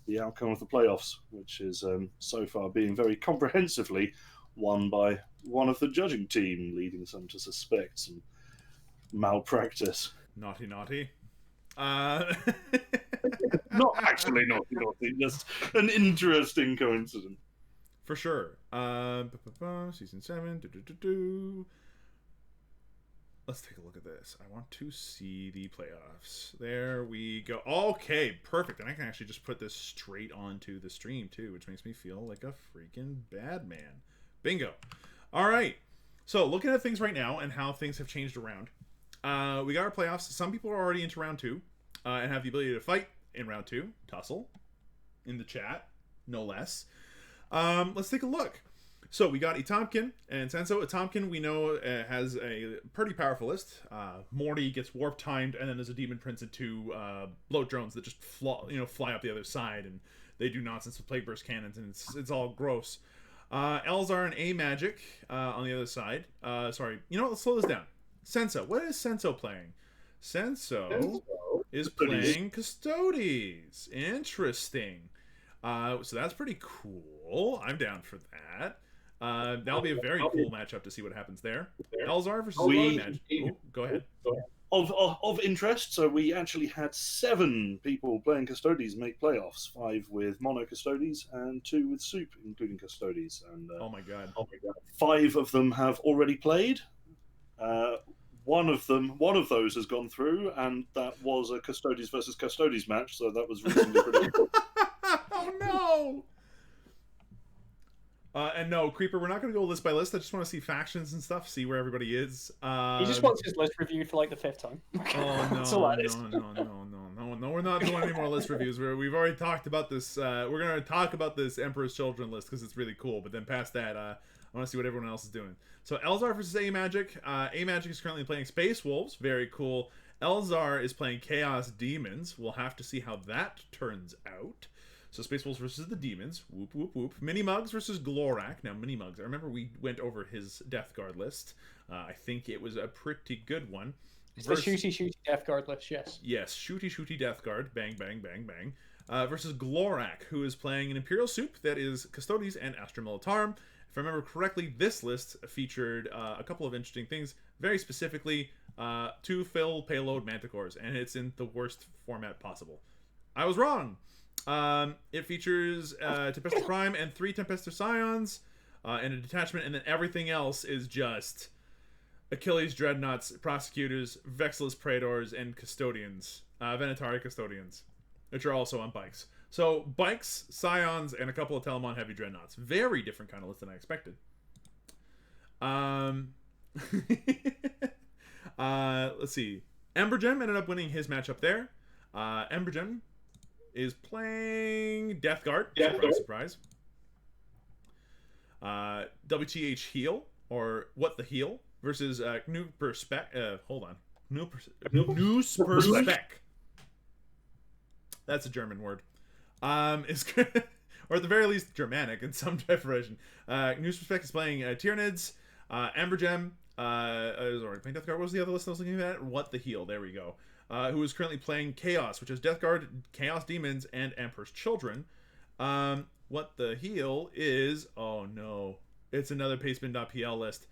the outcome of the playoffs, which is so far being very comprehensively won by one of the judging team, leading some to suspect some malpractice. Naughty. Not actually naughty, just an interesting coincidence. For sure. Season 7. Let's take a look at this. I want to see the playoffs. There we go. Okay, perfect. And I can actually just put this straight onto the stream, too, which makes me feel like a freaking bad man. Bingo. All right. So, looking at things right now and how things have changed around. We got our playoffs. Some people are already into round 2 and have the ability to fight in round 2. Tussle in the chat, no less. Let's take a look. So we got Etomkin and Senso. Etomkin, we know, has a pretty powerful list. Morty gets warp timed, and then there's a Demon Prince and 2 bloat drones that just fly up the other side, and they do nonsense with Plague Burst cannons, and it's all gross. Elzar and A Magic on the other side. Sorry, let's slow this down. Senso, what is Senso playing? Senso is playing Custodes. Interesting. So that's pretty cool. I'm down for that. That'll be a very cool matchup to see what happens there. Elzar versus A Magic. Oh, go ahead. of interest, so we actually had 7 people playing Custodes make playoffs, 5 with Mono Custodes and 2 with Soup, including Custodes. And Oh my god. 5 of them have already played. One of those has gone through, and that was a Custodes versus Custodes match, so that was reasonably predictable. Oh no! And no, Creeper, we're not going to go list by list. I just want to see factions and stuff, see where everybody is. He just wants his list reviewed for like the 5th time. Oh no, That's all that is. no! We're not doing any more list reviews. We've already talked about this. We're going to talk about this Emperor's Children list because it's really cool. But then past that, I want to see what everyone else is doing. So Elzar versus A Magic. A Magic is currently playing Space Wolves. Very cool. Elzar is playing Chaos Demons. We'll have to see how that turns out. So Space Wolves versus the Demons. Whoop, whoop, whoop. Mini Mugs versus Glorak. Now, Mini Mugs, I remember we went over his Death Guard list. I think it was a pretty good one. It's the shooty Death Guard list, yes. Yes, shooty Death Guard. Bang, bang, bang, bang. Versus Glorak, who is playing an Imperial Soup that is Custodes and Astra Militarum. If I remember correctly, this list featured a couple of interesting things. Very specifically, 2 fill payload Manticores, and it's in the worst format possible. I was wrong. It features Tempestor Prime and 3 Tempestor Scions and a detachment, and then everything else is just Achilles Dreadnoughts, Prosecutors, Vexillus Praetors, and Custodians, Venatari Custodians, which are also on bikes. So bikes, Scions, and a couple of Telemon Heavy Dreadnoughts. Very different kind of list than I expected. Let's see. Embergem ended up winning his matchup there. Embergem is playing Death Guard. Surprise. WTH Heal, or What the Heal, versus New Perspec. Hold on. New Perspec. That's a German word. Is or at the very least Germanic in some version. New Perspec is playing Tyranids, Embergem. I was already playing Death Guard. What was the other list I was looking at? What the Heal. There we go. Who is currently playing Chaos, which is Death Guard, Chaos Demons, and Emperor's Children. What the Heal is... Oh, no. It's another Pastebin.pl list.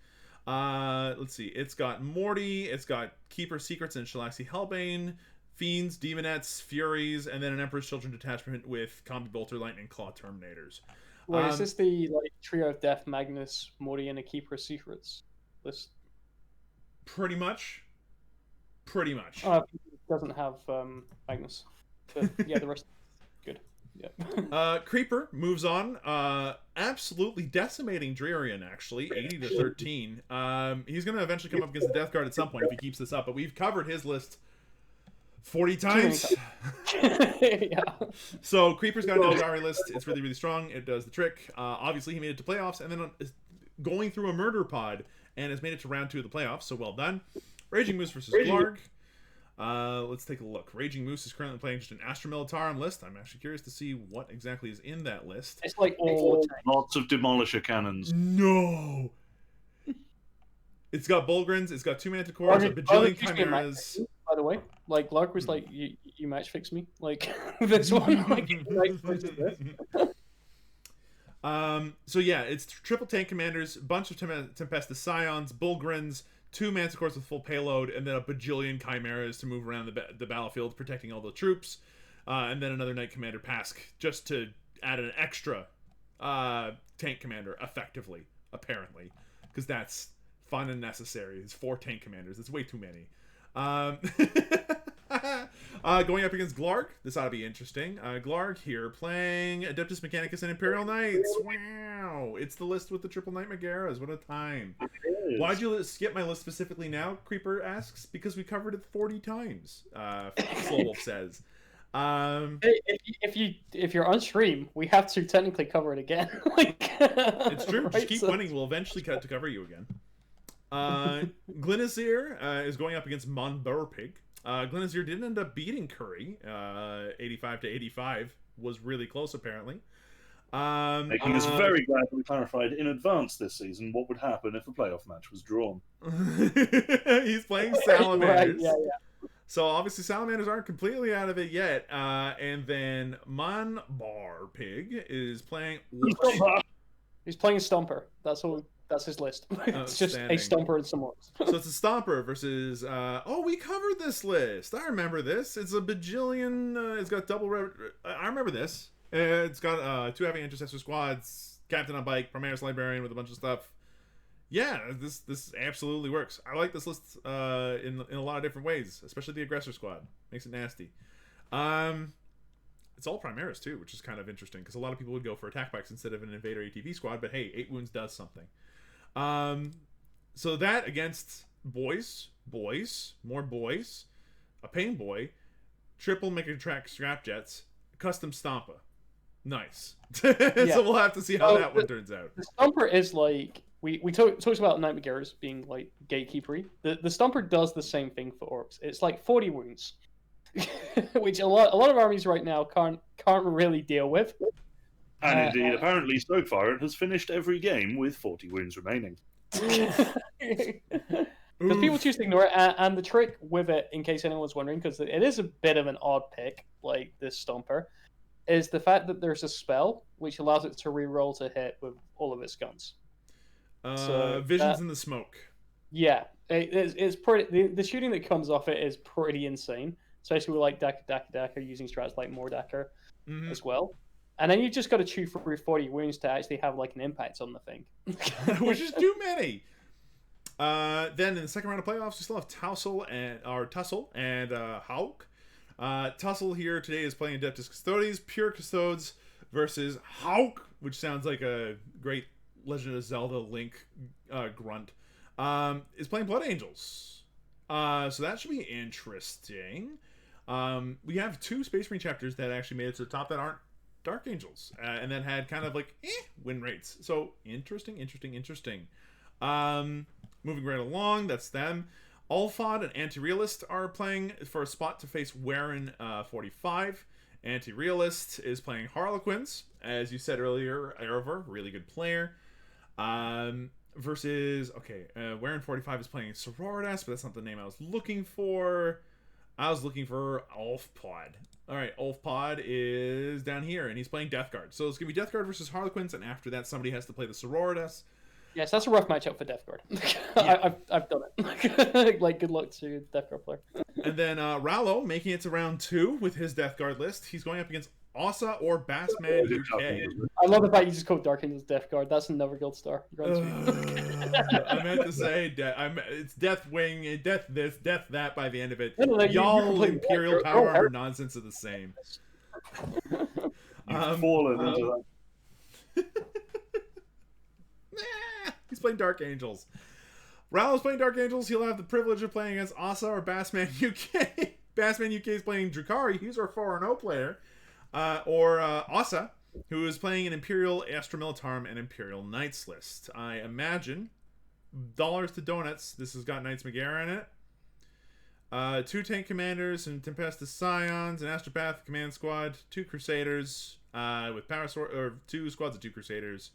Let's see. It's got Morty, it's got Keeper Secrets and Shalaxi Hellbane, Fiends, Demonettes, Furies, and then an Emperor's Children detachment with Combi Bolter, Lightning Claw Terminators. Wait, is this the Trio of Death, Magnus, Morty, and a Keeper Secrets list? Pretty much. It doesn't have Magnus. But yeah, the rest good. Yeah. Creeper moves on. Absolutely decimating Drearian, actually. 80 to 13. He's going to eventually come up against the Death Guard at some point if he keeps this up, but we've covered his list 40 times. Yeah. So Creeper's got an Eldari list. It's really, really strong. It does the trick. Obviously, he made it to playoffs, and then is going through a murder pod, and has made it to round 2 of the playoffs, so well done. Raging Moose versus Glarg. Let's take a look. Raging Moose is currently playing just an Astra Militarum list. I'm actually curious to see what exactly is in that list. It's like Lots of Demolisher cannons. No! It's got Bulgrins, it's got 2 Manticores, a bajillion Chimeras. By the way, like Glarg was like, you match fix me, like this one. So yeah, it's triple tank commanders, bunch of Tempestus Scions, Bulgrins, 2 Manticores with full payload, and then a bajillion Chimeras to move around the battlefield, protecting all the troops, and then another Knight Commander Pask, just to add an extra tank commander, effectively, apparently, because that's fun and necessary. It's 4 tank commanders. It's way too many. Going up against Glarg, this ought to be interesting. Glarg here playing Adeptus Mechanicus and Imperial Knights. Wow! It's the list with the triple Knight Megaras. What a time. Why'd you skip my list specifically now? Creeper asks. Because we covered it 40 times, Slowwolf says. If you're on stream, we have to technically cover it again. It's true. Right? Just keep winning. We'll eventually cut to cover you again. Glynazyr is going up against Monburpig. Glynazyr did end up beating Curry, 85 to 85. Was really close, apparently. Making us very glad that we clarified in advance this season what would happen if a playoff match was drawn. He's playing Salamanders. Right, yeah. So obviously Salamanders aren't completely out of it yet. And then Monbarpig is playing... He's playing Stomper. That's all That's his list. It's just a Outstanding. Stomper and some orcs. So it's a Stomper versus. We covered this list. I remember this. It's a bajillion. It's got double. I remember this. It's got 2 heavy intercessor squads, captain on bike, Primaris librarian with a bunch of stuff. Yeah, this absolutely works. I like this list in a lot of different ways, especially the aggressor squad. Makes it nasty. It's all Primaris too, which is kind of interesting because a lot of people would go for attack bikes instead of an invader ATV squad. But hey, 8 wounds does something. So that against boys, more boys, a pain boy, triple Megatrack scrap jets, custom Stompa. Nice. So we'll have to see how that one turns out. The Stomper is like we talked about Night McGarris being like gatekeepery. The Stomper does the same thing for orcs. It's like 40 wounds, which a lot of armies right now can't really deal with. And indeed, apparently so far, it has finished every game with 40 wounds remaining. Because people choose to ignore it, and the trick with it, in case anyone's wondering, because it is a bit of an odd pick, like this Stomper, is the fact that there's a spell which allows it to reroll to hit with all of its guns. Visions in the smoke. Yeah, it's pretty. The shooting that comes off it is pretty insane, especially with like Daka using strats like Mordaka as well. And then you just got to chew through 40 wounds to actually have like an impact on the thing, which is too many. Then in the second round of playoffs, we still have Tussle and Hawk. Tussle here today is playing Adeptus Custodes, Pure Custodes versus Hawk, which sounds like a great Legend of Zelda Link grunt. Is playing Blood Angels. So that should be interesting. We have 2 Space Marine chapters that actually made it to the top that aren't Dark Angels, and then had kind of like win rates. So interesting. Moving right along, that's them. Alphod and Anti-Realist are playing for a spot to face Warren 45. Anti-Realist is playing Harlequins, as you said earlier. Erevar, really good player. Versus Warren 45 is playing Sororitas, but that's not the name I was looking for. I was looking for Alphpod. Alright, Alphpod is down here, and he's playing Death Guard. So it's going to be Death Guard versus Harlequins, and after that somebody has to play the Sororitas. Yes, that's a rough matchup for Death Guard. Yeah. I've done it. Like, good luck to Death Guard player. And then Rallo, making it to round 2 with his Death Guard list. He's going up against Ossa or Bassman UK. I love the fact you just called Dark Angels Death Guard. That's another guild star. I meant to say it's Death Wing, Death this, Death that by the end of it. No, Y'all Imperial Power Armor nonsense are the same. You've fallen into that. He's playing Dark Angels. Rallo's playing Dark Angels. He'll have the privilege of playing against Ossa or Bassman UK. Bassman UK is playing Drakari. He's our 4-0 player. Or Ossa, who is playing an Imperial Astra Militarum and Imperial Knights list. I imagine, dollars to donuts, this has got Knights Megara in it. 2 tank commanders and Tempestus Scions, an Astropath command squad, 2 Crusaders with power sword, or 2 squads of 2 Crusaders.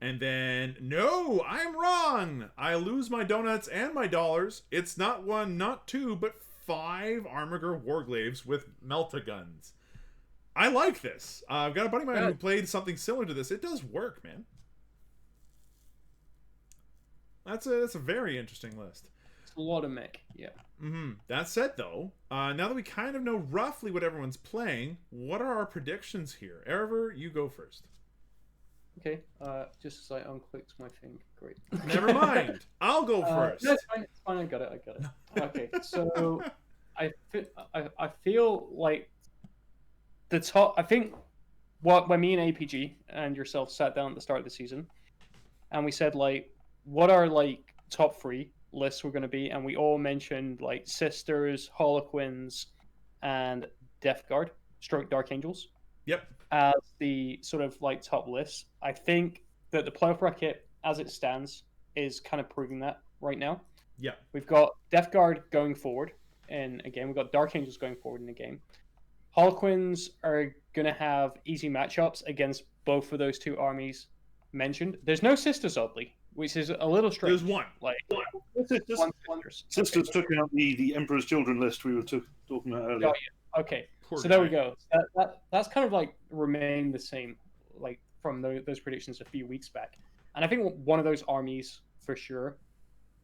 And then, no, I'm wrong. I lose my donuts and my dollars. It's not 1, not 2, but 5 Armiger Warglaves with Melta-guns. I like this. I've got a buddy of mine who played something similar to this. It does work, man. That's a very interesting list. It's a lot of mech, yeah. That said, though, now that we kind of know roughly what everyone's playing, what are our predictions here? Erevar, you go first. Okay, just as I unclicked my thing. Great. Never mind. I'll go first. No, it's fine. It's fine. I got it. Okay, so I feel like the top. I think when me and APG and yourself sat down at the start of the season, and we said like, what are like top 3 lists were going to be, and we all mentioned like Sisters, Harlequins, and Death Guard, stroke Dark Angels. Yep. As the sort of like top list. I think that the playoff bracket as it stands is kind of proving that right now. Yeah. We've got Death Guard going forward in a game. We've got Dark Angels going forward in a game. Harlequins are going to have easy matchups against both of those 2 armies mentioned. There's no Sisters, oddly, which is a little strange. There's one. Like, Sisters took out the Emperor's Children list we were talking about earlier. Oh, yeah. Okay. Poor so guy. there we go. That's kind of like remained the same, like from those predictions a few weeks back. And I think one of those armies for sure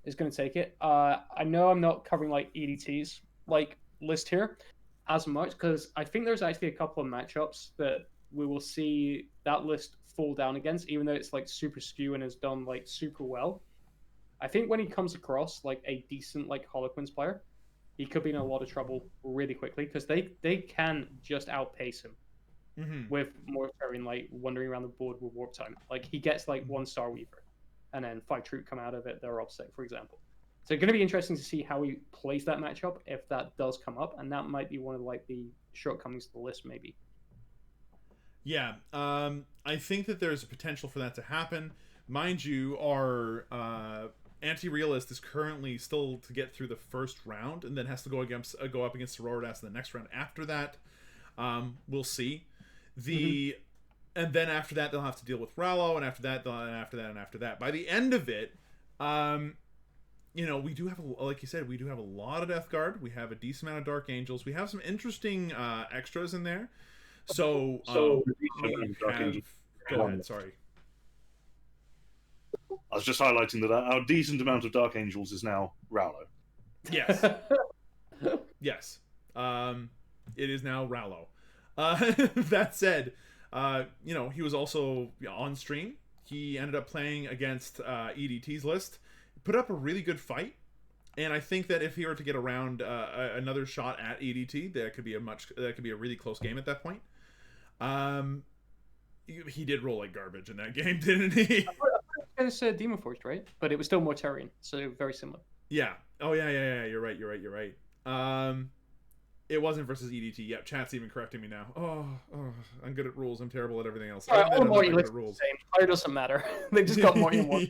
is going to take it. I know I'm not covering like EDT's like list here as much because I think there's actually a couple of matchups that we will see that list fall down against, even though it's like super skew and has done like super well. I think when he comes across like a decent like Harlequins player, he could be in a lot of trouble really quickly because they can just outpace him with Mortarian like wandering around the board with Warp Time. Like he gets like 1-star Weaver, and then 5 Troop come out of it. They're offset, for example. So it's going to be interesting to see how he plays that matchup if that does come up, and that might be one of like the shortcomings to the list, maybe. Yeah, I think that there's a potential for that to happen. Mind you, our anti-realist is currently still to get through the first round, and then has to go up against Sororitas in the next round. After that, we'll see. And then after that, they'll have to deal with Rallo, and after that, and after that, and after that. By the end of it, we do have, like you said, we do have a lot of Death Guard. We have a decent amount of Dark Angels. We have some interesting extras in there. So go ahead, sorry. I was just highlighting that our decent amount of Dark Angels is now Rallo. Yes. Yes. It is now Rallo. That said, he was also on stream. He ended up playing against EDT's list. Put up a really good fight. And I think that if he were to get around another shot at EDT, that could be a really close game at that point. He did roll like garbage in that game, didn't he? It's Demon Forged, right? But it was still Mortarian, so very similar. Yeah. Oh yeah. You're right. It wasn't versus EDT. Yep, chat's even correcting me now. Oh, I'm good at rules. I'm terrible at everything else. All the more you list the same. It doesn't matter. They just got more and more.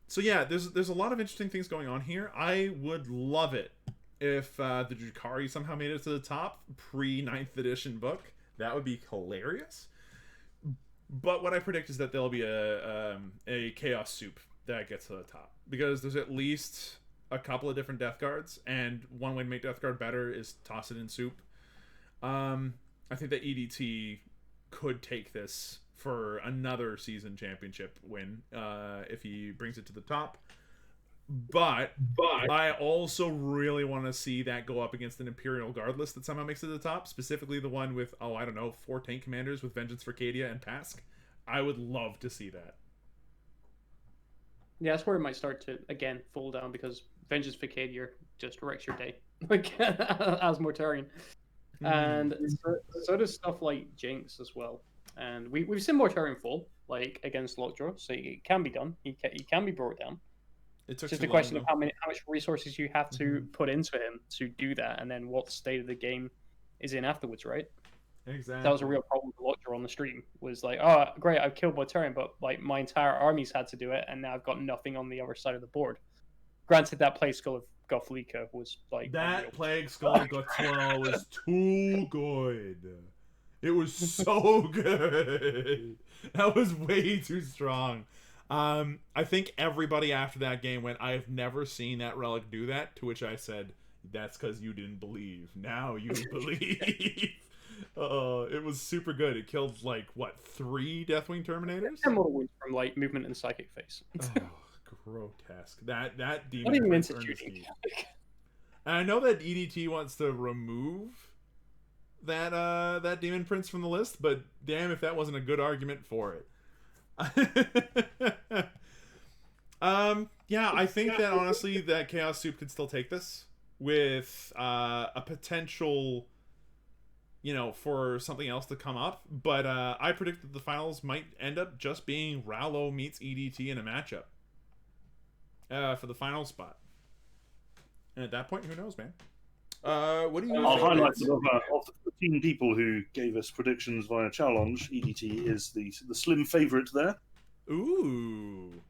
So yeah, there's a lot of interesting things going on here. I would love it if the Drukhari somehow made it to the top pre-9th edition book. That would be hilarious. But what I predict is that there'll be a Chaos Soup that gets to the top, because there's at least a couple of different Death Guards, and one way to make Death Guard better is toss it in Soup. I think that EDT could take this for another season championship win if he brings it to the top. But I also really want to see that go up against an Imperial Guard list that somehow makes it to the top, specifically the one with 4 tank commanders with Vengeance for Cadia and Pask. I would love to see that. Yeah, that's where it might start to again fall down, because Vengeance for Cadia just wrecks your day, like as Mortarian, and so does stuff like Jinx as well. And we've seen Mortarian fall like against Lockjaw, so it can be done. He can be brought down. It's just a question of how much resources you have to put into him to do that, and then what state of the game is in afterwards, right? Exactly. That was a real problem for Lockjaw on the stream. Was like, oh great, I've killed Mortarian, but like my entire army's had to do it, and now I've got nothing on the other side of the board. Granted, that Plague Skull of Gothlika was like that Plague Skull of Gothlika was too good. It was so good. That was way too strong. I think everybody after that game went, I have never seen that relic do that, to which I said, that's because you didn't believe. Now you believe. It was super good. It killed 3 Deathwing Terminators? 10 more wounds from movement and psychic phase. Grotesque. That demon. Not even instituting. And I know that EDT wants to remove that demon prince from the list, but damn if that wasn't a good argument for it. Yeah, I think that honestly that Chaos Soup could still take this with a potential, for something else to come up. But I predict that the finals might end up just being Rallo meets EDT in a matchup for the final spot. And at that point, who knows, man? What do you? I'll highlight that of the 15 people who gave us predictions via challenge, EDT is the slim favourite there. Ooh,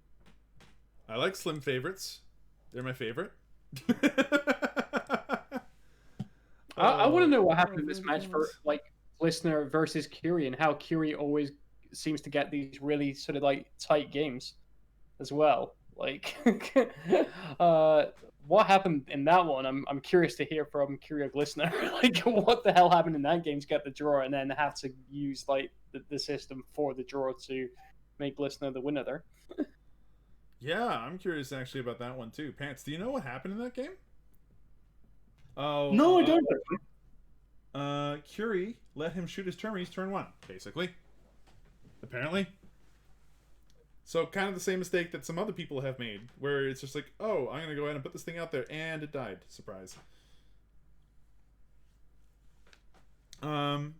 I like slim favorites. They're my favorite. I want to know what happened in this match for Listener versus Curie, and how Curie always seems to get these really sort of tight games as well. what happened in that one? I'm curious to hear from curious listener. Like, what the hell happened in that game to get the draw and then have to use like the system for the draw to make listener the winner there? Yeah, I'm curious actually about that one too. Pants, do you know what happened in that game? Oh, No, I don't. Curie let him shoot his termies turn 1, basically. Apparently. So kind of the same mistake that some other people have made, where it's just like, oh, I'm gonna go ahead and put this thing out there, and it died. Surprise. Man,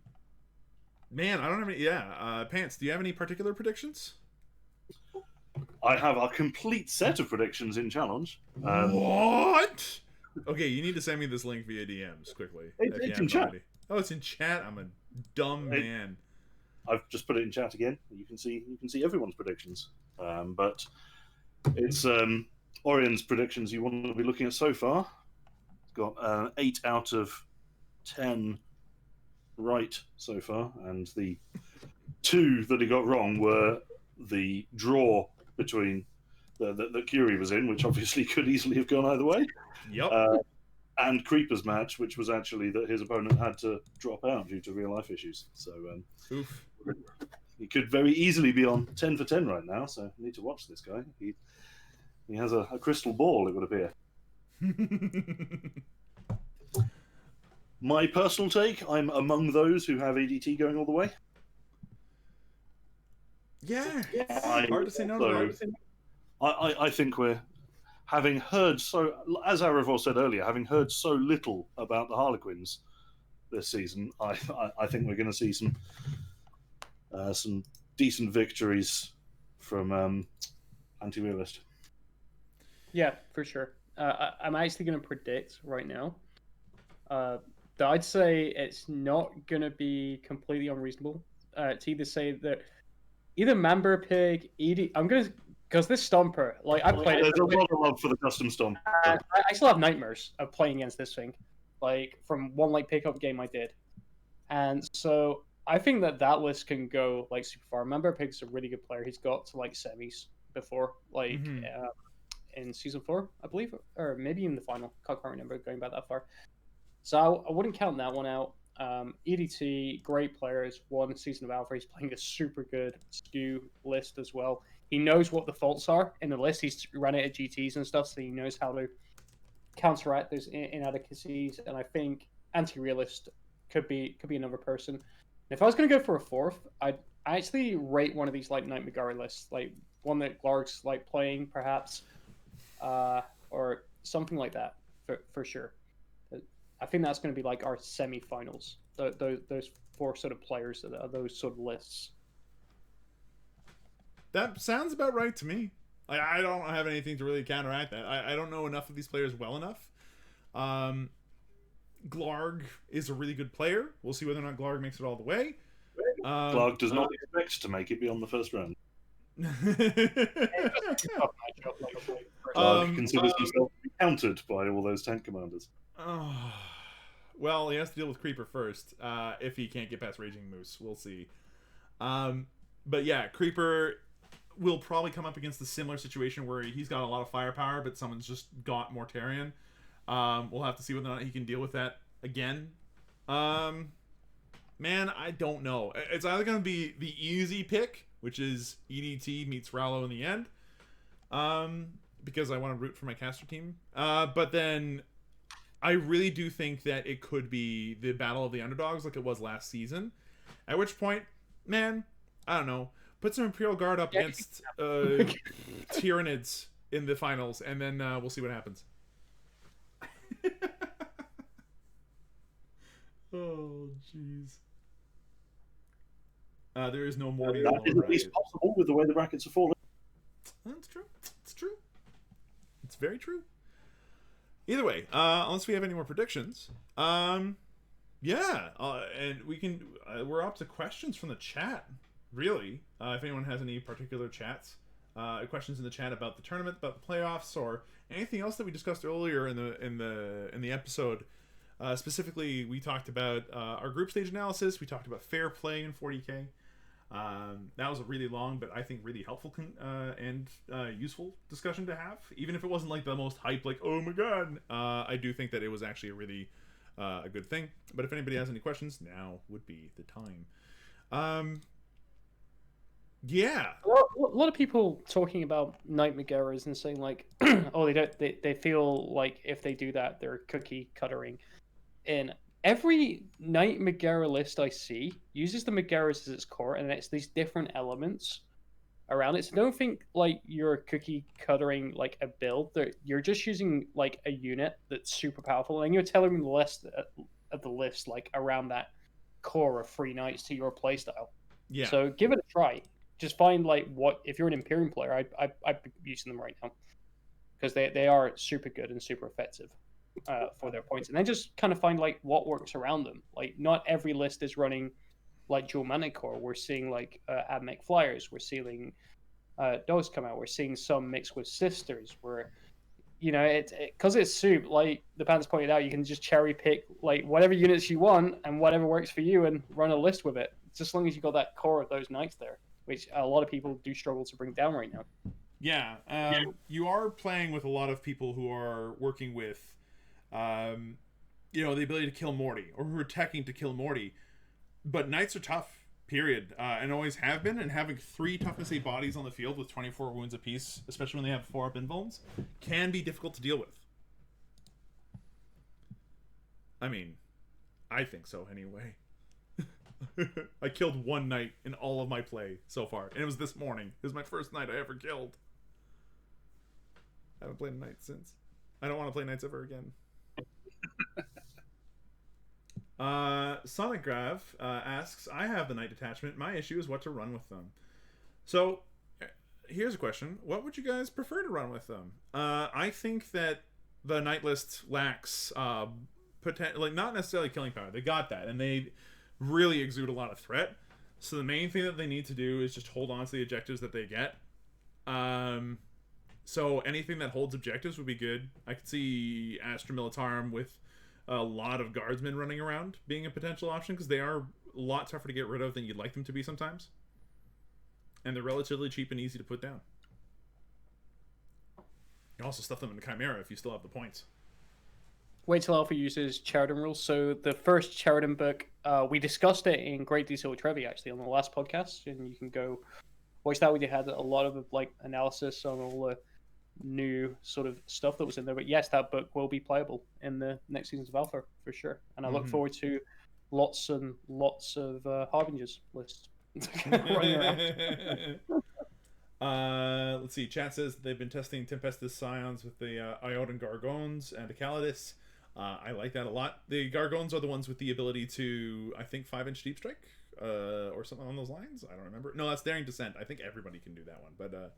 I don't have any. Yeah, Pants, do you have any particular predictions? I have a complete set of predictions in challenge. What? Okay, you need to send me this link via DMs quickly. It's in chat. Already. Oh, it's in chat. I'm a dumb man. I've just put it in chat again. You can see everyone's predictions. But it's Orion's predictions you want to be looking at so far. It's got 8 out of 10 right so far, and the 2 that he got wrong were the draw between that Curie was in, which obviously could easily have gone either way. Yep. And Creeper's match, which was actually that his opponent had to drop out due to real life issues. So Oof. he could very easily be on 10 for 10 right now. So you need to watch this guy. He has a crystal ball, it would appear. My personal take: I'm among those who have ADT going all the way. Yeah. Hard to say no to that. I think we're having heard so, as Aravor said earlier, having heard so little about the Harlequins this season. I think we're going to see some decent victories from Anti-Realist. Yeah, for sure. I'm actually going to predict right now that I'd say it's not going to be completely unreasonable to either say that either Member Pig, Edie. I'm going to, because this Stomper, like I played. There's a lot of love for the custom Stomper. I still have nightmares of playing against this thing, like from one like pickup game I did, and so I think that list can go like super far. Member Pig's a really good player. He's got to like semis before, like in season 4, I believe, or maybe in the final. Can't remember going back that far. So I wouldn't count that one out. EDT, great player, has won Season of Alpha. He's playing a super good skew list as well. He knows what the faults are in the list. He's run it at GTs and stuff, so he knows how to counteract those inadequacies. And I think Anti-Realist could be another person. And if I was going to go for a 4th, I'd actually rate one of these like Night Megari lists, like one that Glarg's like playing perhaps, or something like that for sure. I think that's going to be like our semi-finals. Those 4 sort of players that are those sort of lists. That sounds about right to me. Like, I don't have anything to really counteract that. I don't know enough of these players well enough. Glarg is a really good player. We'll see whether or not Glarg makes it all the way. Glarg does not expect to make it beyond the first round. Glarg considers himself to be countered by all those tank commanders. Well, he has to deal with Creeper first. If he can't get past Raging Moose, we'll see. But yeah, Creeper will probably come up against a similar situation where he's got a lot of firepower, but someone's just got Mortarion. We'll have to see whether or not he can deal with that again. Man, I don't know. It's either going to be the easy pick, which is EDT meets Rallo in the end, because I want to root for my caster team. But then I really do think that it could be the battle of the underdogs like it was last season. At which point, man, I don't know. Put some Imperial Guard up against Tyranids in the finals, and then we'll see what happens. Oh, jeez. There is no Morty. That is at least possible with the way the brackets are falling. That's true. It's true. It's very true. Either way, unless we have any more predictions, and we can. We're up to questions from the chat. Really, if anyone has any particular chats, questions in the chat about the tournament, about the playoffs, or anything else that we discussed earlier in the episode. Specifically, we talked about our group stage analysis. We talked about fair play in 40K. That was a really long, but I think really helpful and useful discussion to have. Even if it wasn't like the most hype, like oh my god, I do think that it was actually a really a good thing. But if anybody has any questions, now would be the time. Yeah. A lot of people talking about Night Megaras and saying like, oh, they feel like if they do that, they're cookie cuttering. And every Night Megara list I see uses the Megaras as its core, and it's these different elements around it. So don't think like you're cookie cuttering like a build. You're just using like a unit that's super powerful, and you're tailoring the list of the list like around that core of 3 knights to your playstyle. Yeah. So give it a try. Just find like what if you're an Imperium player, I'd be using them right now because they are super good and super effective for their points, and then just kind of find like what works around them. Like not every list is running like dual mana core. We're seeing like Admech flyers. We're seeing dogs come out. We're seeing some mixed with sisters. Where it because it's soup. Like the Pants pointed out, you can just cherry pick like whatever units you want and whatever works for you and run a list with it. Just as long as you got that core of those knights there, which a lot of people do struggle to bring down right now. Yeah, you are playing with a lot of people who are working with, the ability to kill Morty, or who are teching to kill Morty. But knights are tough, period, and always have been. And having 3 toughness 8 bodies on the field with 24 wounds apiece, especially when they have 4 up invulns, can be difficult to deal with. I mean, I think so anyway. I killed 1 knight in all of my play so far, and it was this morning. It was my first knight I ever killed. I haven't played a knight since. I don't want to play knights ever again. Sonic Grav asks, I have the knight detachment. My issue is what to run with them. So, here's a question. What would you guys prefer to run with them? I think that the knight list lacks not necessarily killing power. They got that, and they really exude a lot of threat. So the main thing that they need to do is just hold on to the objectives that they get. So anything that holds objectives would be good. I could see Astra Militarum with a lot of guardsmen running around being a potential option, because they are a lot tougher to get rid of than you'd like them to be sometimes. And they're relatively cheap and easy to put down. You can also stuff them in the Chimera if you still have the points. Wait till Alpha uses Cheriton rules. So the first Cheriton book, we discussed it in great detail with Trevi actually on the last podcast, and you can go watch that. We had a lot of like analysis on all the new sort of stuff that was in there. But yes, that book will be playable in the next seasons of Alpha for sure, and I look forward to lots and lots of Harbingers lists. Let's see. Chat says they've been testing Tempestus Scions with the Iodan Gargones and a Calidus. I like that a lot. The Gargones are the ones with the ability to, I think, 5-inch deep strike, or something along those lines. I don't remember. No, that's Daring Descent. I think everybody can do that one. But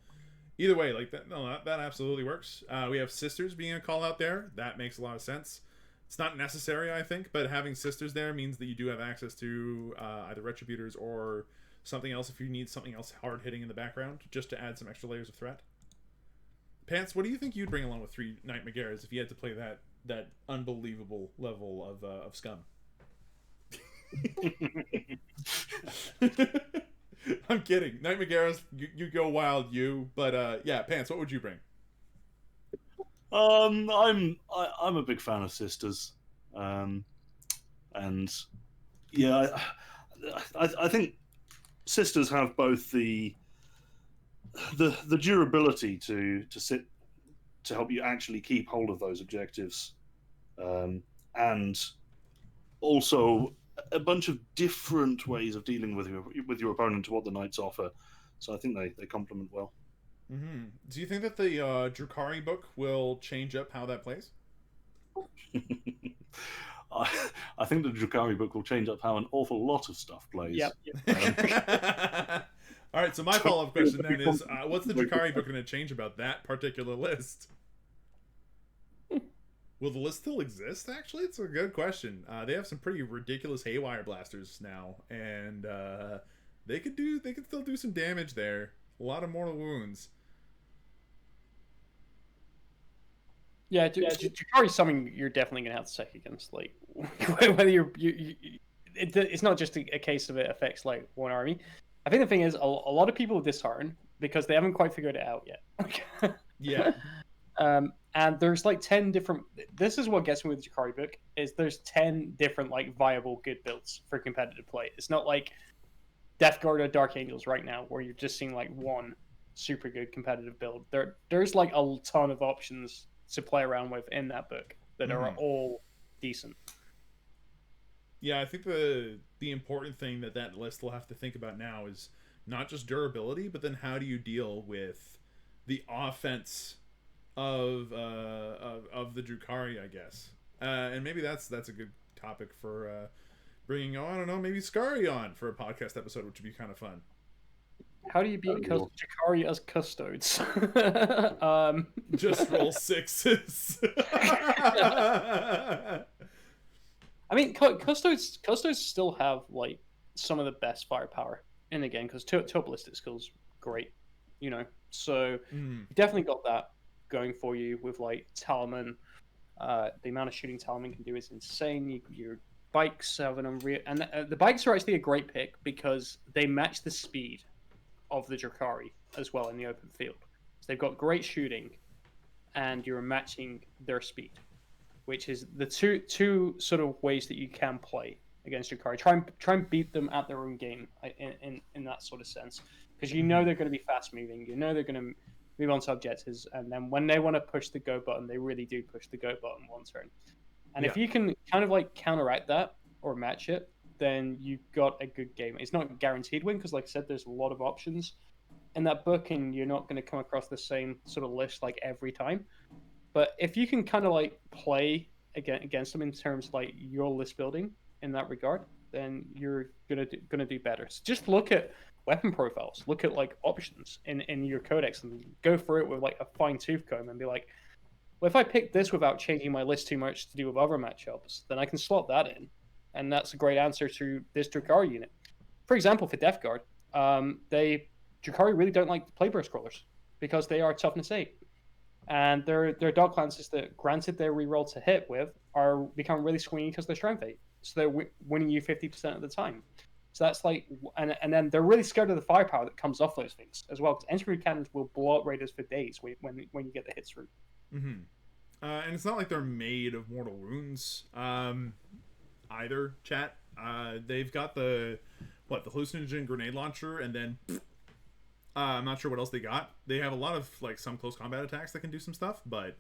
either way, like that, no, that absolutely works. We have Sisters being a call out there. That makes a lot of sense. It's not necessary, I think, but having Sisters there means that you do have access to either Retributors or something else if you need something else hard hitting in the background, just to add some extra layers of threat. Pants, what do you think you'd bring along with 3 Knight Megaras if you had to play that unbelievable level of scum? I'm kidding. Knight Megaras, you go wild, but yeah, Pants, what would you bring? I'm a big fan of Sisters, and yeah, I think Sisters have both the durability to sit to help you actually keep hold of those objectives, and also a bunch of different ways of dealing with your opponent to what the knights offer. So I think they complement well. Mm-hmm. Do you think that the Drukhari book will change up how that plays? I think the Drukhari book will change up how an awful lot of stuff plays. Yep. All right, so my follow-up question then is, what's the Drukhari book going to change about that particular list? Will the list still exist, actually? It's a good question. They have some pretty ridiculous Haywire Blasters now, and they could still do some damage there. A lot of mortal wounds. Yeah, Drukhari is something you're definitely going to have to check against. Like, whether it's not just a case of it affects like one army. I think the thing is, a lot of people are disheartened because they haven't quite figured it out yet. Yeah. And there's like 10 different. This is what gets me with the Jakari book is there's 10 different like viable good builds for competitive play. It's not like Death Guard or Dark Angels right now where you're just seeing like one super good competitive build. There's like a ton of options to play around with in that book that are all decent. Yeah, I think the important thing that list will have to think about now is not just durability, but then how do you deal with the offense of the Drukari, I guess. And maybe that's a good topic for bringing, I don't know, maybe Scary on for a podcast episode, which would be kind of fun. How do you beat Jakari as custodes? Just roll sixes. I mean, custodes still have like some of the best firepower in the game because toe ballistic skills great, you know. So you definitely got that going for you with like Talman. The amount of shooting Talman can do is insane. Your bikes have an unreal, and the bikes are actually a great pick because they match the speed of the Drakari as well in the open field. So they've got great shooting, and you're matching their speed, which is the two sort of ways that you can play against Drakari. Try and beat them at their own game in that sort of sense, because you know they're going to be fast moving. You know they're going to move on to objectives, and then when they want to push the go button, they really do push the go button one turn. And if you can kind of like counteract that or match it, then you've got a good game. It's not a guaranteed win because, like I said, there's a lot of options in that book, and you're not going to come across the same sort of list like every time. But if you can kind of like play against them in terms of like your list building in that regard, then you're gonna do better. So just look at weapon profiles, look at like options in your codex, and go through it with like a fine tooth comb and be like, well, if I pick this without changing my list too much to do with other matchups, then I can slot that in, and that's a great answer to this Drakari unit. For example, for Death Guard, Drakari really don't like Playburst crawlers because they are toughness 8. And their dog classes that, granted they reroll to hit with, are become really swingy because they're strength 8. So they're winning you 50% of the time. So that's like, and then they're really scared of the firepower that comes off those things as well. Because entry cannons will blow up raiders for days when you get the hits through. And it's not like they're made of mortal wounds either, chat. They've got the hallucinogen grenade launcher, and then I'm not sure what else they got. They have a lot of like some close combat attacks that can do some stuff, but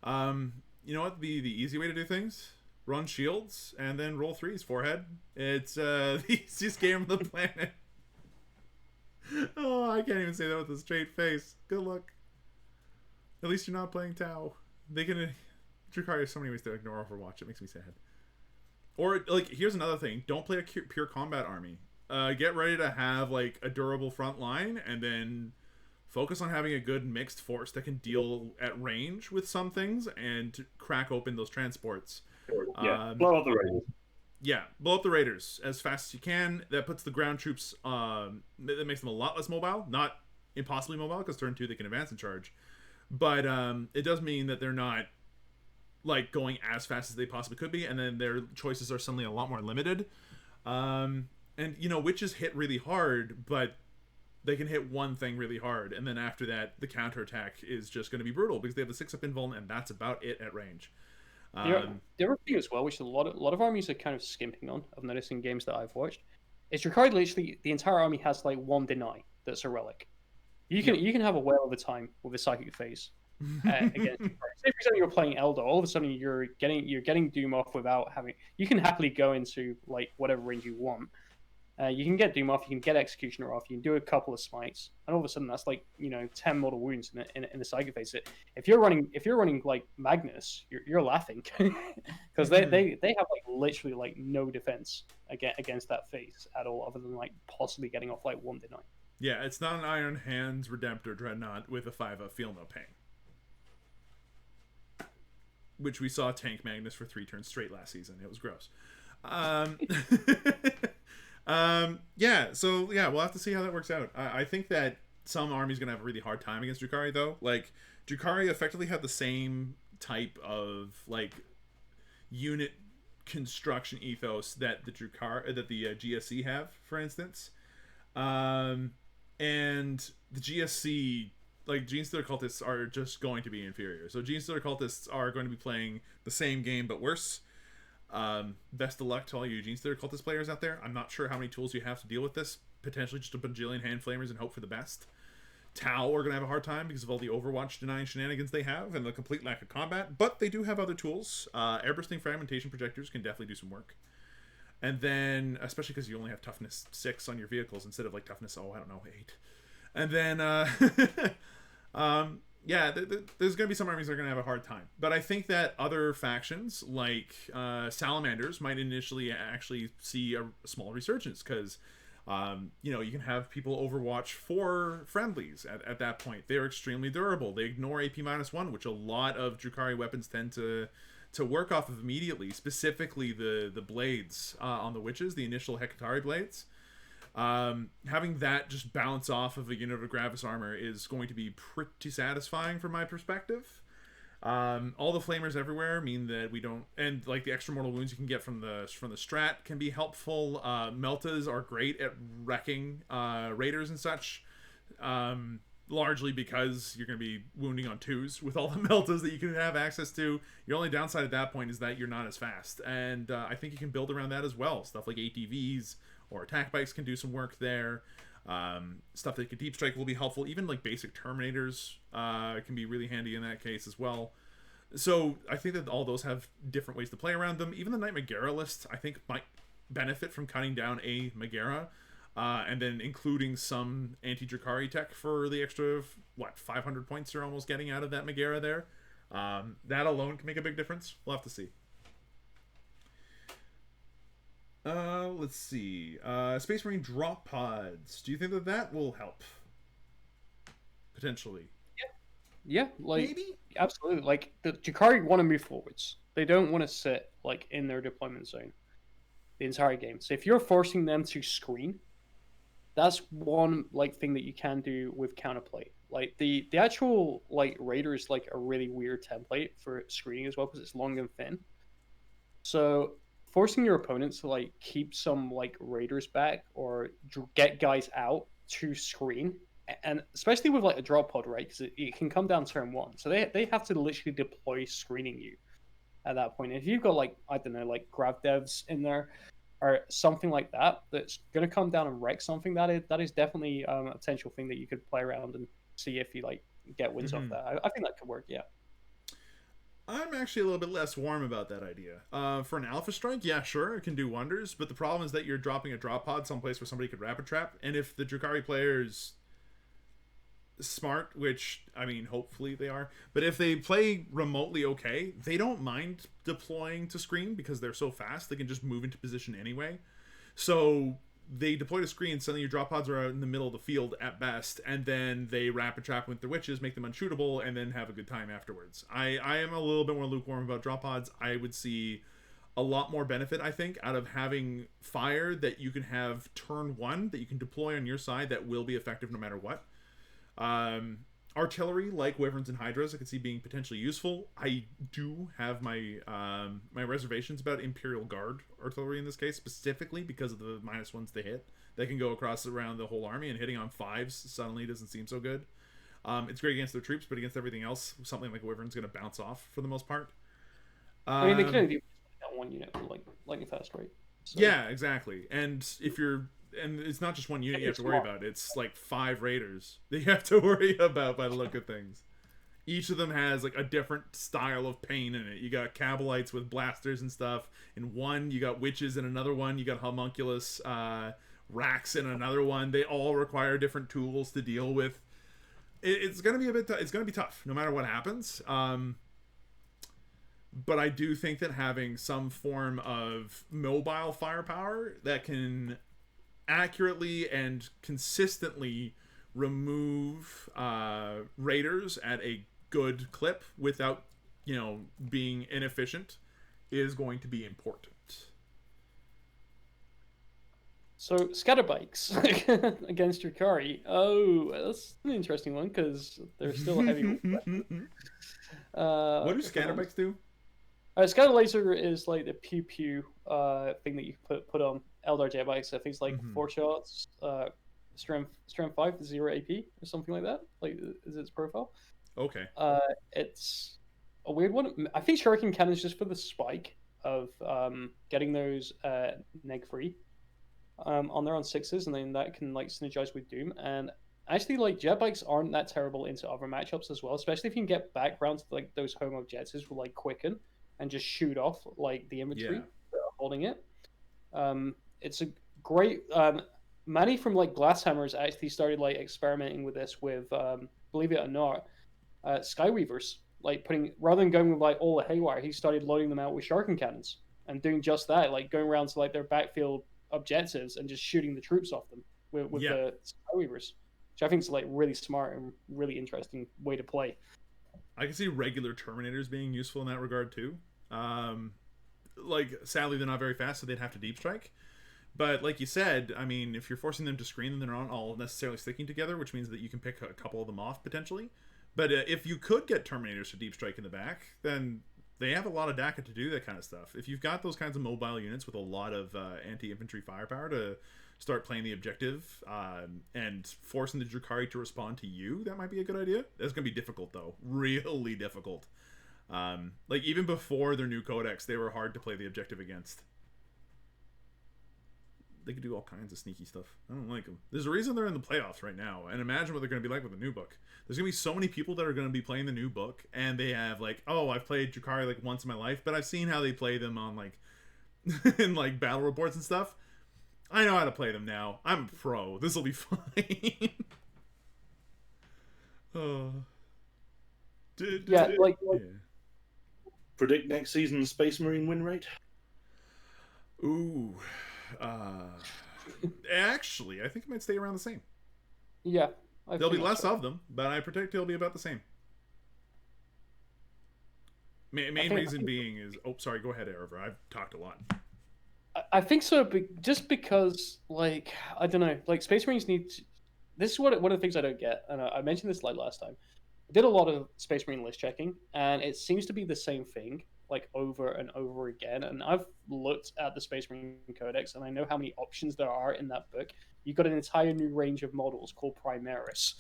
you know what? The easy way to do things: run shields and then roll 3s forehead. It's the easiest game on the planet. Oh, I can't even say that with a straight face. Good luck. At least you're not playing Tau. They can. Drakari has so many ways to ignore Overwatch. It makes me sad. Or like, here's another thing: don't play a pure combat army. Get ready to have like a durable front line, and then focus on having a good mixed force that can deal at range with some things and crack open those transports. Blow up the raiders. Yeah, blow up the raiders as fast as you can. That puts the ground troops. That makes them a lot less mobile. Not impossibly mobile, because turn 2 they can advance and charge. But it does mean that they're not like going as fast as they possibly could be, and then their choices are suddenly a lot more limited. And, you know, witches hit really hard, but they can hit one thing really hard, and then after that, the counterattack is just going to be brutal, because they have the 6-up invuln, and that's about it at range. The other thing as well, which a lot of armies are kind of skimping on, I've noticed in games that I've watched, is Drakari literally, the entire army has like one deny that's a relic. You can have a whale of a time with a psychic phase. Against, say for example you're playing Eldar, all of a sudden you're getting Doom off without having. You can happily go into like whatever range you want. You can get Doom off, you can get Executioner off, you can do a couple of smites, and all of a sudden that's like 10 mortal wounds in the psychic phase. If you're running like Magnus, you're laughing because they have like literally like no defense against that phase at all, other than like possibly getting off like one deny. Yeah, it's not an Iron Hands Redemptor Dreadnought with a 5-up Feel No Pain, which we saw tank Magnus for 3 turns straight last season. It was gross. So we'll have to see how that works out. I think that some armies gonna have a really hard time against Drakari, though. Like, Drakari effectively have the same type of like unit construction ethos that the GSC have, for instance. And the GSC, like Gene Stealer cultists, are just going to be inferior. So Gene Stealer cultists are going to be playing the same game but worse. Best of luck to all you Gene Stealer cultist players out there. I'm not sure how many tools you have to deal with this. Potentially just a bajillion hand flamers and hope for the best. Tau are going to have a hard time because of all the Overwatch denying shenanigans they have and the complete lack of combat, but they do have other tools. Airbursting fragmentation projectors can definitely do some work. And then, especially because you only have toughness 6 on your vehicles instead of like toughness, 8. And then, yeah, there's going to be some armies that are going to have a hard time. But I think that other factions, like Salamanders, might initially actually see a small resurgence because you can have people Overwatch for friendlies at that point. They're extremely durable. They ignore AP-1, which a lot of Drukhari weapons tend to work off of immediately, specifically the blades on the witches, the initial Hecatari blades. Having that just bounce off of a unit of Gravis armor is going to be pretty satisfying from my perspective. All the flamers everywhere mean that we don't, and like the extra mortal wounds you can get from the strat can be helpful. Meltas are great at wrecking raiders and such, largely because you're going to be wounding on 2s with all the meltas that you can have access to. Your only downside at that point is that you're not as fast, and I think you can build around that as well. Stuff like ATVs or attack bikes can do some work there. Stuff that can deep strike will be helpful. Even like basic terminators can be really handy in that case as well. So I think that all those have different ways to play around them. Even the Knight Megara list I think might benefit from cutting down a Megara and then including some anti-Drukhari tech for the extra 500 points you're almost getting out of that Megara there. That alone can make a big difference. We'll have to see. Let's see. Space Marine drop pods. Do you think that will help? Potentially. Yeah, like maybe? Absolutely. Like the Drukhari want to move forwards. They don't want to sit like in their deployment zone the entire game. So if you're forcing them to screen, that's one like thing that you can do with counterplay. Like the actual like Raider is like a really weird template for screening as well because it's long and thin. So forcing your opponents to like keep some like raiders back or get guys out to screen, and especially with like a drop pod, right? Because it can come down turn 1, so they have to literally deploy screening you at that point. If you've got like I don't know like grav devs in there or something like that that's going to come down and wreck something, that is definitely a potential thing that you could play around and see if you like get wins off that. I think that could work. Yeah. I'm actually a little bit less warm about that idea. For an Alpha Strike, yeah, sure, it can do wonders, but the problem is that you're dropping a drop pod someplace where somebody could rapid trap, and if the Drukhari player's smart, which, I mean, hopefully they are, but if they play remotely okay, they don't mind deploying to screen because they're so fast, they can just move into position anyway. So they deploy to screen, suddenly your drop pods are out in the middle of the field at best, and then they rapid trap with the witches, make them unshootable, and then have a good time afterwards. I am a little bit more lukewarm about drop pods. I would see a lot more benefit, I think, out of having fire that you can have turn 1 that you can deploy on your side that will be effective no matter what. Artillery like Wyverns and Hydras I could see being potentially useful. I do have my my reservations about Imperial Guard artillery in this case, specifically because of the -1s they hit. They can go across around the whole army, and hitting on 5s suddenly doesn't seem so good. It's great against their troops, but against everything else, something like Wyvern's going to bounce off for the most part. I mean, they can only do that one unit like lightning fast, right? So, yeah, exactly. And if you're and it's not just one unit you have to worry about. It's like 5 raiders that you have to worry about by the look of things. Each of them has like a different style of pain in it. You got Cabalites with blasters and stuff in one. You got witches in another one. You got homunculus racks in another one. They all require different tools to deal with. It's gonna be it's gonna be tough no matter what happens. But I do think that having some form of mobile firepower that can accurately and consistently remove raiders at a good clip without, being inefficient is going to be important. So scatterbikes against Drukhari. Oh, that's an interesting one because they're still heavy. What do scatterbikes do? Scatter laser is like the pew pew thing that you put on Eldar jet bikes. So things like 4 shots, strength 5 to 0 AP or something like that. Like is its profile. Okay. It's a weird one. I think Shuriken Cannon is just for the spike of getting those neg free on there on 6s, and then that can like synergize with Doom. And actually, like jet bikes aren't that terrible into other matchups as well, especially if you can get back round to like those home objectives will like quicken and just shoot off like the infantry that are holding it. It's a great Manny from like Glasshammers actually started like experimenting with this with believe it or not, Skyweavers. Like putting rather than going with like all the haywire, he started loading them out with Sharkin cannons and doing just that, like going around to like their backfield objectives and just shooting the troops off them with the Skyweavers, which I think is like really smart and really interesting way to play. I can see regular Terminators being useful in that regard too. Like sadly they're not very fast, so they'd have to deep strike. But like you said, I mean, if you're forcing them to screen them, they're not all necessarily sticking together, which means that you can pick a couple of them off potentially. But if you could get Terminators to deep strike in the back, then they have a lot of DACA to do that kind of stuff. If you've got those kinds of mobile units with a lot of anti-infantry firepower to start playing the objective and forcing the Drukhari to respond to you, that might be a good idea. That's going to be difficult, though. Really difficult. Like, even before their new codex, they were hard to play the objective against. They could do all kinds of sneaky stuff. I don't like them. There's a reason they're in the playoffs right now. And imagine what they're going to be like with the new book. There's going to be so many people that are going to be playing the new book, and they have like, oh, I've played Drukhari like once in my life, but I've seen how they play them on like in like battle reports and stuff. I know how to play them now. I'm a pro. This will be fine. Predict next season's Space Marine win rate? Ooh. Actually, I think it might stay around the same. Yeah. There'll be less of them, but I predict it'll be about the same. Main reason being is... Oh, sorry, go ahead, Erever. I've talked a lot. I think so, just because, like, I don't know, like, Space Marines need to... This is one of the things I don't get, and I mentioned this like last time. I did a lot of Space Marine list checking, and it seems to be the same thing, like, over and over again. And I've looked at the Space Marine Codex, and I know how many options there are in that book. You've got an entire new range of models called Primaris.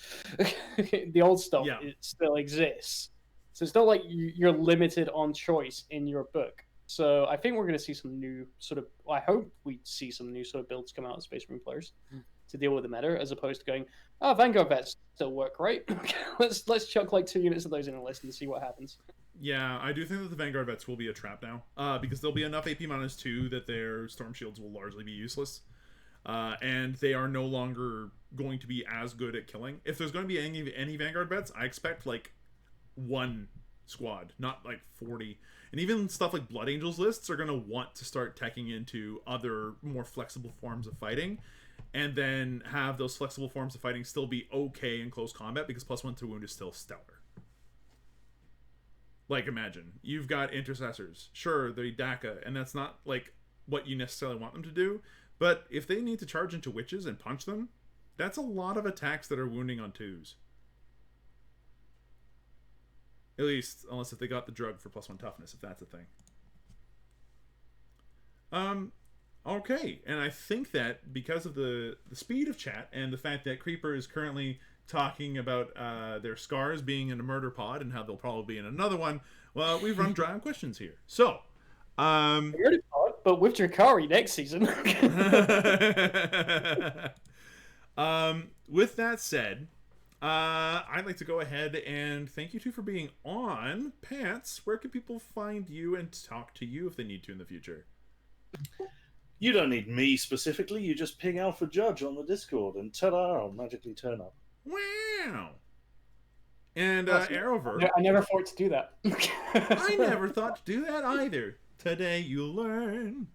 The old stuff, it still exists. So it's not like you're limited on choice in your book. So I think we're going to see some new sort of... I hope we see some new sort of builds come out of Space Marine players to deal with the meta, as opposed to going, oh, Vanguard vets still work, right? let's chuck like 2 units of those in a list and see what happens. Yeah, I do think that the Vanguard vets will be a trap now, because there'll be enough AP-2 that their Storm Shields will largely be useless. And they are no longer going to be as good at killing. If there's going to be any Vanguard vets, I expect like 1 squad, not like 40. And even stuff like Blood Angels lists are going to want to start teching into other more flexible forms of fighting, and then have those flexible forms of fighting still be okay in close combat, because +1 to wound is still stellar. Like, imagine, you've got intercessors. Sure, they DACA, and that's not like what you necessarily want them to do, but if they need to charge into witches and punch them, that's a lot of attacks that are wounding on 2s. At least, unless if they got the drug for +1 toughness, if that's a thing. Okay, and I think that because of the speed of chat and the fact that Creeper is currently talking about their scars being in a murder pod and how they'll probably be in another one, well, we've run dry on questions here. So, murder pod, but with Drukhari next season. With that said, I'd like to go ahead and thank you two for being on. Pants, where can people find you and talk to you if they need to in the future? You don't need me specifically. You just ping Alpha Judge on the Discord and ta-da, I'll magically turn up. Wow. And Arrowver. I never thought to do that. I never thought to do that either. Today you learn.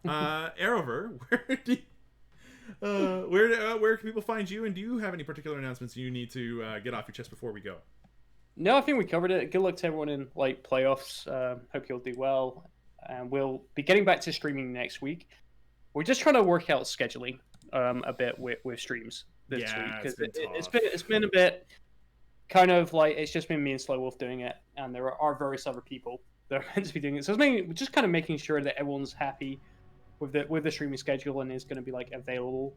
Arrowver, where can people find you, and do you have any particular announcements you need to get off your chest before we go? No, I think we covered it. Good luck to everyone in like playoffs. Hope you'll do well. And we'll be getting back to streaming next week. We're just trying to work out scheduling a bit with streams this week, because it's been a bit kind of like it's just been me and Slow Wolf doing it, and there are various other people that are meant to be doing it. So it's mainly just kind of making sure that everyone's happy with the streaming schedule and is going to be like available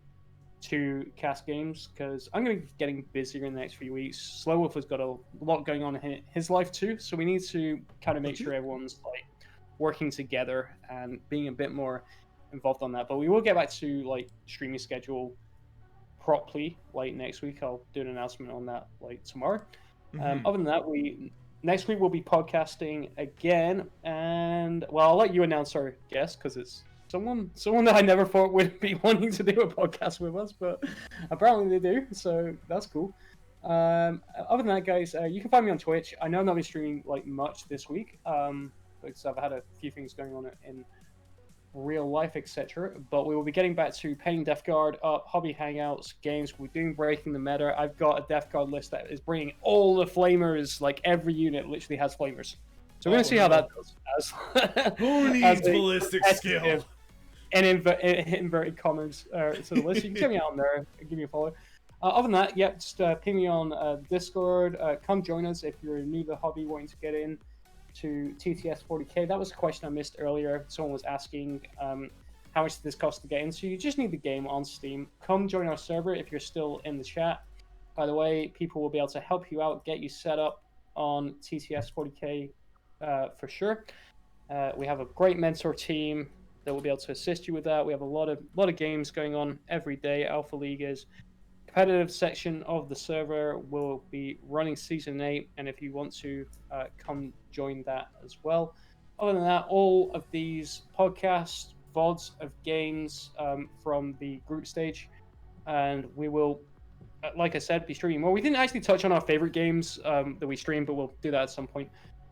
to cast games because I'm going to be getting busier in the next few weeks. Slow Wolf has got a lot going on in his life too, so we need to kind of make sure everyone's like working together and being a bit more involved on that. But we will get back to like streaming schedule properly like next week. I'll do an announcement on that like tomorrow. Other than that, next week we'll be podcasting again, and well, I'll let you announce our guest because it's someone that I never thought would be wanting to do a podcast with us, but apparently they do, so that's cool. Other than that, guys, you can find me on Twitch. I know I'm not been streaming like much this week because I've had a few things going on in real life, etc. But we will be getting back to paying Death Guard up, hobby hangouts, games. We're doing Breaking the Meta. I've got a Death Guard list that is bringing all the flamers. Like every unit literally has flamers. So we're gonna see how that does. Who needs ballistic skill? And inverted commas to the list. You can check me out on there. Give me a follow. Other than that, yeah, just ping me on Discord. Come join us if you're new to the hobby, wanting to get in to TTS 40k. That was a question I missed earlier. Someone was asking how much does this cost to get into. You just need the game on Steam. Come join our server if you're still in the chat. By the way, people will be able to help you out, get you set up on TTS 40k for sure. We have a great mentor team that will be able to assist you with that. We have a lot of games going on every day. Alpha League is competitive section of the server. Will be running season 8, and if you want to come join that as well. Other than that, all of these podcasts, VODs of games from the group stage, and we will, like I said, be streaming more. We didn't actually touch on our favorite games that we streamed, but we'll do that at some point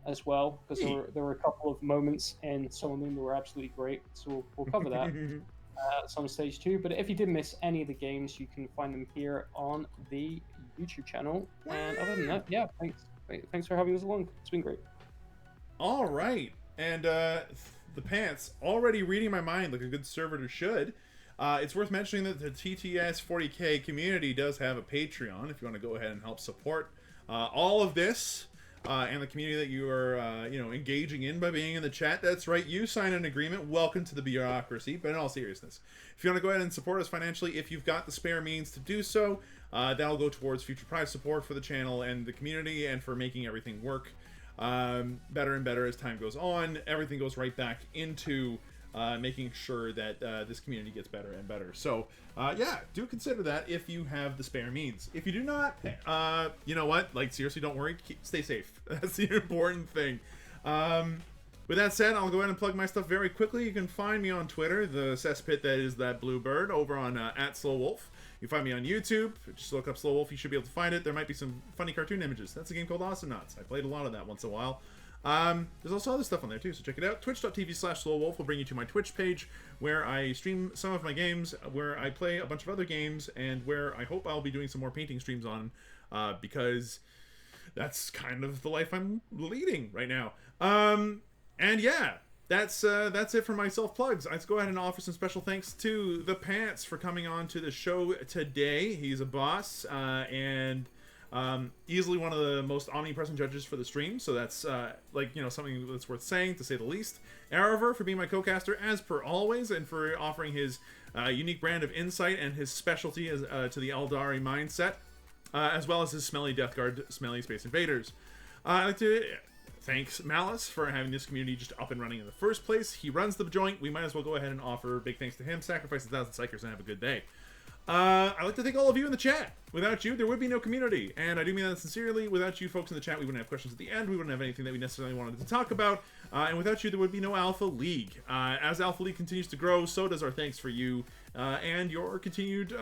as well, because there were a couple of moments in some of them that were absolutely great, so we'll cover that at some stage too. But if you did miss any of the games, you can find them here on the YouTube channel. And other than that, yeah, thanks for having us along. It's been great. All right, and the pants already reading my mind like a good servitor should. It's worth mentioning that the TTS 40k community does have a Patreon if you want to go ahead and help support all of this. And the community that you are, engaging in by being in the chat. That's right, you sign an agreement. Welcome to the bureaucracy. But in all seriousness, if you want to go ahead and support us financially, if you've got the spare means to do so, that'll go towards future prize support for the channel and the community, and for making everything work better and better as time goes on. Everything goes right back into making sure that this community gets better and better. So yeah, do consider that if you have the spare means. If you do not, you know what, like seriously, don't worry, stay safe. That's the important thing. With that said, I'll go ahead and plug my stuff very quickly. You can find me on Twitter, the cesspit that is that blue bird, over on @SlowWolf. You can find me on YouTube. Just look up Slow Wolf. You should be able to find it. There might be some funny cartoon images. That's a game called Awesomenauts. I played a lot of that once in a while. There's also other stuff on there too, so check it out. Twitch.tv/SlowWolf will bring you to my Twitch page, where I stream some of my games, where I play a bunch of other games, and where I hope I'll be doing some more painting streams on, because that's kind of the life I'm leading right now. And yeah, that's it for my self-plugs. Let's go ahead and offer some special thanks to ThePants for coming on to the show today. He's a boss, and easily one of the most omnipresent judges for the stream, so that's something that's worth saying, to say the least. Araver for being my co-caster as per always, and for offering his unique brand of insight and his specialty as, to the Eldari mindset, as well as his smelly Death Guard, smelly Space Invaders. I'd like to thanks Malice for having this community just up and running in the first place. He runs the joint. We might as well go ahead and offer big thanks to him. Sacrifice 1,000 psychers and have a good day. I'd like to thank all of you in the chat. Without you, there would be no community. And I do mean that sincerely. Without you folks in the chat, we wouldn't have questions at the end. We wouldn't have anything that we necessarily wanted to talk about. And without you, there would be no Alpha League. As Alpha League continues to grow, so does our thanks for you and your continued,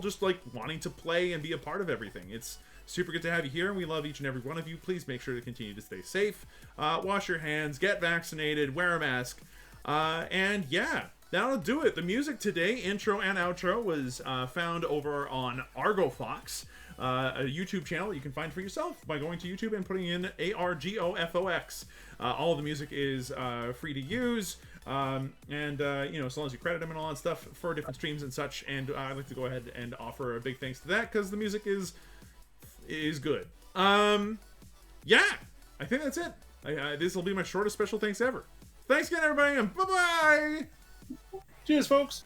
just like wanting to play and be a part of everything. It's super good to have you here, and we love each and every one of you. Please make sure to continue to stay safe. Wash your hands, get vaccinated, wear a mask. And yeah, that'll do it. The music today, intro and outro, was found over on Argo Fox, a YouTube channel you can find for yourself by going to YouTube and putting in ARGOFOX. All of the music is free to use, and as long as you credit them and all that stuff for different streams and such. And I'd like to go ahead and offer a big thanks to that, because the music is good. Yeah, I think that's it. This will be my shortest special thanks ever. Thanks again, everybody, and bye-bye! Cheers, folks!